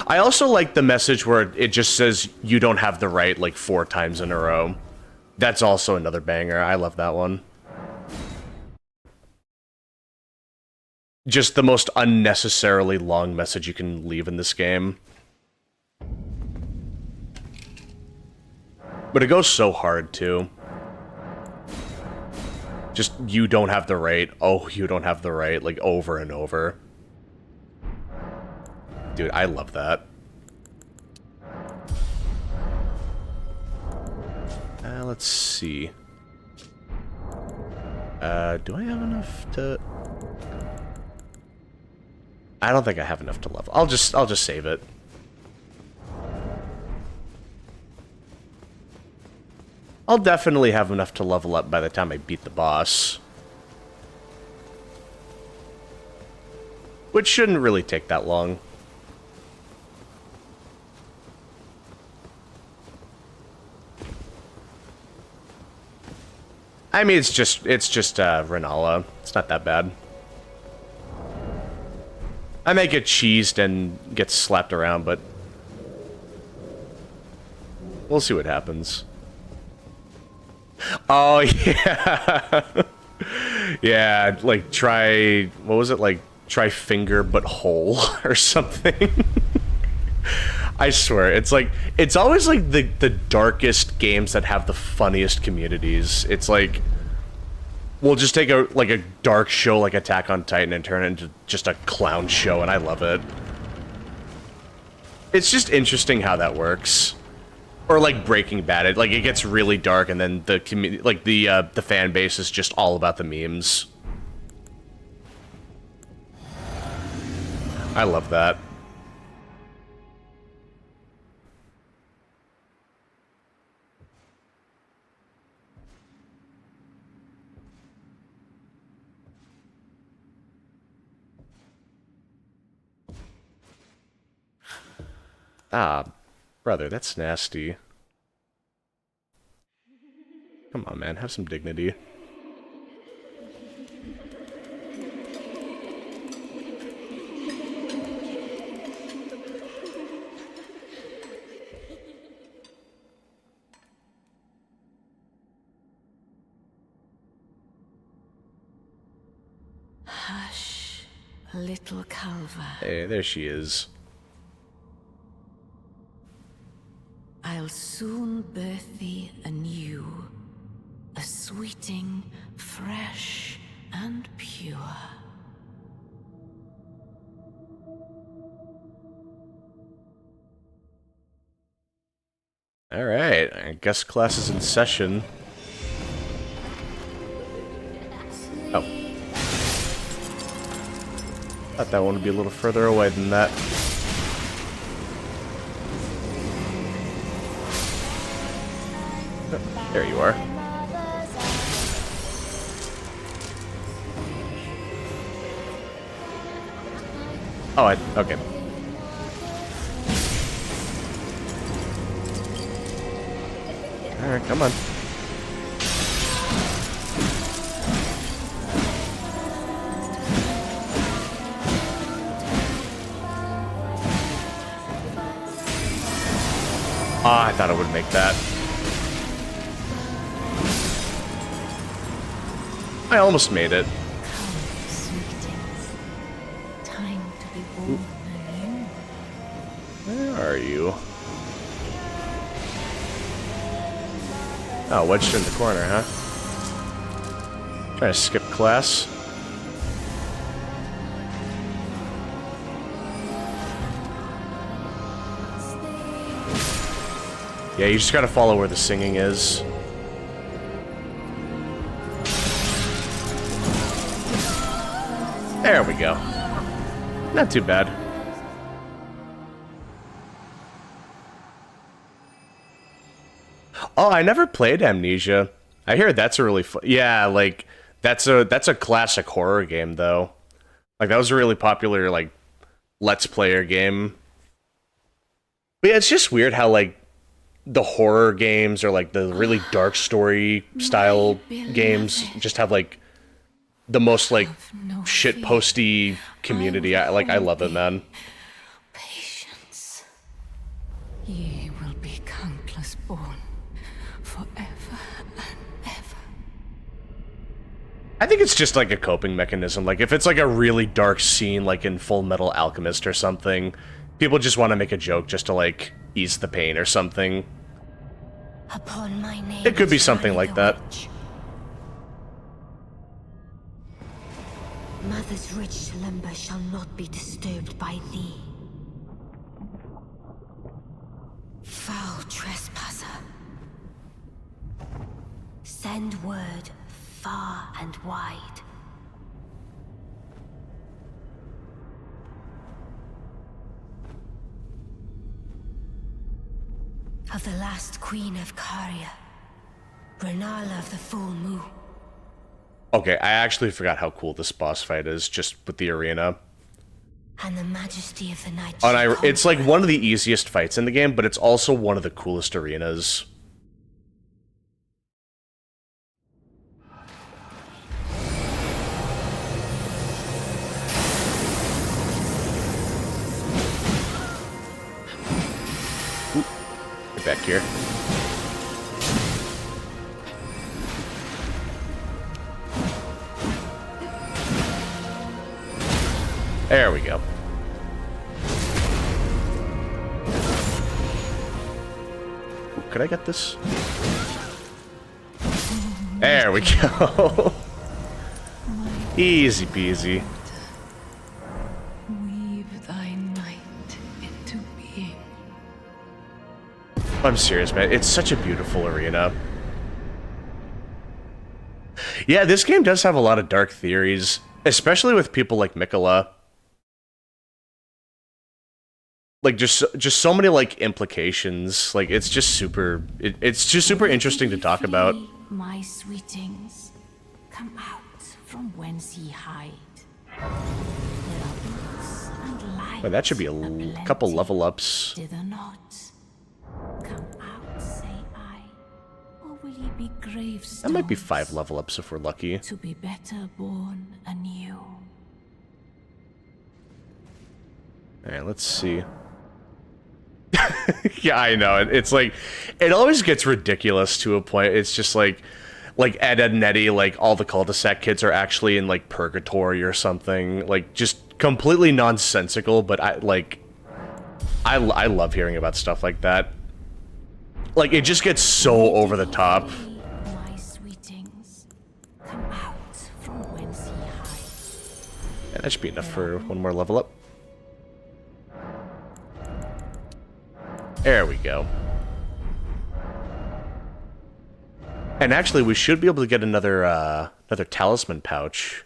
I also like the message where it just says you don't have the right like 4 times in a row. That's also another banger. I love that one. just the most unnecessarily long message you can leave in this game. But it goes so hard, too. Just, you don't have the right, oh, you don't have the right, like, over and over. Dude, I love that. Let's see. Do I have enough to... I don't think I have enough to level. I'll just save it. I'll definitely have enough to level up by the time I beat the boss. Which shouldn't really take that long. I mean, it's just Renala. It's not that bad. I may get cheesed and get slapped around, but we'll see what happens. Oh, yeah. Yeah, like try, what was it, like try finger but hole or something? I swear, it's like, it's always like the darkest games that have the funniest communities. It's like, we'll just take a dark show like Attack on Titan and turn it into just a clown show, and I love it. It's just interesting how that works. Or like Breaking Bad, it gets really dark, and then the community, like the fan base is just all about the memes. I love that. Ah, brother, that's nasty. Come on, man, have some dignity. Hush, little Calva. Hey, there she is. I'll soon birth thee anew, a sweeting, fresh and pure. Alright, I guess class is in session. Oh. Thought that one would be a little further away than that. There you are. Oh, okay. Alright, come on. Ah, I thought I would make that. I almost made it. Come, sweetings. Time to be born anew. Where are you? Oh, wedged in the corner, huh? Trying to skip class. Yeah, you just gotta follow where the singing is. There we go. Not too bad. Oh, I never played Amnesia. I hear that's a really fun... Yeah, like, that's a classic horror game, though. Like, that was a really popular, like, Let's Player game. But yeah, it's just weird how, like, the horror games or, like, the really dark story style games just have, like, the most, like, shitposty community. I love it, man. Patience. Ye will be countless born forever and ever. I think it's just like a coping mechanism. Like, if it's like a really dark scene, like in Full Metal Alchemist or something, people just want to make a joke just to, like, ease the pain or something. Upon my name It could be is something Rani like the that. Witch. Mother's rich slumber shall not be disturbed by thee. Foul trespasser. Send word far and wide. Of the last queen of Caria, Renala of the full moon. Okay, I actually forgot how cool this boss fight is, just with the arena. And the majesty of the night. And it's like one of the easiest fights in the game, but it's also one of the coolest arenas. Ooh, get back here. There we go. Ooh, could I get this? There we go. Easy peasy. Weave thy night into being. I'm serious, man. It's such a beautiful arena. Yeah, this game does have a lot of dark theories, especially with people like Mikola. Like, just so many, like, implications. Like, it's just super... It's just super interesting to talk about. My sweetings, come out from whence ye hide. There are books and lights. Well, that should be a couple level ups. Thither not. Come out, say I. Or will ye be gravestones? That might be 5 level ups if we're lucky. To be better born anew. Alright, let's see. Yeah, I know. It's like, it always gets ridiculous to a point. It's just like Ed, Ed and Eddie, like, all the cul-de-sac kids are actually in, like, purgatory or something. Like, just completely nonsensical, but I love hearing about stuff like that. Like, it just gets so over the top. My sweetings, come out from whence ye hide. Yeah, that should be enough for one more level up. There we go. And actually, we should be able to get another another talisman pouch.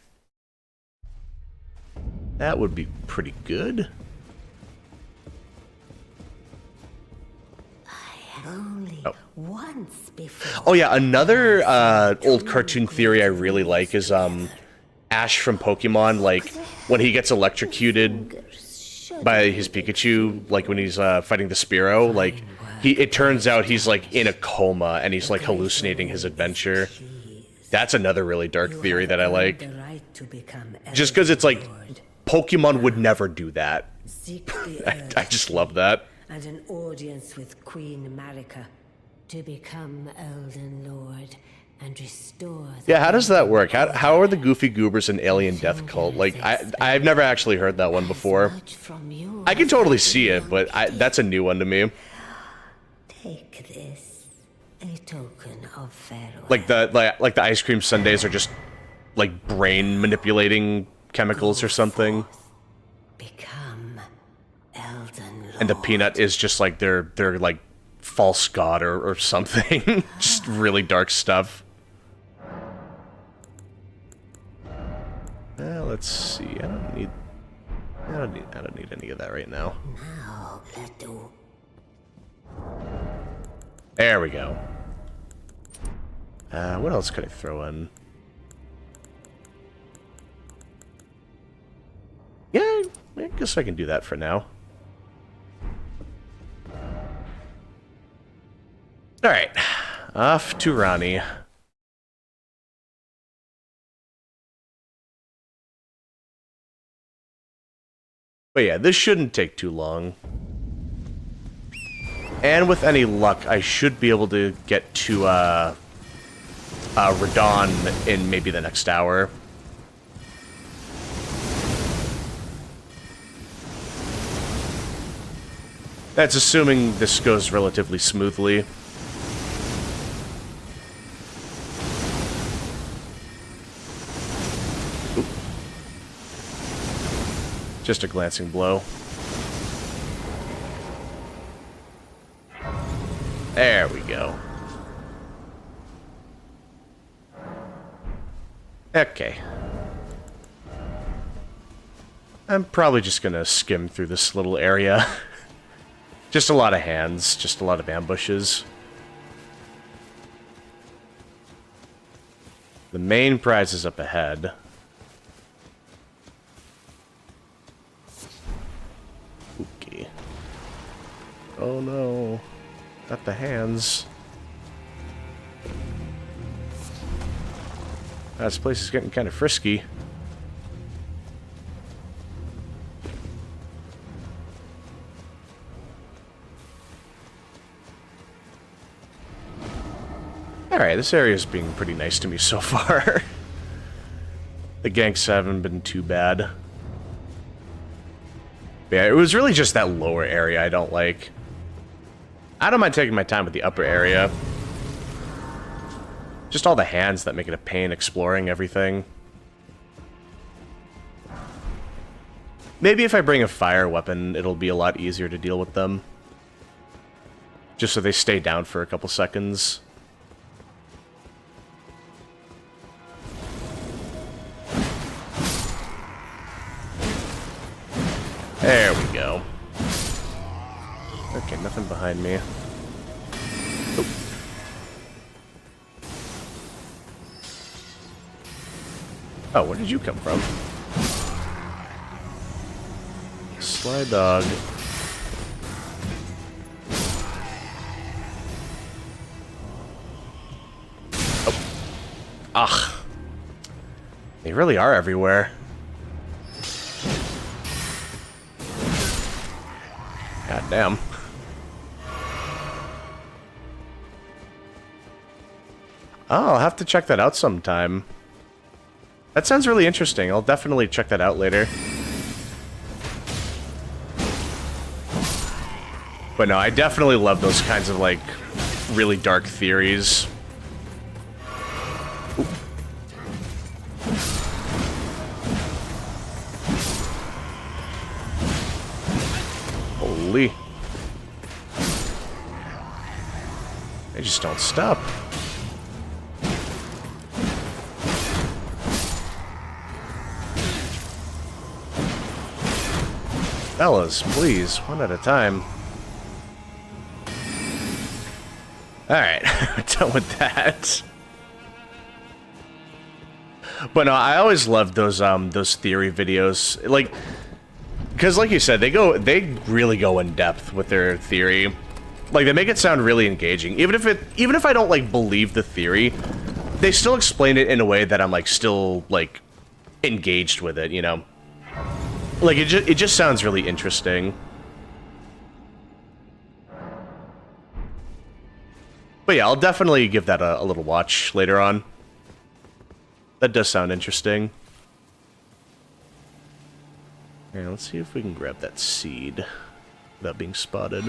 That would be pretty good. Oh. Once before. Oh yeah, another old cartoon theory I really like is Ash from Pokemon, like when he gets electrocuted by his Pikachu, like when he's fighting the Spearow, like it turns out he's like in a coma and he's like hallucinating his adventure. That's another really dark theory that I like. Just because it's like Pokemon would never do that. I just love that. And an audience with Queen Marika to become Elden Lord and restore. Yeah, how does that work? How are the Goofy Goobers an alien death cult? Like, I've never actually heard that one before. I can totally see it, but that's a new one to me. Take this, a token of farewell. Like the ice cream sundaes are just like brain manipulating chemicals or something. Become Elden Lord. And the peanut is just like their like false god or something. Just really dark stuff. Let's see. I don't need any of that right now. Now, let do. There we go. What else could I throw in? Yeah, I guess I can do that for now. Alright, off to Rani. But yeah, this shouldn't take too long. And with any luck, I should be able to get to Radon in maybe the next hour. That's assuming this goes relatively smoothly. Oop. Just a glancing blow. There we go. Okay. I'm probably just gonna skim through this little area. Just a lot of hands, just a lot of ambushes. The main prize is up ahead. Okay. Oh no. Not the hands. This place is getting kind of frisky. Alright, this area is being pretty nice to me so far. The ganks haven't been too bad. But yeah, it was really just that lower area I don't like. I don't mind taking my time with the upper area. Just all the hands that make it a pain exploring everything. Maybe if I bring a fire weapon, it'll be a lot easier to deal with them. Just so they stay down for a couple seconds. There we go. Okay, nothing behind me. Oop. Oh, where did you come from? Sly dog. Oh. Ugh. They really are everywhere. God damn. Oh, I'll have to check that out sometime. That sounds really interesting. I'll definitely check that out later. But no, I definitely love those kinds of, like, really dark theories. Ooh. Holy. They just don't stop. Fellas, please, one at a time. Alright, done with that. But no, I always loved those theory videos. Like, because like you said, they really go in depth with their theory. Like, they make it sound really engaging. Even if I don't, like, believe the theory, they still explain it in a way that I'm, like, still, like, engaged with it, you know? Like, it just sounds really interesting. But yeah, I'll definitely give that a little watch later on. That does sound interesting. Yeah, let's see if we can grab that seed without being spotted.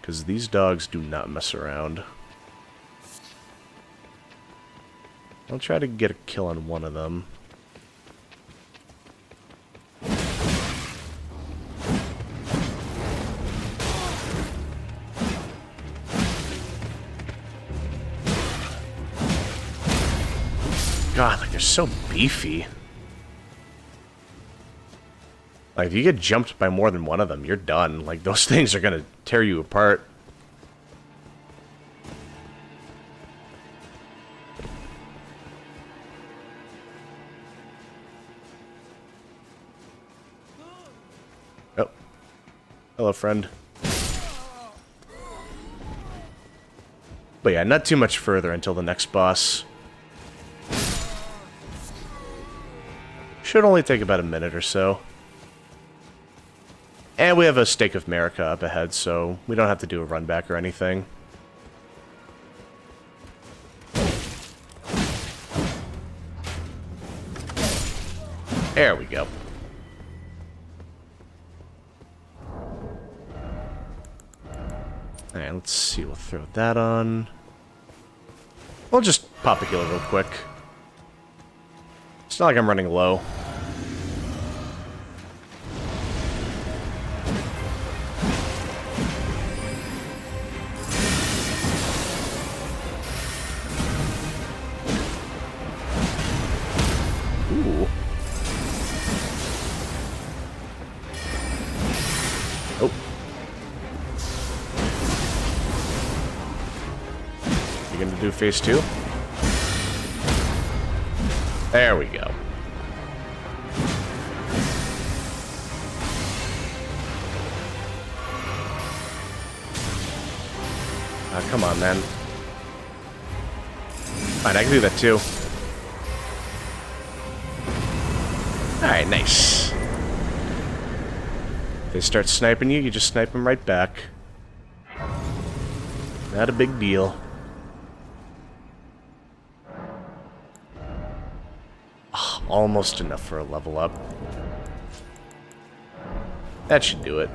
Because these dogs do not mess around. I'll try to get a kill on one of them. God, like, they're so beefy. Like, if you get jumped by more than one of them, you're done. Like, those things are gonna tear you apart. Oh. Hello, friend. But yeah, not too much further until the next boss. Should only take about a minute or so. And we have a Stake of Marika up ahead, so we don't have to do a run back or anything. There we go. Alright, let's see. We'll throw that on. We'll just pop a heal real quick. It's not like I'm running low. Ooh. Oh. You gonna do phase 2? There we go. Come on, man. Fine, I can do that too. Alright, nice. If they start sniping you, you just snipe them right back. Not a big deal. Oh, almost enough for a level up. That should do it.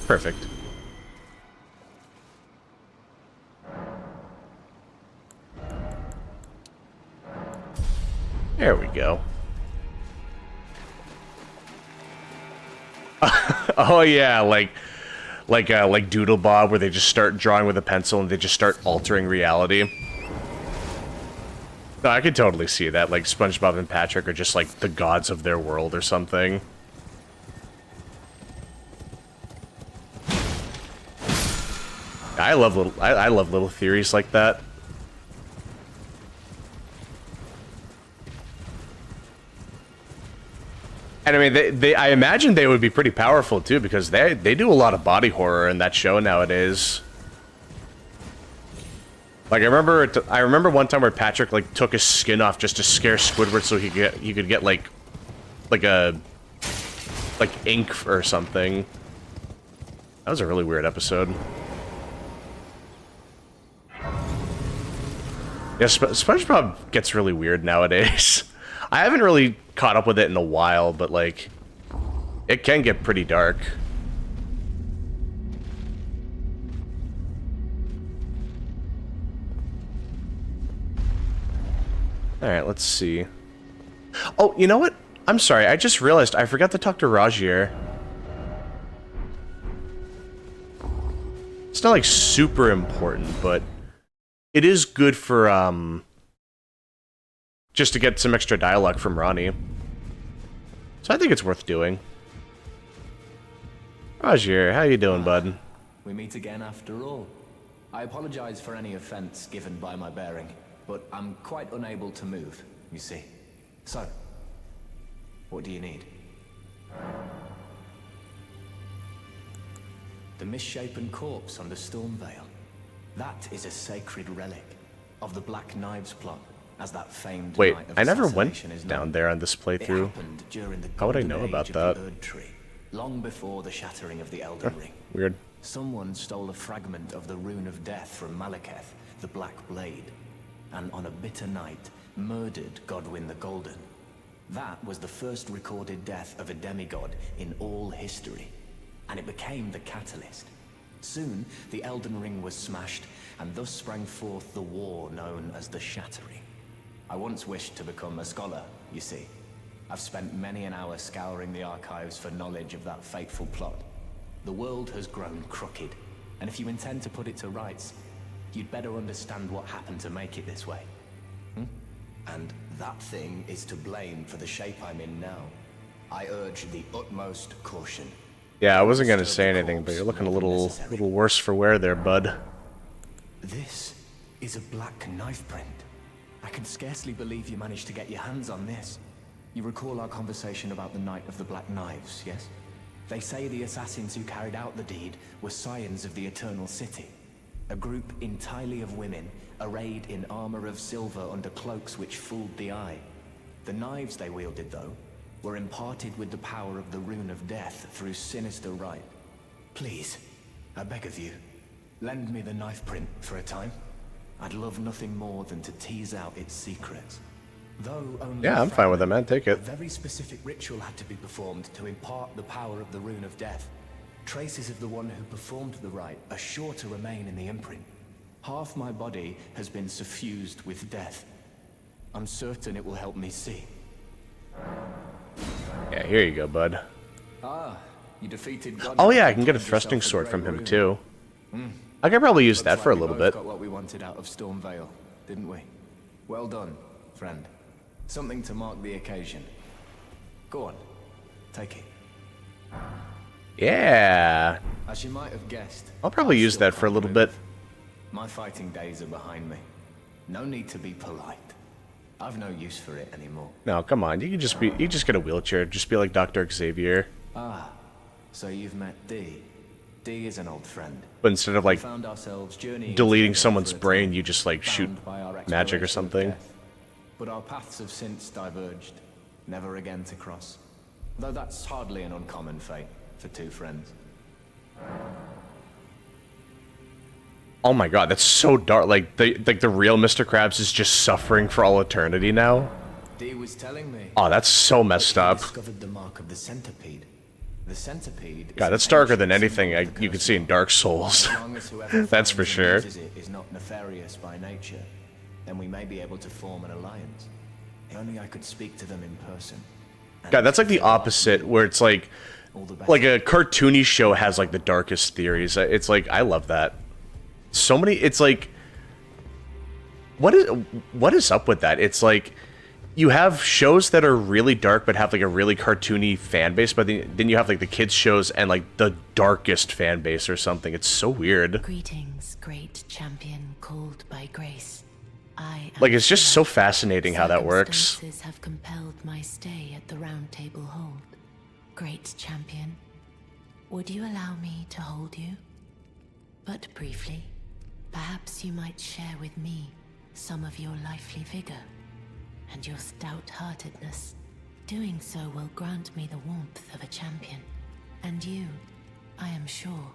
Perfect. There we go. Oh yeah, like Doodlebob, where they just start drawing with a pencil and they just start altering reality. No, I could totally see that. Like SpongeBob and Patrick are just like the gods of their world or something. I love little theories like that. And I mean, I imagine they would be pretty powerful too, because they do a lot of body horror in that show nowadays. Like I remember one time where Patrick like took his skin off just to scare Squidward so he could get like ink or something. That was a really weird episode. Yeah, SpongeBob gets really weird nowadays. I haven't really caught up with it in a while, but like, it can get pretty dark. Alright, let's see. Oh, you know what? I'm sorry, I just realized I forgot to talk to Rajier. It's not like super important, but it is good for, just to get some extra dialogue from Ronnie. So I think it's worth doing. Rajier, how you doing, bud? We meet again after all. I apologize for any offense given by my bearing, but I'm quite unable to move, you see. So, what do you need? The misshapen corpse under Stormvale. That is a sacred relic of the Black Knives plot. As that famed Wait, night of I never assassination went is down known. there on this playthrough. How would I know about that? Tree, long before the shattering of the Elden Ring. Weird. Someone stole a fragment of the Rune of Death from Malekith, the Black Blade, and on a bitter night, murdered Godwyn the Golden. That was the first recorded death of a demigod in all history, and it became the catalyst. Soon, the Elden Ring was smashed, and thus sprang forth the war known as the Shattering. I once wished to become a scholar, you see. I've spent many an hour scouring the archives for knowledge of that fateful plot. The world has grown crooked, and if you intend to put it to rights, you'd better understand what happened to make it this way. And that thing is to blame for the shape I'm in now. I urge the utmost caution. Yeah, I wasn't gonna say anything, but you're looking a little worse for wear there, bud. This is a black knife print. I can scarcely believe you managed to get your hands on this. You recall our conversation about the Night of the Black Knives, yes? They say the assassins who carried out the deed were scions of the Eternal City. A group entirely of women, arrayed in armor of silver under cloaks which fooled the eye. The knives they wielded, though, were imparted with the power of the Rune of Death through sinister rite. Please, I beg of you, lend me the knife print for a time. I'd love nothing more than to tease out its secrets. Though only Yeah, I'm fine with it, man. Take a it. very specific ritual had to be performed to impart the power of the Rune of Death. Traces of the one who performed the rite are sure to remain in the imprint. Half my body has been suffused with death. I'm certain it will help me see. Yeah, here you go, bud. Ah, you defeated God. Oh yeah, I can get a thrusting sword from him too. I could probably use that for a little bit. Got what we wanted out of Stormvale, didn't we? Well done, friend. Something to mark the occasion. Go on, take it. Yeah. As you might have guessed, I'll probably use that for a little bit. My fighting days are behind me. No need to be polite. I've no use for it anymore. No, come on. You just get a wheelchair. Just be like Dr. Xavier. Ah, so you've met Dee. Dee is an old friend. But instead of like Found ourselves journeying deleting together someone's for a brain, time, you just like shoot bound by our magic or exploration of something. death. But our paths have since diverged, never again to cross. Though that's hardly an uncommon fate for two friends. Oh my god, that's so dark. Like the real Mr. Krabs is just suffering for all eternity now. Dee was telling me. Oh, that's so messed up. Discovered the mark of the centipede. The centipede. God, that's darker than anything you could see in Dark Souls. That's for sure. It is not nefarious by nature, then we may be able to form an alliance. If only I could speak to them in person. God, that's like the opposite, where it's like a cartoony show has like the darkest theories. It's like, I love that. So many, it's like, what is up with that? It's like, you have shows that are really dark but have like a really cartoony fan base, but then you have like the kids shows and like the darkest fan base or something. It's so weird. Greetings, great champion called by grace. Like, it's just so fascinating how that works. Circumstances have compelled my stay at the Round Table Hold. Great champion, would you allow me to hold you? But briefly, perhaps you might share with me some of your lively vigor and your stout-heartedness. Doing so will grant me the warmth of a champion, and you, I am sure,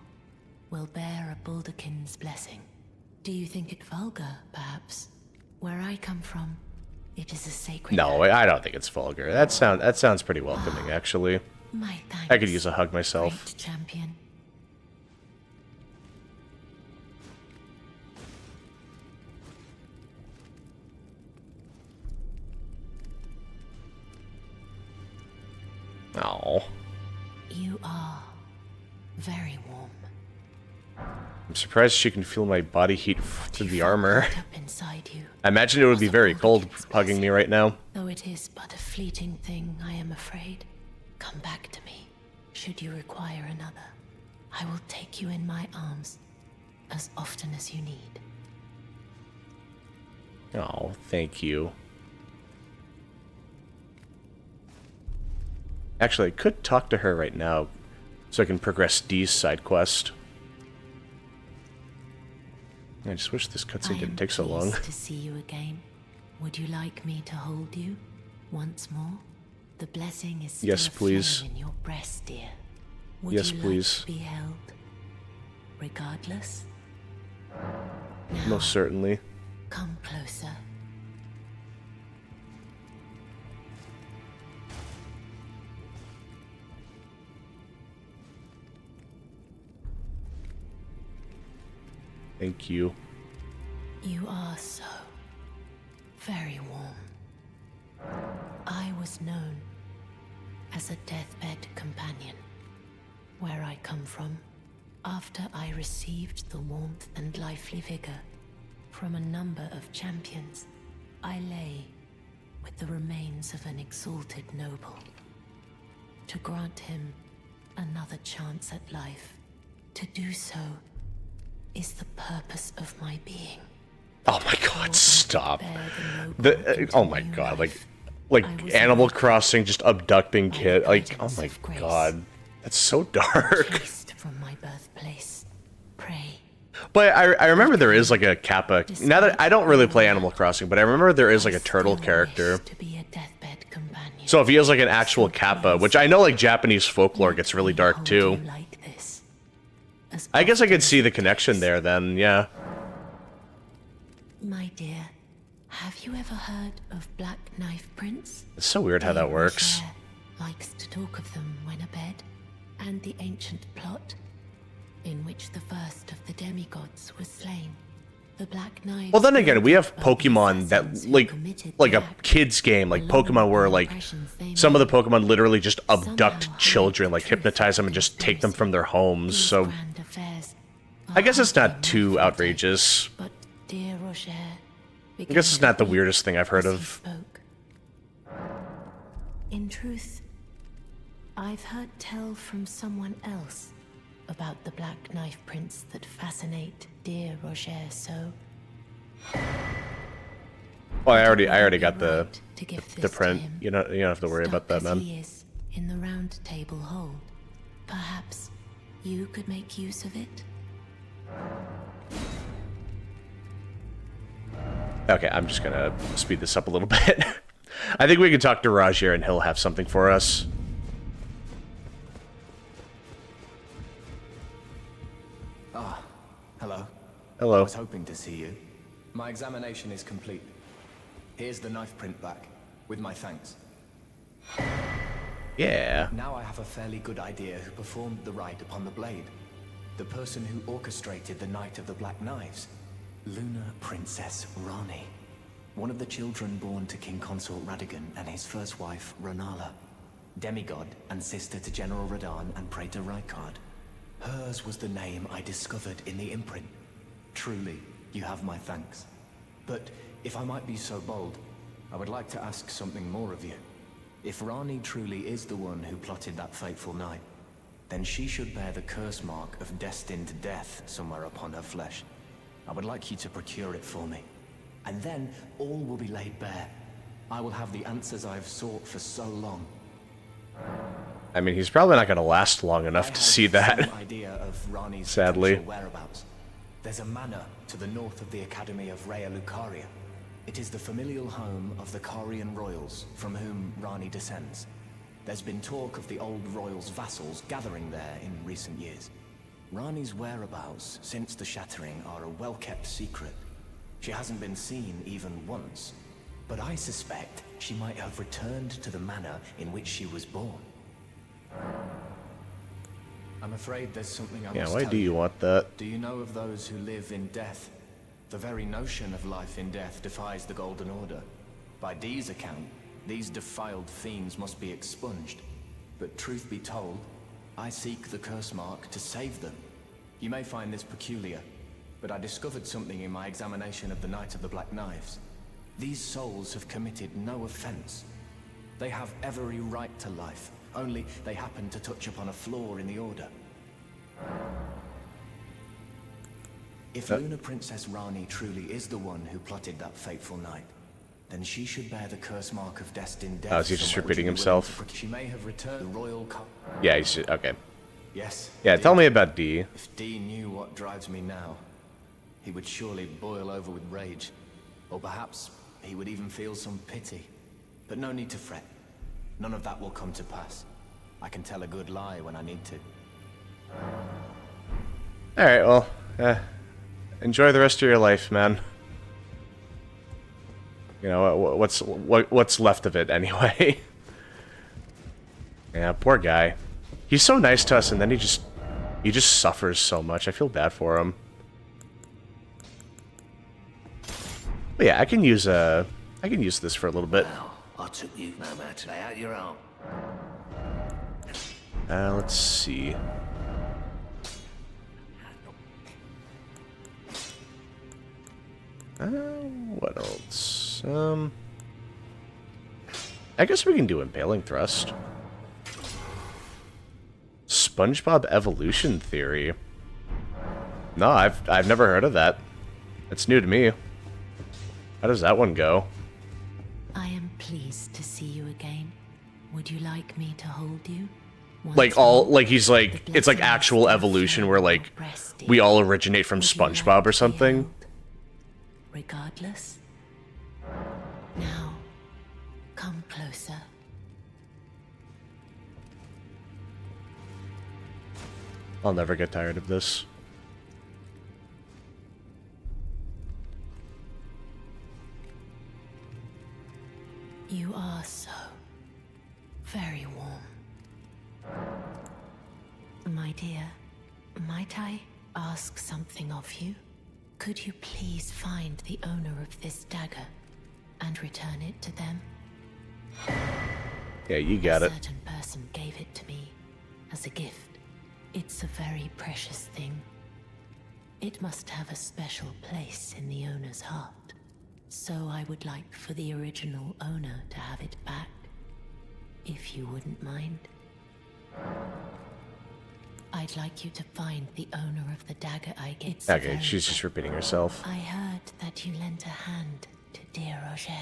will bear a Baldakin's blessing. Do you think it vulgar, perhaps? Where I come from, it is a sacred... No, I don't think it's vulgar. That sounds pretty welcoming, actually. My thanks, I could use a hug myself. great champion. Oh. You are very warm. I'm surprised she can feel my body heat through the armor. Up inside you. I imagine it would be very cold hugging me right now. Though it is but a fleeting thing, I am afraid. Come back to me, should you require another. I will take you in my arms as often as you need. Oh, thank you. Actually, I could talk to her right now, so I can progress Dee's side quest. I just wish this cutscene didn't take so long. To see you again. Would you like me to hold you once more? The blessing is still Yes, please. aflame in your breast, dear. Would Yes, you please. like to be held, regardless? Now, Most certainly. come closer. Thank you. You are so very warm. I was known as a deathbed companion. Where I come from, after I received the warmth and lively vigor from a number of champions, I lay with the remains of an exalted noble. To grant him another chance at life, to do so is the purpose of my being. Oh my god, stop. Oh my god, like Animal Crossing just abducting kid. Like, oh my god. That's so dark. From my birthplace, pray. But I remember there is like a Kappa. Now that I don't really play Animal Crossing, but I remember there is like a turtle character. So if he has like an actual Kappa, which I know like Japanese folklore gets really dark too. I guess I could see the connection there then, yeah. My dear, Have you ever heard of Black Knife Prince? It's so weird how that works. Rocher likes to talk of them when abed, and the ancient plot in which the first of the demigods was slain. The Black Knives. Well, then again, we have Pokemon that, like a kid's game, like Pokemon where, like, some of the Pokemon literally just abduct children, like hypnotize them and just take them from their homes, so I guess it's not too outrageous. But dear Rocher, I guess it's not the weirdest thing I've heard of. In truth, I've heard tell from someone else about the Black Knife Prince that fascinate dear Roger so. Well, I already got the print. You don't have to worry about that, man. He is in the round table hold. Perhaps you could make use of it. Okay, I'm just gonna speed this up a little bit. I think we can talk to Roger and he'll have something for us. Ah, hello. Hello. I was hoping to see you. My examination is complete. Here's the knife print back, with my thanks. Yeah. Now I have a fairly good idea who performed the rite upon the blade. The person who orchestrated the Night of the Black Knives. Lunar Princess Rani. One of the children born to King Consort Radigan and his first wife, Ranala. Demigod and sister to General Radahn and Praetor Rykard. Hers was the name I discovered in the imprint. Truly, you have my thanks. But if I might be so bold, I would like to ask something more of you. If Rani truly is the one who plotted that fateful night, then she should bear the curse mark of destined death somewhere upon her flesh. I would like you to procure it for me. And then all will be laid bare. I will have the answers I have sought for so long. I mean, he's probably not going to last long enough to see that. Idea of Rani's Sadly. whereabouts. There's a manor to the north of the Academy of Rhea Lucaria. It is the familial home of the Carian royals, from whom Rani descends. There's been talk of the old royals' vassals gathering there in recent years. Rani's whereabouts since the shattering are a well-kept secret. She hasn't been seen even once, but I suspect she might have returned to the manor in which she was born. I'm afraid there's something I must why tell do you want that? Do you know of those who live in death? The very notion of life in death defies the Golden Order. By Dee's account, these defiled fiends must be expunged. But truth be told, I seek the curse mark to save them. You may find this peculiar, but I discovered something in my examination of the Night of the Black Knives. These souls have committed no offense. They have every right to life, only they happen to touch upon a flaw in the Order. If Lunar Princess Rani truly is the one who plotted that fateful night, then she should bear the curse mark of destined death. Oh, is he just repeating himself? She may have returned the royal Yeah, he's okay. Yes. Yeah, tell me about D. If D knew what drives me now, he would surely boil over with rage. Or perhaps he would even feel some pity. But no need to fret. None of that will come to pass. I can tell a good lie when I need to. Alright, well, enjoy the rest of your life, man. You know, what's left of it, anyway. Yeah, poor guy. He's so nice to us, and then he just suffers so much. I feel bad for him. But yeah, I can use this for a little bit. Well, I took you no matter out your own. Let's see. What else? I guess we can do Impaling Thrust. SpongeBob Evolution Theory. No, I've never heard of that. It's new to me. How does that one go? I am pleased to see you again. Would you like me to hold you? Like he's like, it's like actual evolution where like we all originate from SpongeBob or something. Regardless. Now, come closer. I'll never get tired of this. You are so very warm. My dear, might I ask something of you? Could you please find the owner of this dagger and return it to them? Yeah, you got it. A certain person gave it to me as a gift. It's a very precious thing. It must have a special place in the owner's heart. So I would like for the original owner to have it back, if you wouldn't mind. I'd like you to find the owner of the dagger I gave. Okay, she's just repeating herself. I heard that you lent a hand to dear Roger.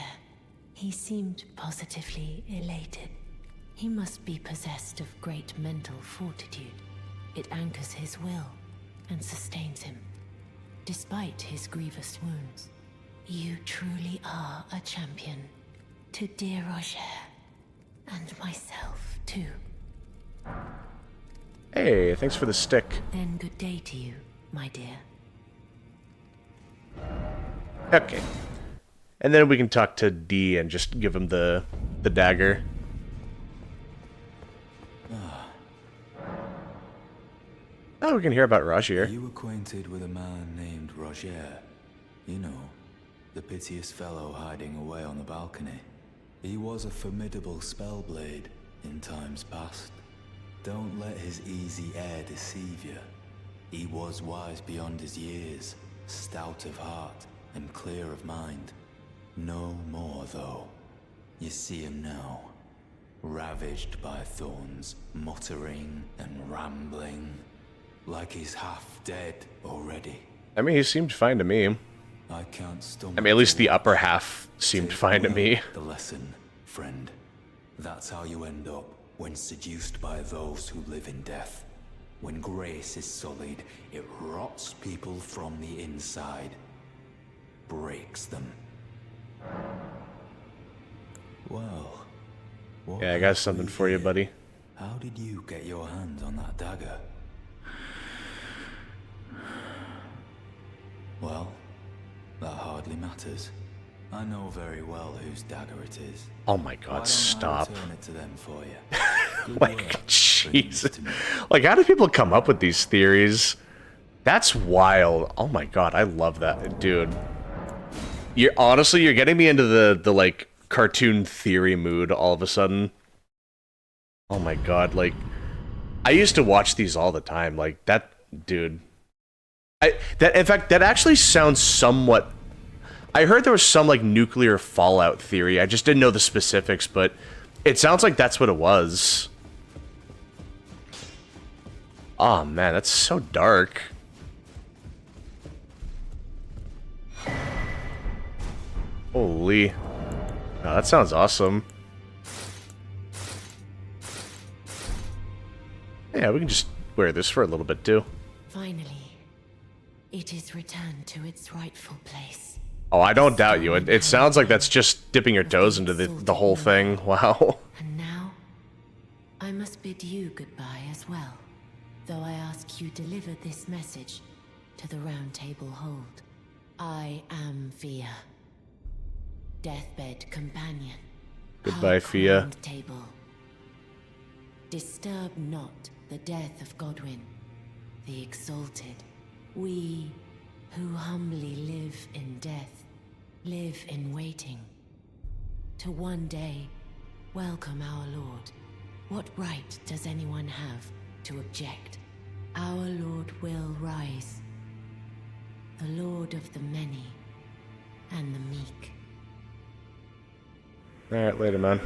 He seemed positively elated. He must be possessed of great mental fortitude. It anchors his will and sustains him, despite his grievous wounds. You truly are a champion. To dear Roger, and myself too. Hey, thanks for the stick. Then good day to you, my dear. Okay. And then we can talk to D and just give him the dagger. Oh, we can hear about Roger. Are you acquainted with a man named Roger? You know, the piteous fellow hiding away on the balcony. He was a formidable spellblade in times past. Don't let his easy air deceive you. He was wise beyond his years, stout of heart and clear of mind. No more, though. You see him now, ravaged by thorns, muttering and rambling, like he's half dead already. I mean, he seemed fine to me. I can't stomach. I mean, at least the upper half seemed fine to me. The lesson, friend. That's how you end up when seduced by those who live in death. When grace is sullied, it rots people from the inside, breaks them. Well, Yeah, I got something for you, buddy. How did you get your hands on that dagger? Well, that hardly matters. I know very well whose dagger it is. Oh my god, stop. I return it to them for you. Like, Jesus. Like, how do people come up with these theories? That's wild. Oh my god, I love that. Dude. You're getting me into the like, cartoon theory mood all of a sudden. Oh my god, like, I used to watch these all the time. Like, that, dude. In fact, that actually sounds somewhat... I heard there was some, like, nuclear fallout theory. I just didn't know the specifics, but it sounds like that's what it was. Oh, man, that's so dark. Holy. Oh, that sounds awesome. Yeah, we can just wear this for a little bit, too. Finally, it is returned to its rightful place. Oh, I don't doubt you. It sounds like that's just dipping your toes into the whole thing. Wow. And now, I must bid you goodbye as well, though I ask you deliver this message to the Round Table Hold. I am Fia, deathbed companion. Goodbye, Fia. Round Table. Disturb not the death of Godwyn, the Exalted. We who humbly live in death, live in waiting, to one day welcome our Lord. What right does anyone have to object? Our Lord will rise, the Lord of the many and the meek. Alright, later, man.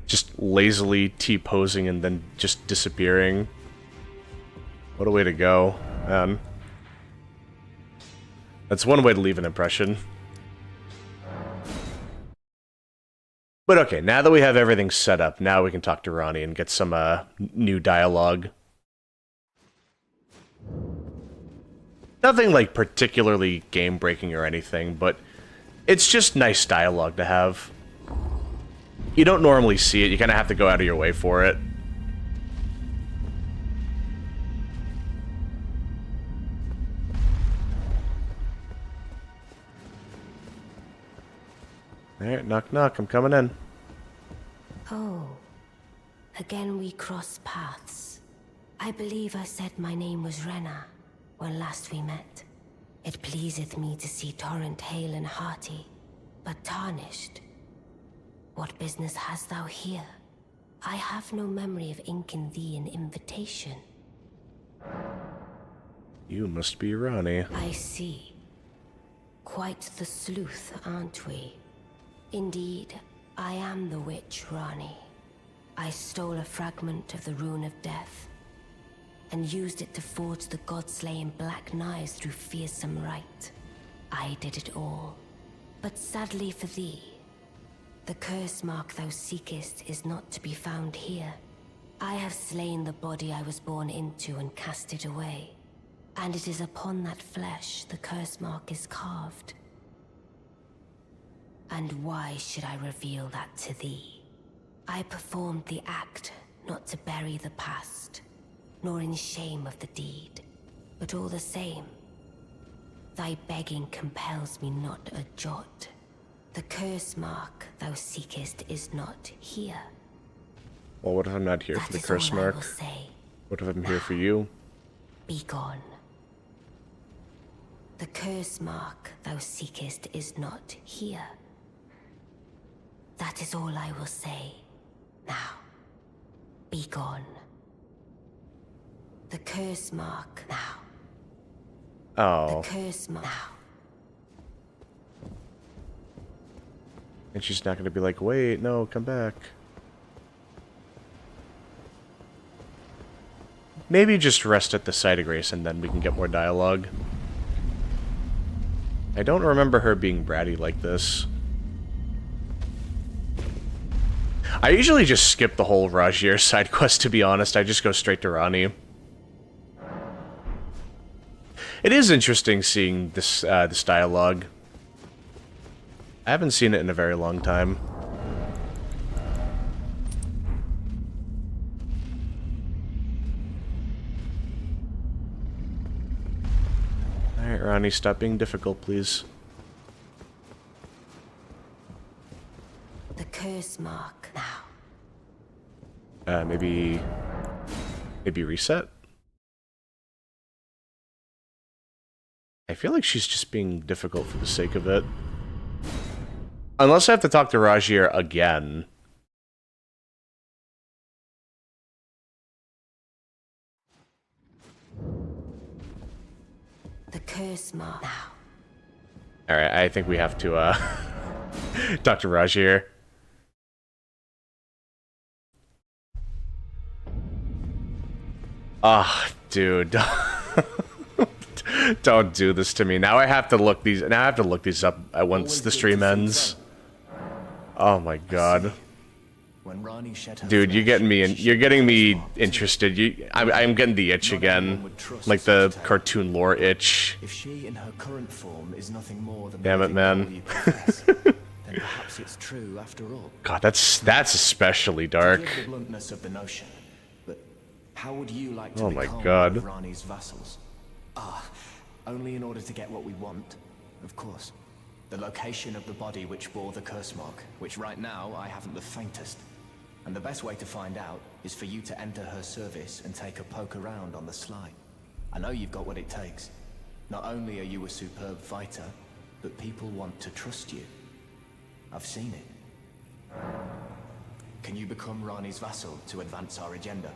Just lazily T-posing and then just disappearing. What a way to go, man. That's one way to leave an impression. But okay, now that we have everything set up, now we can talk to Ronnie and get some new dialogue. Nothing like particularly game-breaking or anything, but it's just nice dialogue to have. You don't normally see it, you kind of have to go out of your way for it. Alright, knock knock, I'm coming in. Oh, again we cross paths. I believe I said my name was Rena when last we met. It pleaseth me to see Torrent hale and hearty, but tarnished. What business hast thou here? I have no memory of inking thee an invitation. You must be Ronnie. I see. Quite the sleuth, aren't we? Indeed, I am the witch Ronnie. I stole a fragment of the Rune of Death and used it to forge the god-slaying black knives through fearsome rite. I did it all. But sadly for thee, the curse mark thou seekest is not to be found here. I have slain the body I was born into and cast it away. And it is upon that flesh the curse mark is carved. And why should I reveal that to thee? I performed the act not to bury the past, nor in shame of the deed, but all the same, thy begging compels me not a jot. The curse mark thou seekest is not here. Well, what if I'm not here for the curse mark? What if I'm here for you? Be gone. The curse mark thou seekest is not here. That is all I will say. Now, be gone. The curse mark now. Oh. The curse mark now. And she's not gonna be like, wait, no, come back. Maybe just rest at the site of grace and then we can get more dialogue. I don't remember her being bratty like this. I usually just skip the whole Rajier side quest, to be honest. I just go straight to Rani. It is interesting seeing this this dialogue. I haven't seen it in a very long time. Alright, Ronnie, stop being difficult, please. The curse mark now. Maybe reset? I feel like she's just being difficult for the sake of it. Unless I have to talk to Rajier again. The curse mark now. Alright, I think we have to talk to Rajier. Ah, dude. Don't do this to me. Now I have to look these up once the stream ends. Oh my god. Dude, you're getting me interested. I'm getting the itch again. Like the cartoon lore itch. If she in her current form is nothing more than damn it, man. then perhaps it's true after all. God, that's especially dark. Forgive the bluntness of the notion, but how would you like to oh my become god. one of Rani's vassals? Only in order to get what we want, of course. The location of the body which bore the curse mark, which right now I haven't the faintest. And the best way to find out is for you to enter her service and take a poke around on the sly. I know you've got what it takes. Not only are you a superb fighter, but people want to trust you. I've seen it. Can you become Rani's vassal to advance our agenda?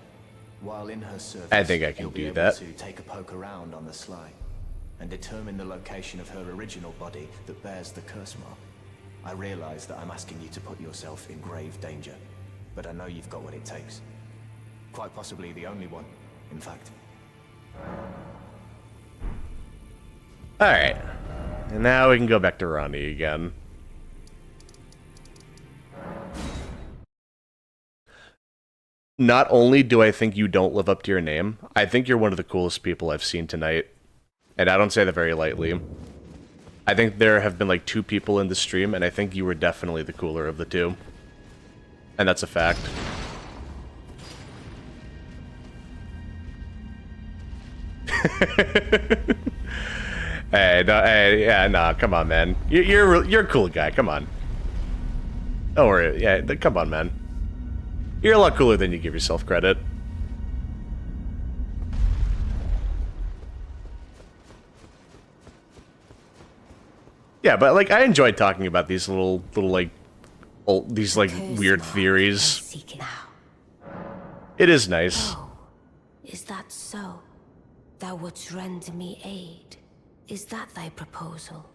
While in her service, I think I can you'll be do able that. to take a poke around on the sly and determine the location of her original body that bears the curse mark. I realize that I'm asking you to put yourself in grave danger, but I know you've got what it takes. Quite possibly the only one, in fact. Alright. And now we can go back to Ronnie again. Not only do I think you don't live up to your name, I think you're one of the coolest people I've seen tonight. And I don't say that very lightly. I think there have been like 2 people in the stream, and I think you were definitely the cooler of the 2. And that's a fact. Hey, no, hey, yeah, nah, come on, man. You're a cool guy, come on. Don't worry. Yeah, come on, man. You're a lot cooler than you give yourself credit. Yeah, but like I enjoyed talking about these little like these like weird theories. It is nice. Oh, is that so? Thou wouldst render me aid. Is that thy proposal?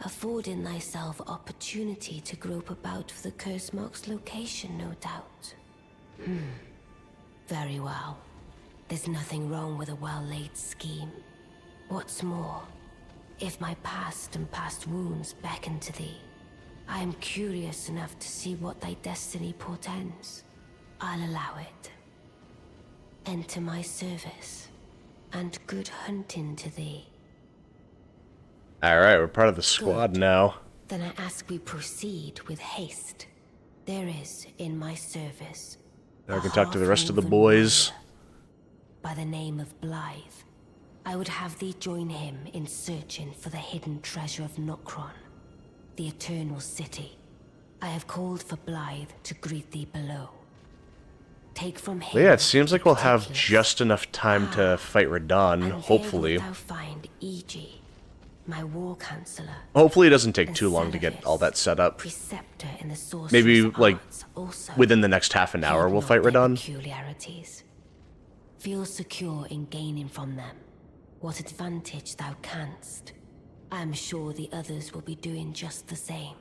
Affording thyself opportunity to grope about for the curse mark's location, no doubt. Very well. There's nothing wrong with a well-laid scheme. What's more, if my past and past wounds beckon to thee, I am curious enough to see what thy destiny portends. I'll allow it. Enter my service, and good hunting to thee. Alright, we're part of the squad now. Then I ask we proceed with haste. There is, in my service, Now I can talk to the rest of the boys. by the name of Blythe. I would have thee join him in searching for the hidden treasure of Nokron, the Eternal City. I have called for Blythe to greet thee below. Take from him. Yeah, it seems like we'll have just enough time to fight Radahn, hopefully. Thou find E.G., my war counselor. Hopefully it doesn't take too long to get all that set up. Preceptor in the sorcerer's Maybe, like, arts also. within the next half an hour we'll fight Radahn. Peculiarities. Feel secure in gaining from them what advantage thou canst. I am sure the others will be doing just the same.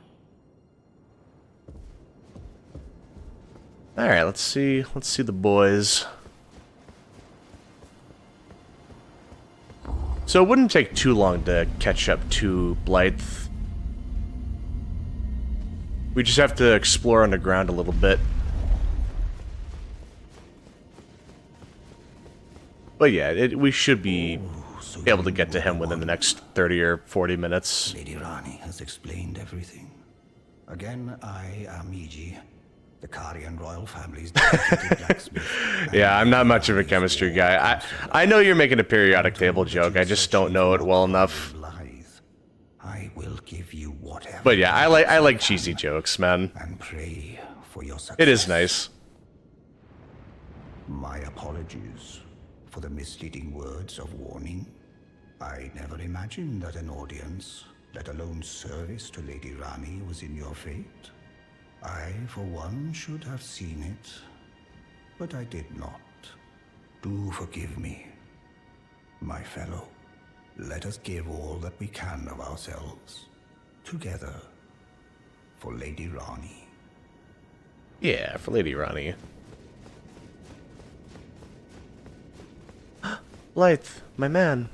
Alright, let's see the boys. So it wouldn't take too long to catch up to Blythe. We just have to explore underground a little bit. But yeah, we should be able to get to him within the next 30 or 40 minutes. Lady Rani has explained everything. Again, I am E.G., the Karian royal family's dedicated blacksmith. Yeah, I'm not much of a chemistry guy. I know you're making a periodic table joke, I just don't know it well enough. I will give you whatever. But yeah, I like cheesy jokes, man. And pray for your success. It is nice. My apologies for the misleading words of warning. I never imagined that an audience, let alone service to Lady Rani, was in your fate. I, for one, should have seen it, but I did not. Do forgive me, my fellow. Let us give all that we can of ourselves, together, for Lady Rani. Yeah, for Lady Rani. Blythe, my man.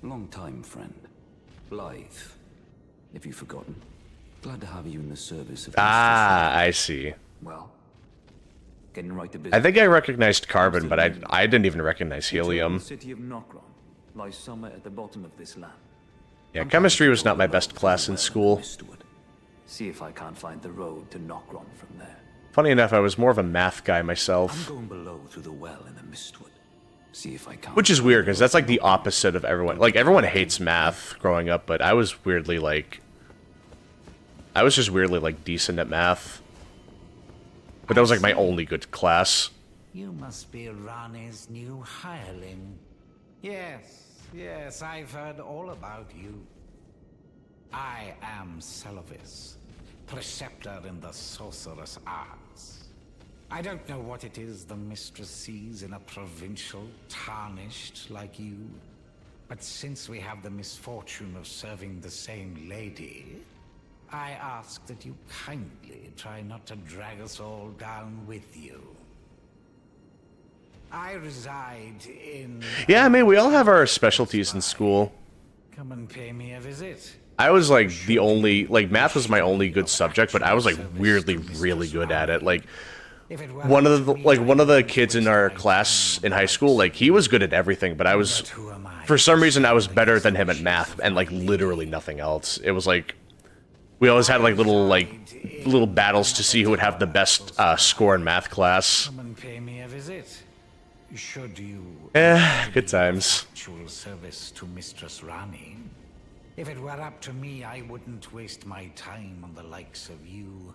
Long time, friend. Blythe. Have you forgotten? Glad to have you in the service of I see. Well, getting right to business. I think I recognized carbon, but I didn't even recognize helium. The city of Nokron lies somewhere at the bottom of this land. Yeah, chemistry was not my best class in school. See if I can't find the road to Nokron from there. Funny enough, I was more of a math guy myself. I'm going below through the well in the Mistwood. See if I can't. Which is weird, because that's like the opposite of everyone. Like, everyone hates math growing up, but I was weirdly like... I was just weirdly like decent at math. But that was like my only good class. You must be Rani's new hireling. Yes, I've heard all about you. I am Celovis, preceptor in the sorcerer's arts. I don't know what it is the mistress sees in a provincial tarnished like you, but since we have the misfortune of serving the same lady, I ask that you kindly try not to drag us all down with you. I reside in... Yeah, I mean, we all have our specialties in school. Come and pay me a visit. I was like the only... Like, math was my only good subject, but I was like weirdly really good at it. Like, one of the kids in our class in high school, like, he was good at everything, but I was... For some reason, I was better than him at math, and like literally nothing else. It was like... We always had like little battles to see who would have the best score in math class. Come and pay me a visit. Should you... Good times. Actual service to Mistress Rani, If it were up to me, I wouldn't waste my time on the likes of you.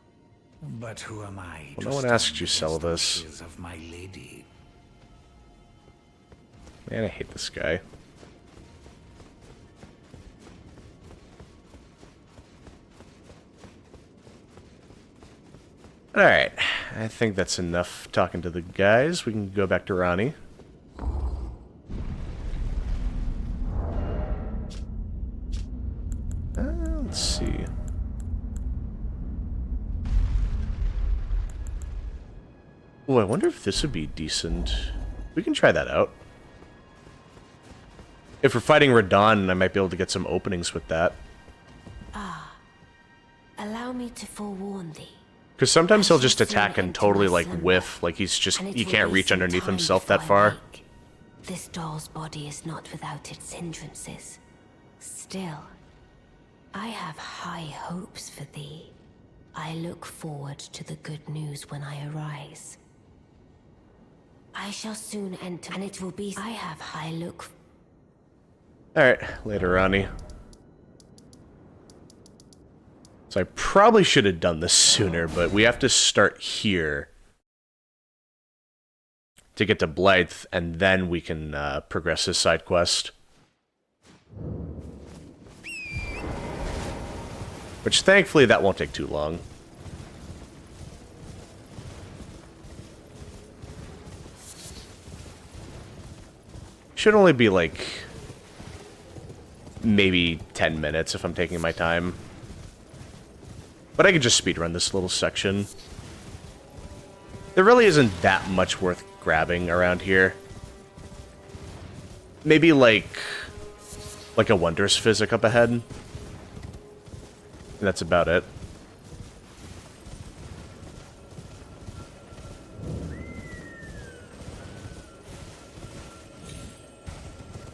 But who am I? Well, no one asked you sell this. Of my lady. Man, I hate this guy. Alright, I think that's enough talking to the guys. We can go back to Ronnie. Let's see. Oh, I wonder if this would be decent. We can try that out. If we're fighting Radon, I might be able to get some openings with that. Ah, allow me to forewarn thee. Because sometimes he'll just attack and totally, like, whiff. Like, he's just, he can't reach underneath himself that far. This doll's body is not without its hindrances. Still, I have high hopes for thee. I look forward to the good news when I arise. I shall soon enter, and it will be... I have high look... Alright, later, Ronnie. So I probably should have done this sooner, but we have to start here to get to Blythe, and then we can progress this side quest. Which, thankfully, that won't take too long. Should only be, like, maybe 10 minutes if I'm taking my time. But I could just speedrun this little section. There really isn't that much worth grabbing around here. Maybe, like a Wondrous Physic up ahead. And that's about it.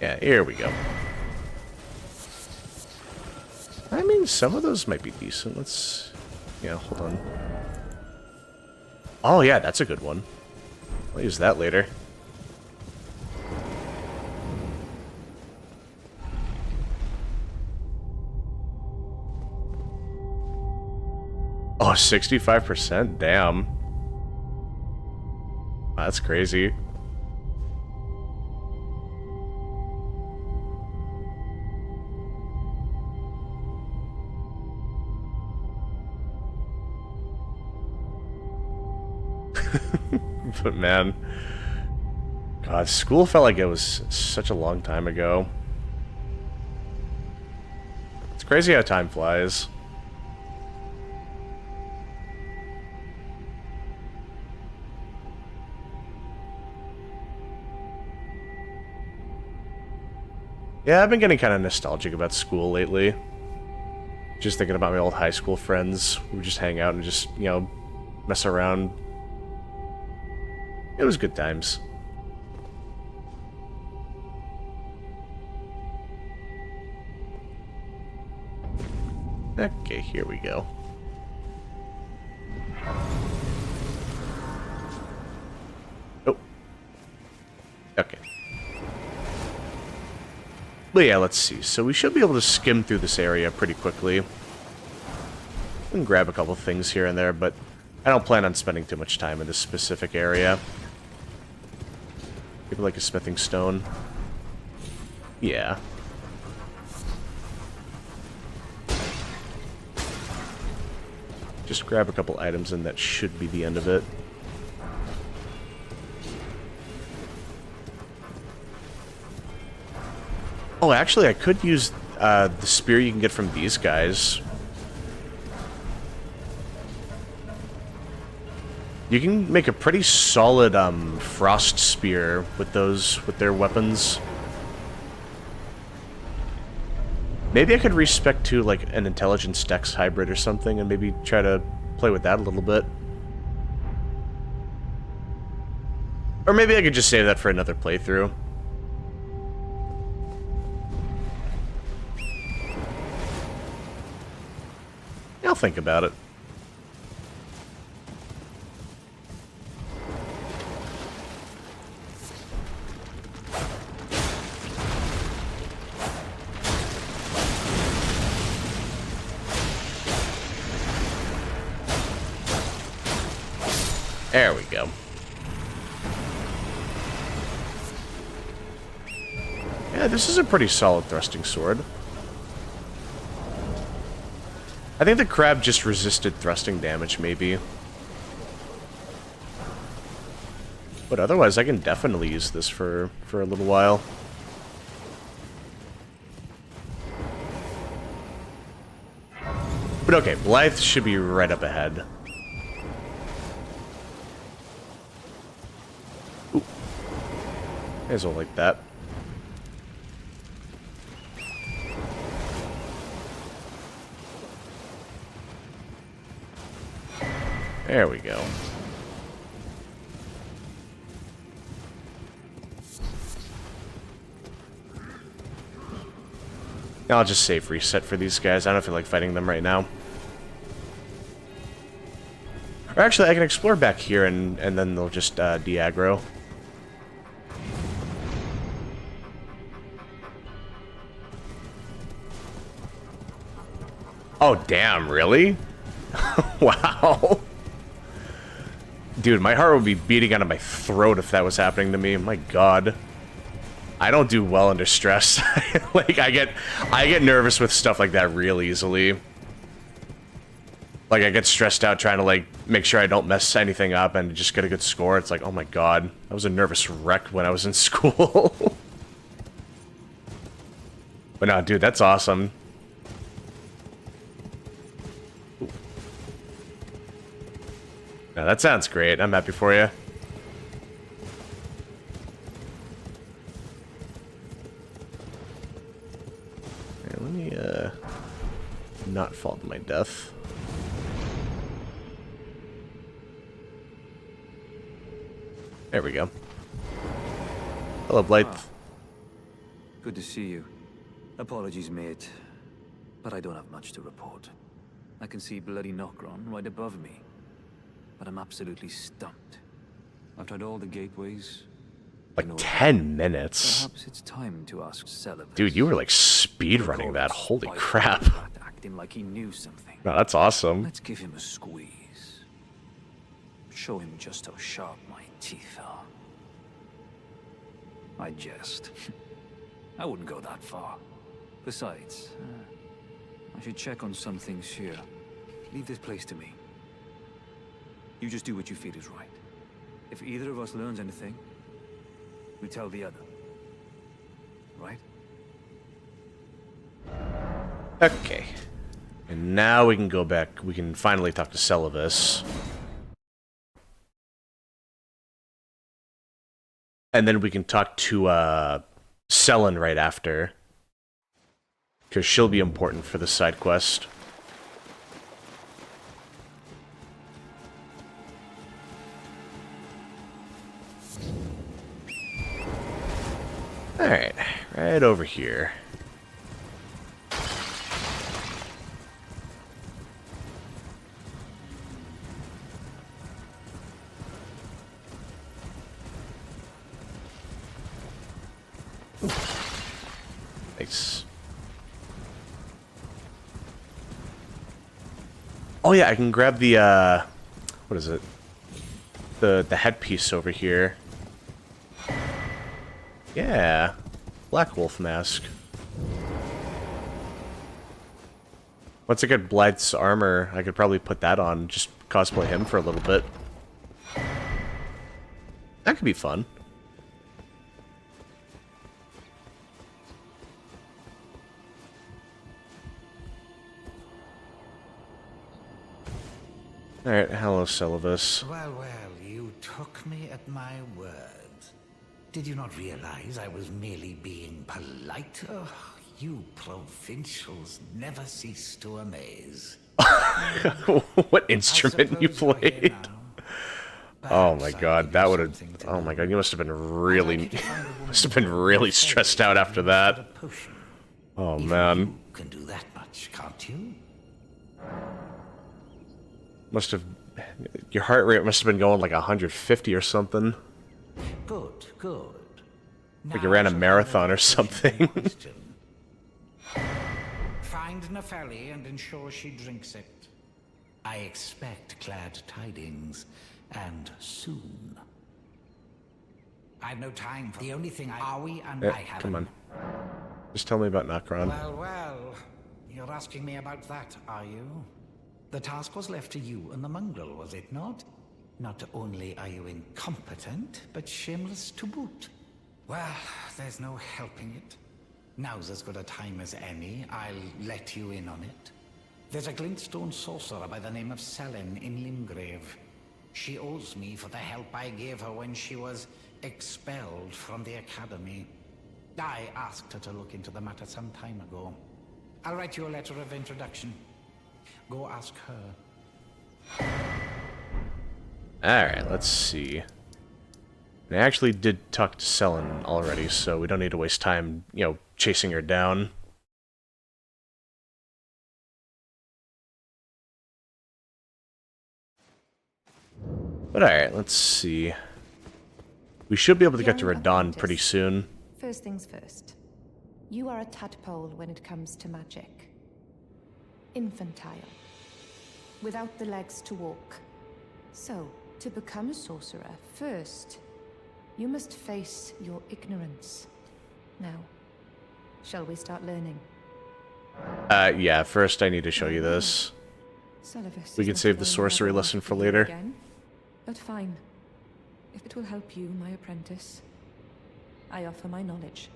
Yeah, here we go. I mean, some of those might be decent. Let's... Yeah, hold on. Oh, yeah, that's a good one. I'll use that later. Oh, 65%? Damn. That's crazy. But man, God, school felt like it was such a long time ago. It's crazy how time flies. Yeah, I've been getting kind of nostalgic about school lately. Just thinking about my old high school friends. We would just hang out and just, you know, mess around. It was good times. Okay, here we go. Oh. Okay. But yeah, let's see. So we should be able to skim through this area pretty quickly. We can grab a couple things here and there, but I don't plan on spending too much time in this specific area. Maybe like a smithing stone. Yeah. Just grab a couple items and that should be the end of it. Oh, actually, I could use the spear you can get from these guys. You can make a pretty solid frost spear with their weapons. Maybe I could respec to like an intelligence dex hybrid or something and maybe try to play with that a little bit. Or maybe I could just save that for another playthrough. I'll think about it. There we go. Yeah, this is a pretty solid thrusting sword. I think the crab just resisted thrusting damage, maybe. But otherwise, I can definitely use this for a little while. But okay, Blythe should be right up ahead. Ooh. May as well like that. There we go. I'll just save reset for these guys. I don't feel like fighting them right now. Or actually, I can explore back here and then they'll just de-aggro. Oh, damn, really? Wow. Dude, my heart would be beating out of my throat if that was happening to me. My god. I don't do well under stress. Like, I get nervous with stuff like that real easily. Like, I get stressed out trying to, like, make sure I don't mess anything up and just get a good score. It's like, oh my god. I was a nervous wreck when I was in school. But no, dude, that's awesome. No, that sounds great. I'm happy for you. Here, let me, not fall to my death. There we go. Hello, Blythe. Good to see you. Apologies, mate, but I don't have much to report. I can see bloody Nokron right above me, but I'm absolutely stumped. I've tried all the gateways. Like 10 minutes. Perhaps it's time to ask Celibus. Dude, you were like speedrunning that. Holy crap. Acting like he knew something. No, that's awesome. Let's give him a squeeze. Show him just how sharp my teeth are. I jest. I wouldn't go that far. Besides, I should check on some things here. Leave this place to me. You just do what you feel is right. If either of us learns anything, we tell the other. Right? Okay. And now we can go back. We can finally talk to Celibus. And then we can talk to Selen right after. Because she'll be important for the side quest. Alright, right over here. Nice. Oh yeah, I can grab the, what is it? The headpiece over here. Yeah. Black Wolf mask. Once I get Blythe's armor, I could probably put that on, just cosplay him for a little bit. That could be fun. Alright, hello, Celibus. Well, you took me at my word. Did you not realize I was merely being polite? Oh, you provincials never cease to amaze. What instrument you played? Oh my god, that would have... Oh my god, you must have been really... stressed out after that. Oh man. You can do that much, can't you? Must have... Your heart rate must have been going like 150 or something. Good, good. Like you ran a marathon or something. Find Nefeli and ensure she drinks it. I expect glad tidings. And soon. I've no time for the only thing are we and I have. Come on. Just tell me about Nokron. Well, you're asking me about that, are you? The task was left to you and the mongrel, was it not? Not only are you incompetent, but shameless to boot. Well, there's no helping it. Now's as good a time as any. I'll let you in on it. There's a glintstone sorcerer by the name of Selene in Limgrave. She owes me for the help I gave her when she was expelled from the academy. I asked her to look into the matter some time ago. I'll write you a letter of introduction. Go ask her. Alright, let's see. I actually did talk to Selene already, so we don't need to waste time, chasing her down. But alright, let's see. We should be able to get to Radahn pretty soon. First things first. You are a tadpole when it comes to magic. Infantile. Without the legs to walk. So, to become a sorcerer, first, you must face your ignorance. Now, shall we start learning? Yeah, first I need to show you this. We can save the sorcery lesson for later. Again, but fine. If it will help you, my apprentice, I offer my knowledge.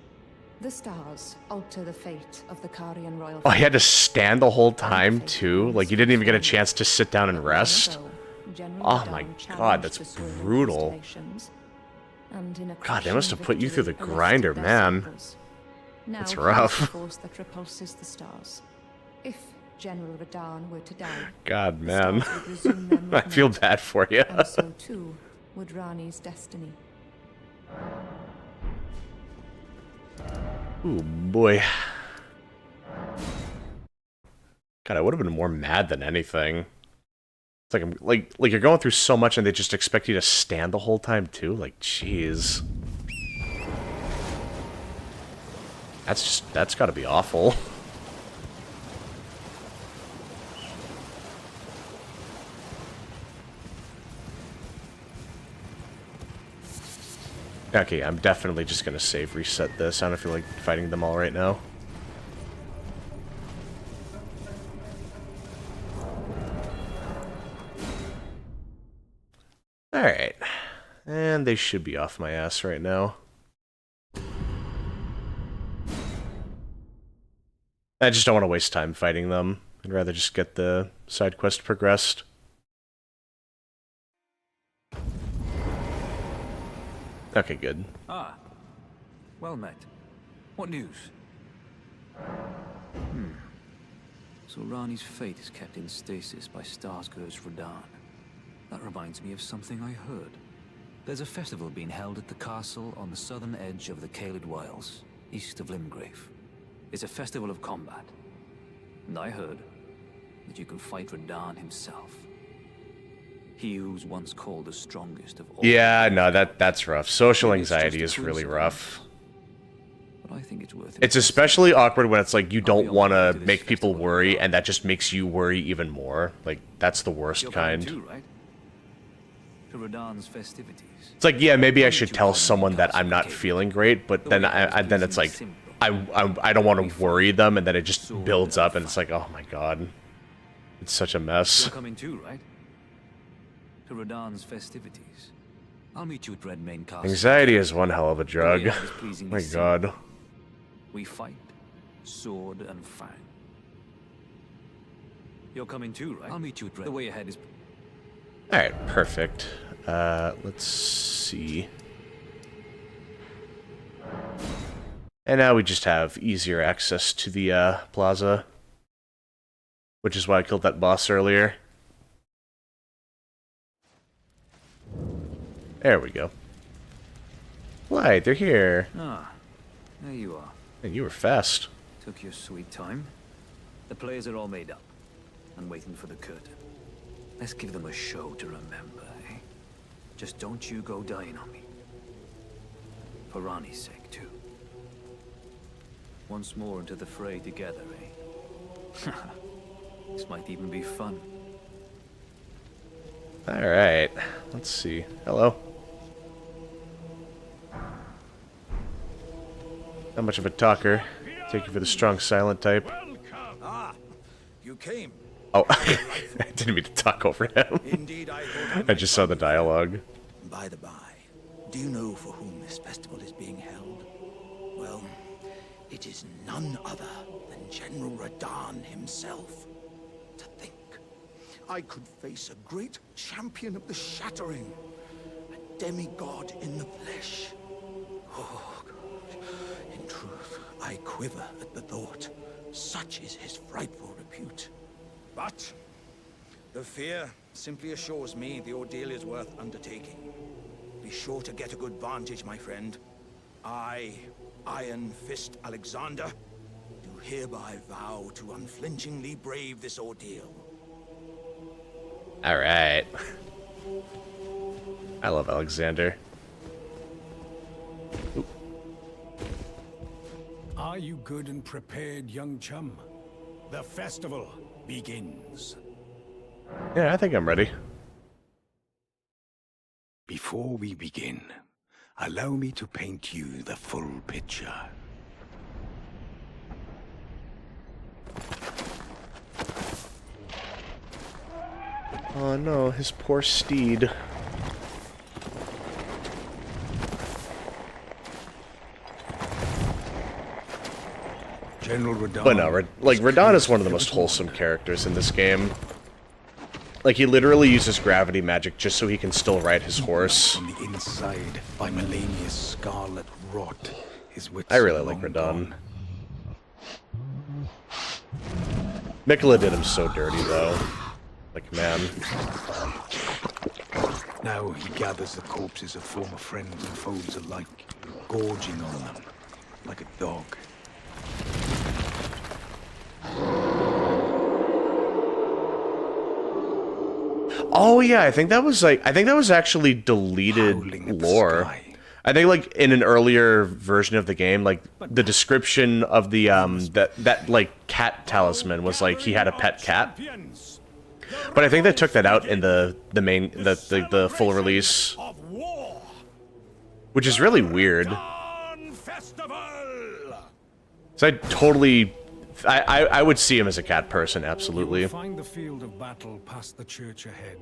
The stars alter the fate of the Carian royal. Oh, he had to stand the whole time, too? Like, you didn't even get a chance to sit down and rest? Oh my god, that's brutal. God, they must have put you through the grinder, man. That's rough. Force that repulses the stars. If General Radahn were to die, God, man. I feel bad for you. And so too would Rani's destiny. Ooh, boy. God, I would have been more mad than anything. It's like I'm like you're going through so much and they just expect you to stand the whole time too? Like, jeez. That's gotta be awful. Okay, I'm definitely just gonna save reset this. I don't feel like fighting them all right now. Alright. And they should be off my ass right now. I just don't want to waste time fighting them. I'd rather just get the side quest progressed. Okay, good. Ah. Well met. What news? So Rani's fate is kept in stasis by Starsgur's Radahn. That reminds me of something I heard. There's a festival being held at the castle on the southern edge of the Caelid Wilds, east of Limgrave. It's a festival of combat. And I heard that you can fight Radahn himself. He who's once called the strongest of all. Yeah, no, that's rough. Social anxiety is really rough. But I think it's worth it. It's especially awkward when it's like you don't want to make people worry, and that just makes you worry even more. Like, that's the worst kind. Too, right? To Radahn's festivities. It's like, yeah, maybe I should tell someone that I'm not feeling great, but then then it's like I don't want to worry them, and then it just builds up, and it's like, oh my god, it's such a mess. You're coming too, right? To Radahn's festivities. I'll meet you at Redmane Castle. Anxiety is one hell of a drug. My god. We fight, sword and fang. You're coming too, right? I'll meet you at Redmane. The way ahead is. Alright, perfect. Let's see. And now we just have easier access to the plaza. Which is why I killed that boss earlier. There we go. Right, they're here. Ah, there you are. Hey, you were fast. Took your sweet time. The players are all made up and waiting for the curtain. Let's give them a show to remember, eh? Just don't you go dying on me. For Rani's sake, too. Once more into the fray together, eh? This might even be fun. Alright. let's see. Hello. Not much of a talker. Take you for the strong silent type. Ah, you came. Oh, I didn't mean to talk over him. Indeed, I thought I just saw the dialogue. By the by, do you know for whom this festival is being held? Well, it is none other than General Radahn himself. To think, I could face a great champion of the Shattering, a demigod in the flesh. Oh, God. In truth, I quiver at the thought. Such is his frightful repute. But the fear simply assures me the ordeal is worth undertaking. Be sure to get a good vantage, my friend. I, Iron Fist Alexander, do hereby vow to unflinchingly brave this ordeal. Alright. I love Alexander. Oop. Are you good and prepared, young chum? The festival begins. Yeah, I think I'm ready. Before we begin, allow me to paint you the full picture. Oh no, his poor steed. General Radahn. But no, Radahn is one of the most wholesome characters in this game. Like, he literally uses gravity magic just so he can still ride his horse. On the inside, by Melania's scarlet rot, his wits I really like Radahn. Mikola did him so dirty, though. Like, man. Now he gathers the corpses of former friends and foes alike, gorging on them like a dog. Oh yeah, I think that was actually deleted lore. I think like in an earlier version of the game, like the description of the that like cat talisman was like he had a pet cat. But I think they took that out in the full release, which is really weird. So I would see him as a cat person, absolutely. You will find the field of battle past the church ahead,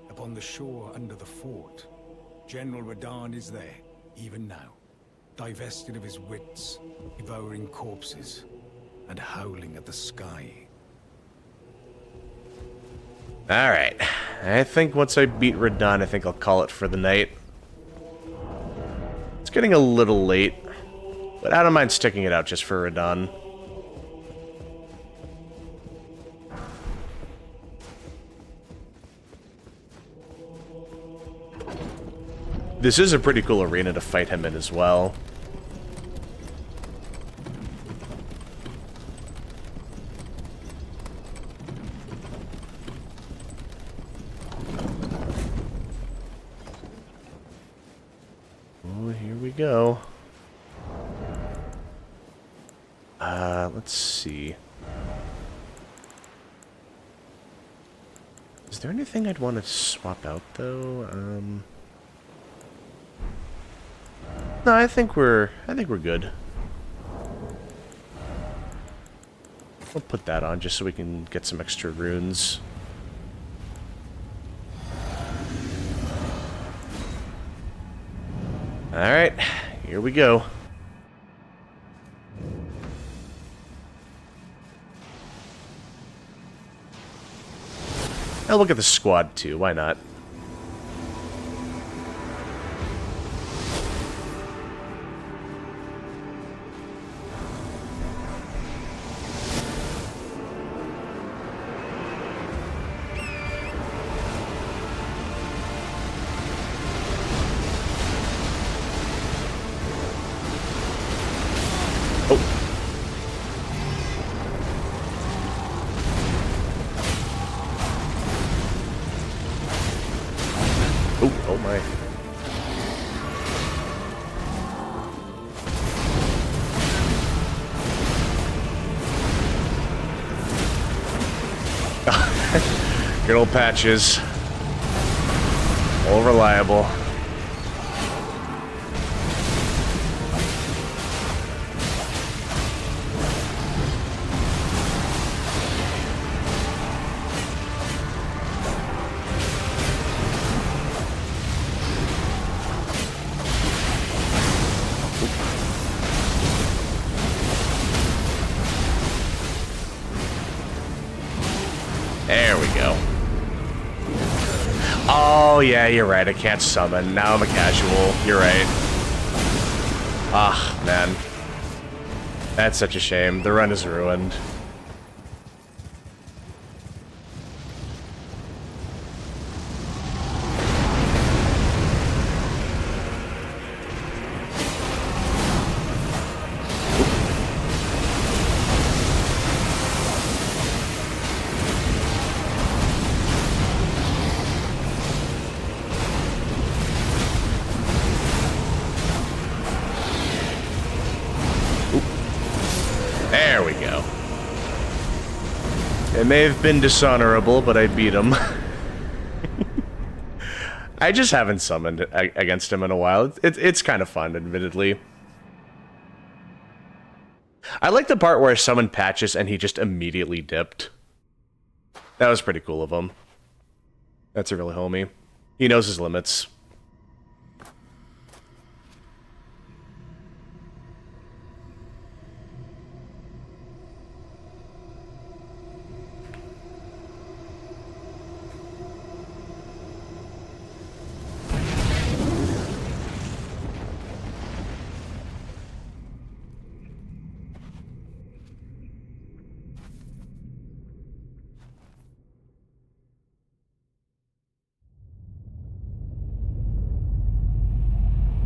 upon the shore under the fort. General Radahn is there, even now, divested of his wits, devouring corpses, and howling at the sky. Alright, I think once I beat Radahn, I think I'll call it for the night. It's getting a little late, but I don't mind sticking it out just for Radahn. This is a pretty cool arena to fight him in as well. Oh, here we go. Let's see. Is there anything I'd want to swap out, though? No, I think we're good. We'll put that on just so we can get some extra runes. Alright, here we go. I'll look at the squad too, why not? Oh my. Good old Patches. All reliable. There we go. Oh, yeah, you're right. I can't summon. Now I'm a casual. You're right. Ah, man. That's such a shame. The run is ruined. There we go. It may have been dishonorable, but I beat him. I just haven't summoned against him in a while. It's kind of fun, admittedly. I like the part where I summoned Patches and he just immediately dipped. That was pretty cool of him. That's a really homie. He knows his limits.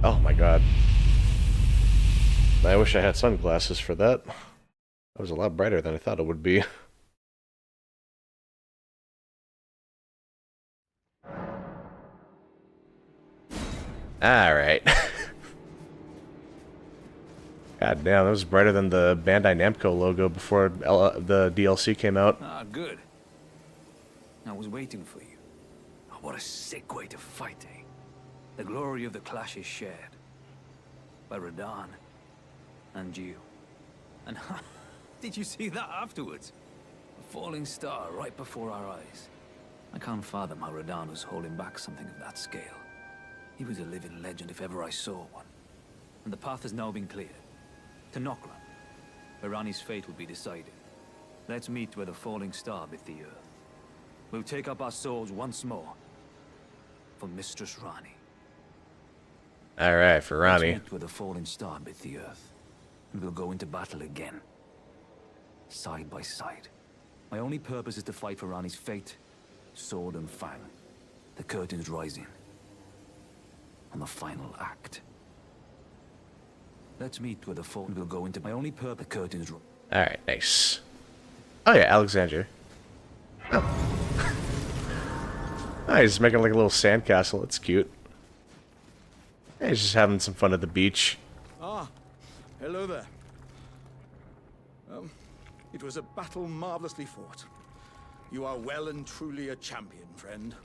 Oh my god. I wish I had sunglasses for that. That was a lot brighter than I thought it would be. Alright. God damn, that was brighter than the Bandai Namco logo before the DLC came out. Ah, good. I was waiting for you. Oh, what a sick way to fight, eh? The glory of the clash is shared. By Radahn. And you. And did you see that afterwards? A falling star right before our eyes. I can't fathom how Radahn was holding back something of that scale. He was a living legend if ever I saw one. And the path has now been cleared. To Nokran, where Ranni's fate will be decided. Let's meet where the falling star bit the earth. We'll take up our swords once more. For Mistress Ranni. Alright, for Ranni. Let's meet where the falling star bit the earth. And we'll go into battle again. Side by side. My only purpose is to fight for Ranni's fate. Sword and fang. The curtain's rising. On the final act. Let's meet where the fallen will go into my only purpose. The curtains. Alright, nice. Oh yeah, Alexandria. Oh. Oh, he's making like a little sandcastle. It's cute. Yeah, he's just having some fun at the beach. Ah, hello there. It was a battle marvelously fought. You are well and truly a champion, friend.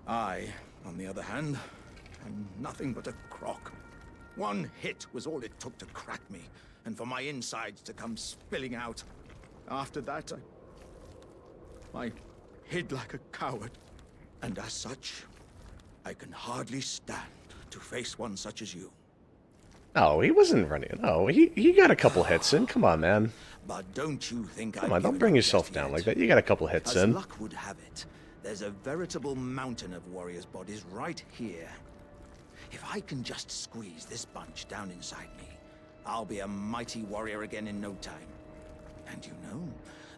I, on the other hand, am nothing but a crock. One hit was all it took to crack me, and for my insides to come spilling out. After that, I hid like a coward. And as such, I can hardly stand to face one such as you. Oh, he wasn't running. No, he got a couple hits in. Come on, man. But don't you think Come on, don't bring yourself down like that. You got a couple hits in. As luck would have it, there's a veritable mountain of warriors' bodies right here. If I can just squeeze this bunch down inside me, I'll be a mighty warrior again in no time. And you know,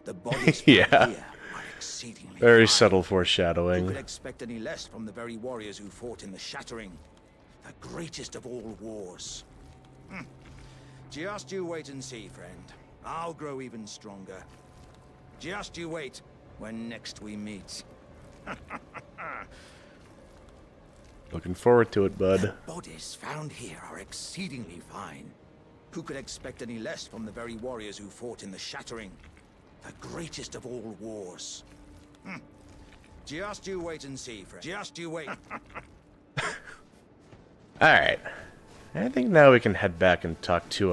the bodies yeah. here are exceedingly Very fine. subtle Who foreshadowing. could expect any less from the very warriors who fought in the Shattering, the greatest of all wars? Just you wait and see, friend. I'll grow even stronger. Just you wait when next we meet. Looking forward to it, bud. The bodies found here are exceedingly fine. Who could expect any less from the very warriors who fought in the Shattering, the greatest of all wars? Just you wait and see, friend. Just you wait. Alright. I think now we can head back and talk to,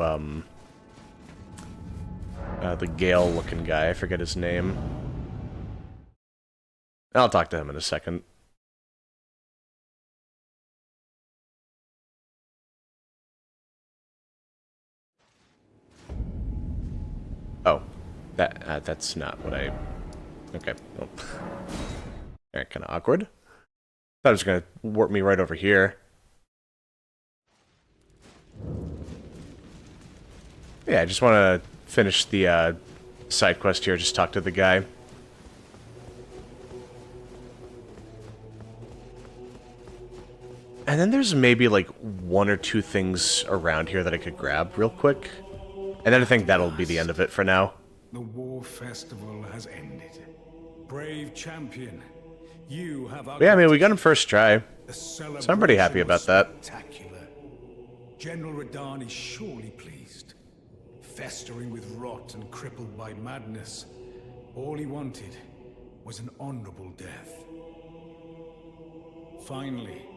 the Gale-looking guy. I forget his name. I'll talk to him in a second. Oh. That's not what I... Okay. Well. Alright, kind of awkward. Thought it was gonna warp me right over here. Yeah, I just want to finish the side quest here, just talk to the guy. And then there's maybe like 1 or 2 things around here that I could grab real quick. And then I think that'll be the end of it for now. The war festival has ended. Brave champion, you have... Yeah, I mean, we got him first try. So I'm pretty happy about that. Spectacular. General Radahn is surely pleased. Festering with rot and crippled by madness, all he wanted was an honorable death. Finally,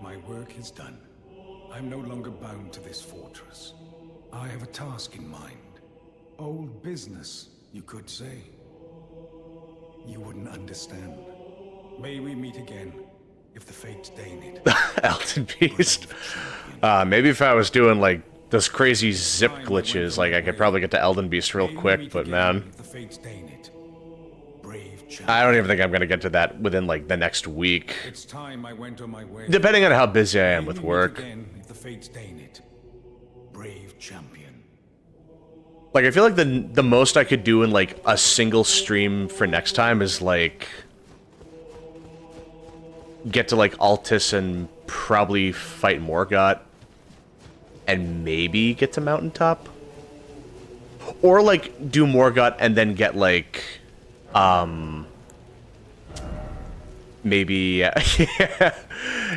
my work is done. I'm no longer bound to this fortress. I have a task in mind. Old business, you could say. You wouldn't understand. May we meet again, if the fates deign it. Elden Beast. Maybe if I was doing, like, those crazy zip glitches, like, I could probably get to Elden Beast real quick, but man... I don't even think I'm gonna get to that within, like, the next week. It's time I went on my way. Depending on how busy I am with work. If the fates deign it. Brave champion. Like, I feel like the most I could do in, like, a single stream for next time is, like... get to, like, Altus and probably fight Morgott. And maybe get to Mountaintop. Or, like, do Morgott and then get, like... maybe...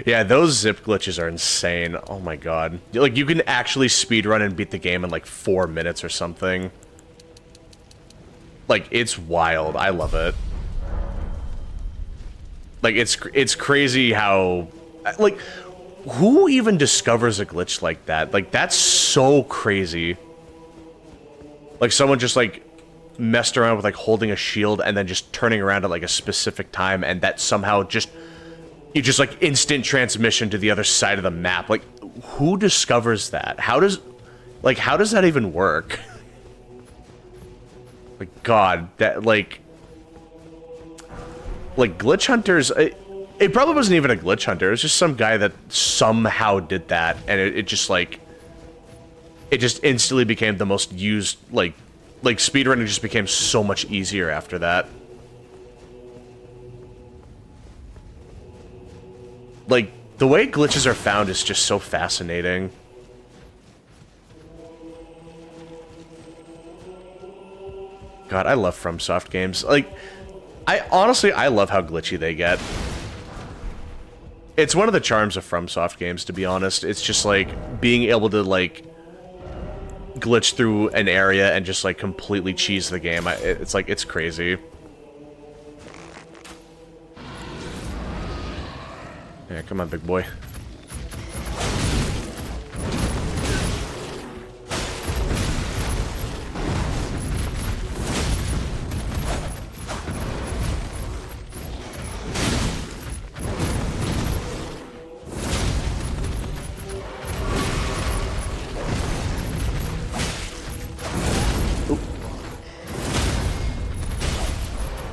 yeah, those zip glitches are insane. Oh my god. Like, you can actually speedrun and beat the game in, like, 4 minutes or something. Like, it's wild. I love it. Like, it's crazy how... Like, who even discovers a glitch like that? Like, that's so crazy. Like, someone just, like, messed around with, like, holding a shield and then just turning around at, like, a specific time, and that somehow just... You just, like, instant transmission to the other side of the map. Like, who discovers that? How does... Like, how does that even work? Like, God, that, like... Like, glitch hunters... It probably wasn't even a glitch hunter. It was just some guy that somehow did that, and it just, like... It just instantly became the most used, like speedrunning just became so much easier after that. Like, the way glitches are found is just so fascinating. God, I love FromSoft games. Like, I love how glitchy they get. It's one of the charms of FromSoft games, to be honest. It's just, like, being able to, like, glitch through an area and just, like, completely cheese the game. It's, like, it's crazy. Yeah, come on, big boy.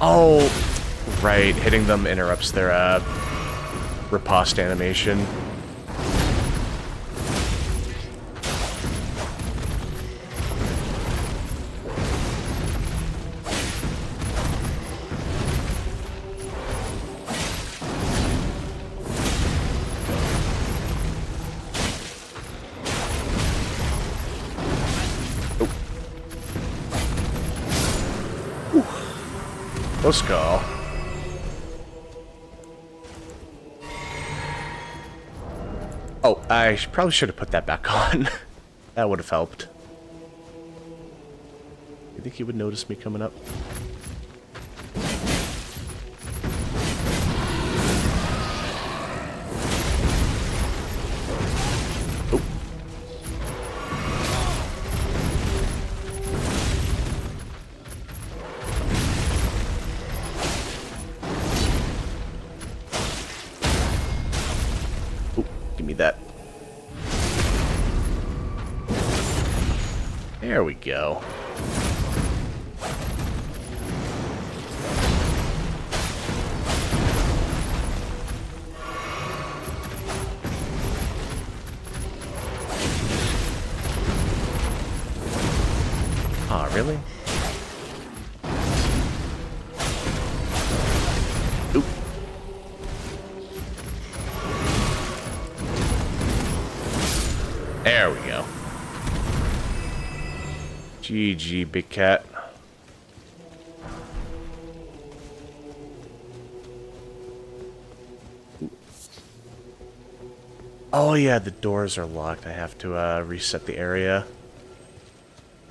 Oh, right. Hitting them interrupts their, riposte animation. Close call. Oh, I probably should have put that back on. That would have helped. You think he would notice me coming up? that. There we go. Aw, really? Oop. There we go. GG, big cat. Oh yeah, the doors are locked. I have to reset the area.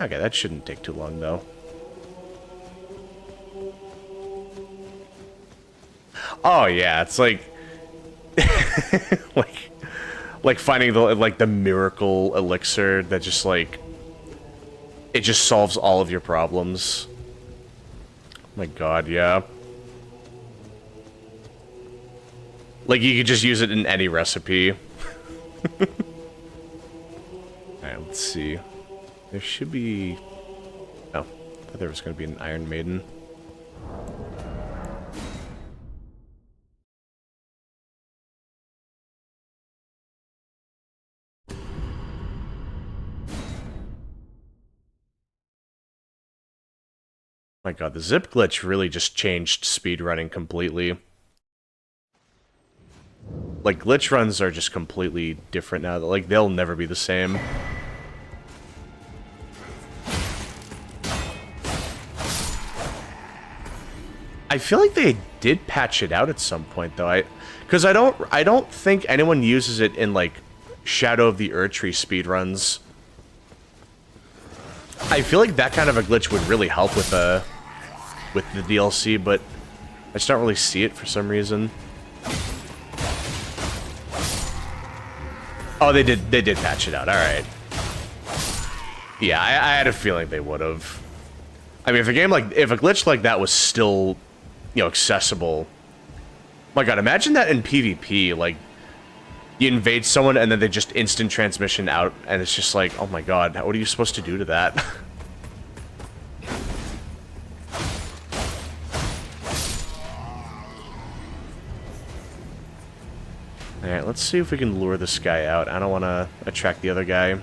Okay, that shouldn't take too long though. Oh yeah, it's like like finding the miracle elixir that just like it just solves all of your problems. Oh my god, yeah. Like you could just use it in any recipe. Alright, let's see. There should be... Oh, I thought there was going to be an Iron Maiden. My god, the zip glitch really just changed speedrunning completely. Like, glitch runs are just completely different now. Like, they'll never be the same. I feel like they did patch it out at some point, though. Because I don't think anyone uses it in, like, Shadow of the Erdtree speedruns. I feel like that kind of a glitch would really help with the DLC, but I just don't really see it for some reason. Oh, they did patch it out. All right. Yeah, I had a feeling they would have. I mean, if a glitch like that was still, you know, accessible. My god, imagine that in PvP. Like, you invade someone and then they just instant transmission out, and it's just like, oh my god, what are you supposed to do to that? Alright, let's see if we can lure this guy out. I don't want to attract the other guy.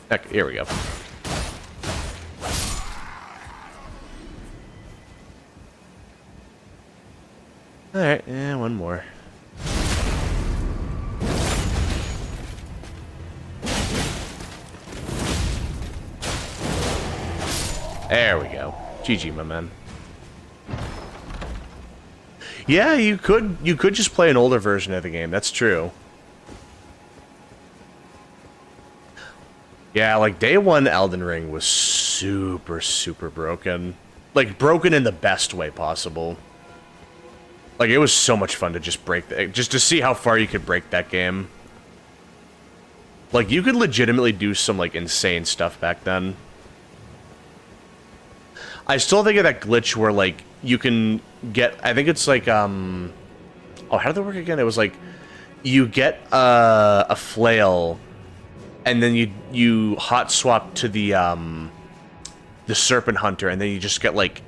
Heck, here we go. Alright, and one more. There we go. GG, my man. Yeah, you could just play an older version of the game. That's true. Yeah, like day one Elden Ring was super, super broken. Like broken in the best way possible. Like it was so much fun to just just to see how far you could break that game. Like you could legitimately do some like insane stuff back then. I still think of that glitch where, like, you can get... I think it's, like, Oh, how did that work again? It was, like, you get a flail, and then you hot swap to the Serpent Hunter, and then you just get, like,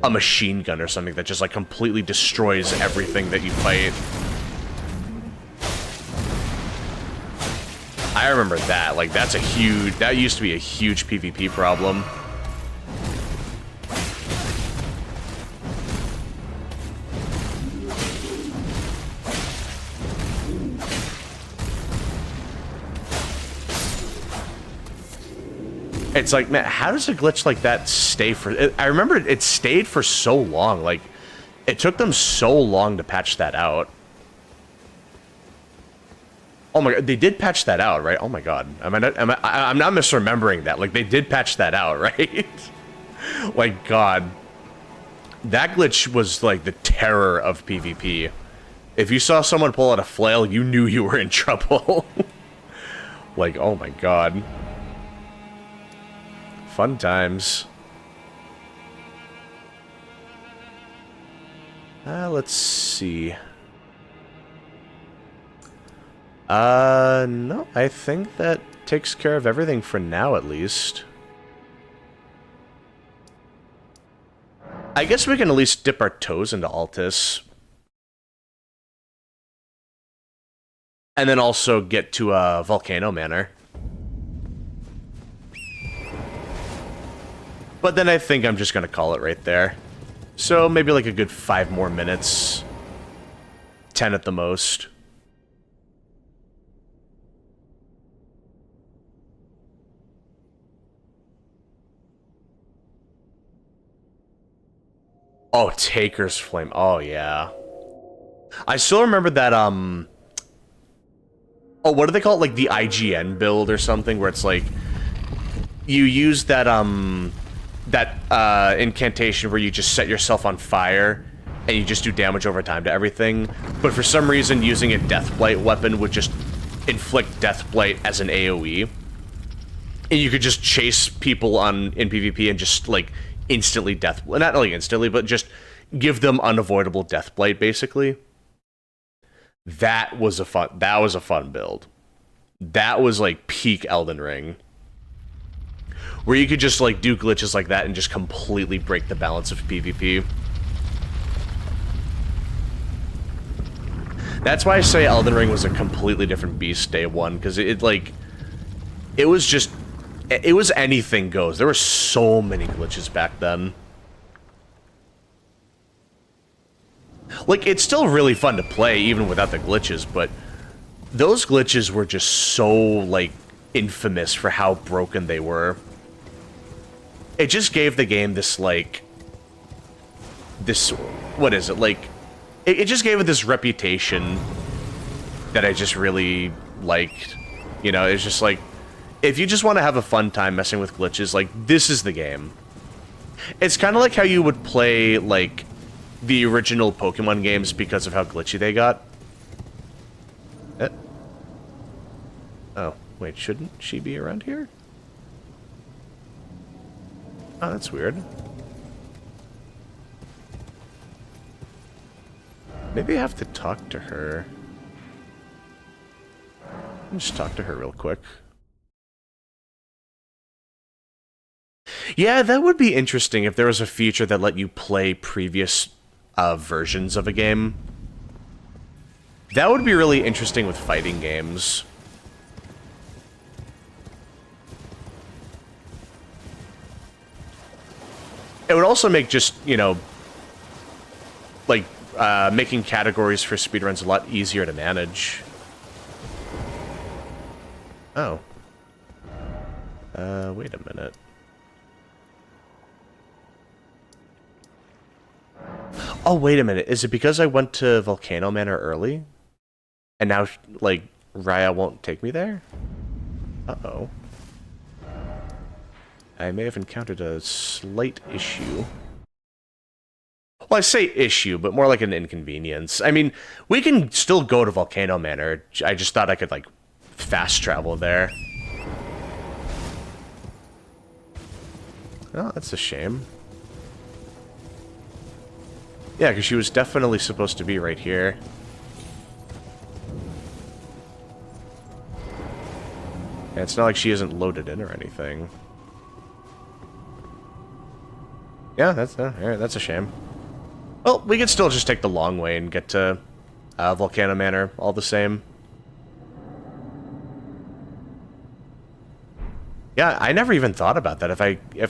a machine gun or something that just, like, completely destroys everything that you fight. I remember that. Like, that's a huge... That used to be a huge PvP problem. It's like, man, how does a glitch like that stay for... I remember it stayed for so long. Like, it took them so long to patch that out. Oh my god, they did patch that out, right? Oh my god. I'm not misremembering that. Like, they did patch that out, right? Like, god. That glitch was, like, the terror of PvP. If you saw someone pull out a flail, you knew you were in trouble. Like, oh my god. Fun times. Let's see. No, I think that takes care of everything for now, at least. I guess we can at least dip our toes into Altus. And then also get to Volcano Manor. But then I think I'm just going to call it right there. So maybe like a good 5 more minutes. 10 at the most. Oh, Taker's Flame. Oh, yeah. I still remember that, oh, what do they call it? Like the IGN build or something, where it's like, you use that, incantation where you just set yourself on fire, and you just do damage over time to everything. But for some reason, using a Deathblight weapon would just inflict Deathblight as an AoE. And you could just chase people in PvP and just, like, instantly not like instantly, but just give them unavoidable Deathblight, basically. That was a fun build. That was like peak Elden Ring. Where you could just like do glitches like that and just completely break the balance of PvP. That's why I say Elden Ring was a completely different beast day one, because it was anything goes. There were so many glitches back then. Like, it's still really fun to play, even without the glitches, but those glitches were just so, like, infamous for how broken they were. It just gave the game this, like... what is it? Like, it just gave it this reputation that I just really liked. You know, it's just like... If you just want to have a fun time messing with glitches, like, this is the game. It's kind of like how you would play, like, the original Pokemon games because of how glitchy they got. Oh, wait, shouldn't she be around here? Oh, that's weird. Maybe I have to talk to her. I'll just talk to her real quick. Yeah, that would be interesting if there was a feature that let you play previous versions of a game. That would be really interesting with fighting games. It would also make just, you know, like, making categories for speedruns a lot easier to manage. Oh. Wait a minute. Oh, wait a minute. Is it because I went to Volcano Manor early? And now, like, Raya won't take me there? Uh-oh. I may have encountered a slight issue. Well, I say issue, but more like an inconvenience. I mean, we can still go to Volcano Manor. I just thought I could, like, fast travel there. Oh, that's a shame. Yeah, because she was definitely supposed to be right here. And it's not like she isn't loaded in or anything. Yeah, that's alright, that's a shame. Well, we could still just take the long way and get to Volcano Manor all the same. Yeah, I never even thought about that. If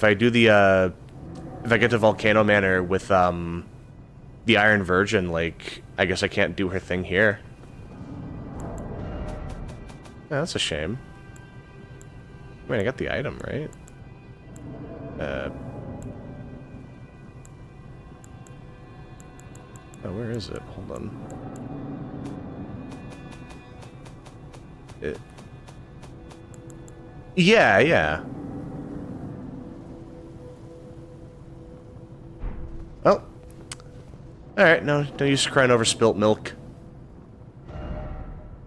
I do the if I get to Volcano Manor with the Iron Virgin, like, I guess I can't do her thing here. Yeah, that's a shame. I mean, I got the item, right? Oh, where is it? Hold on. Yeah. Oh. Alright, no use crying over spilt milk.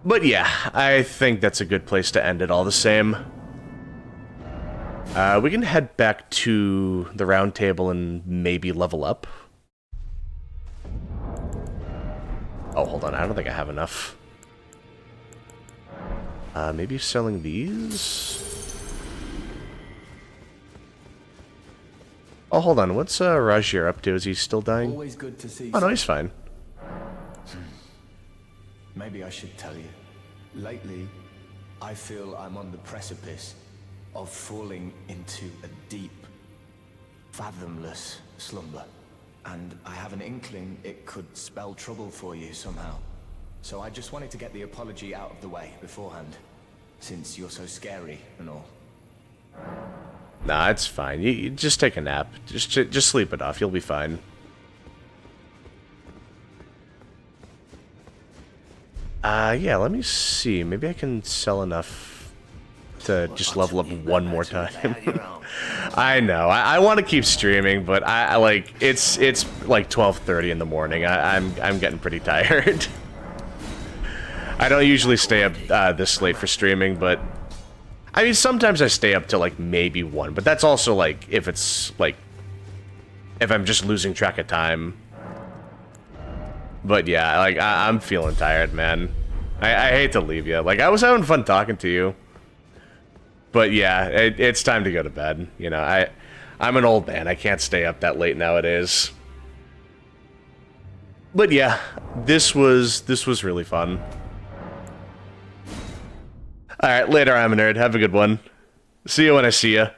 But yeah, I think that's a good place to end it all the same. We can head back to the round table and maybe level up. Oh, hold on. I don't think I have enough. Maybe selling these? Oh, hold on. What's Rajir up to? Is he still dying? Always good to see. Oh, no, he's fine. Maybe I should tell you. Lately, I feel I'm on the precipice of falling into a deep, fathomless slumber. And I have an inkling it could spell trouble for you somehow. So I just wanted to get the apology out of the way beforehand, since you're so scary and all. Nah, it's fine. You just take a nap. Just sleep it off. You'll be fine. Yeah, let me see. Maybe I can sell enough to just level up one more time. I know. I want to keep streaming, but I like it's like 12:30 in the morning. I'm getting pretty tired. I don't usually stay up this late for streaming, but I mean sometimes I stay up till like maybe 1, but that's also like if it's like if I'm just losing track of time. But yeah, like I'm feeling tired, man. I hate to leave you. Like I was having fun talking to you. But yeah, it's time to go to bed. You know, I'm an old man. I can't stay up that late nowadays. But yeah, this was really fun. All right, later, I'm a nerd. Have a good one. See you when I see you.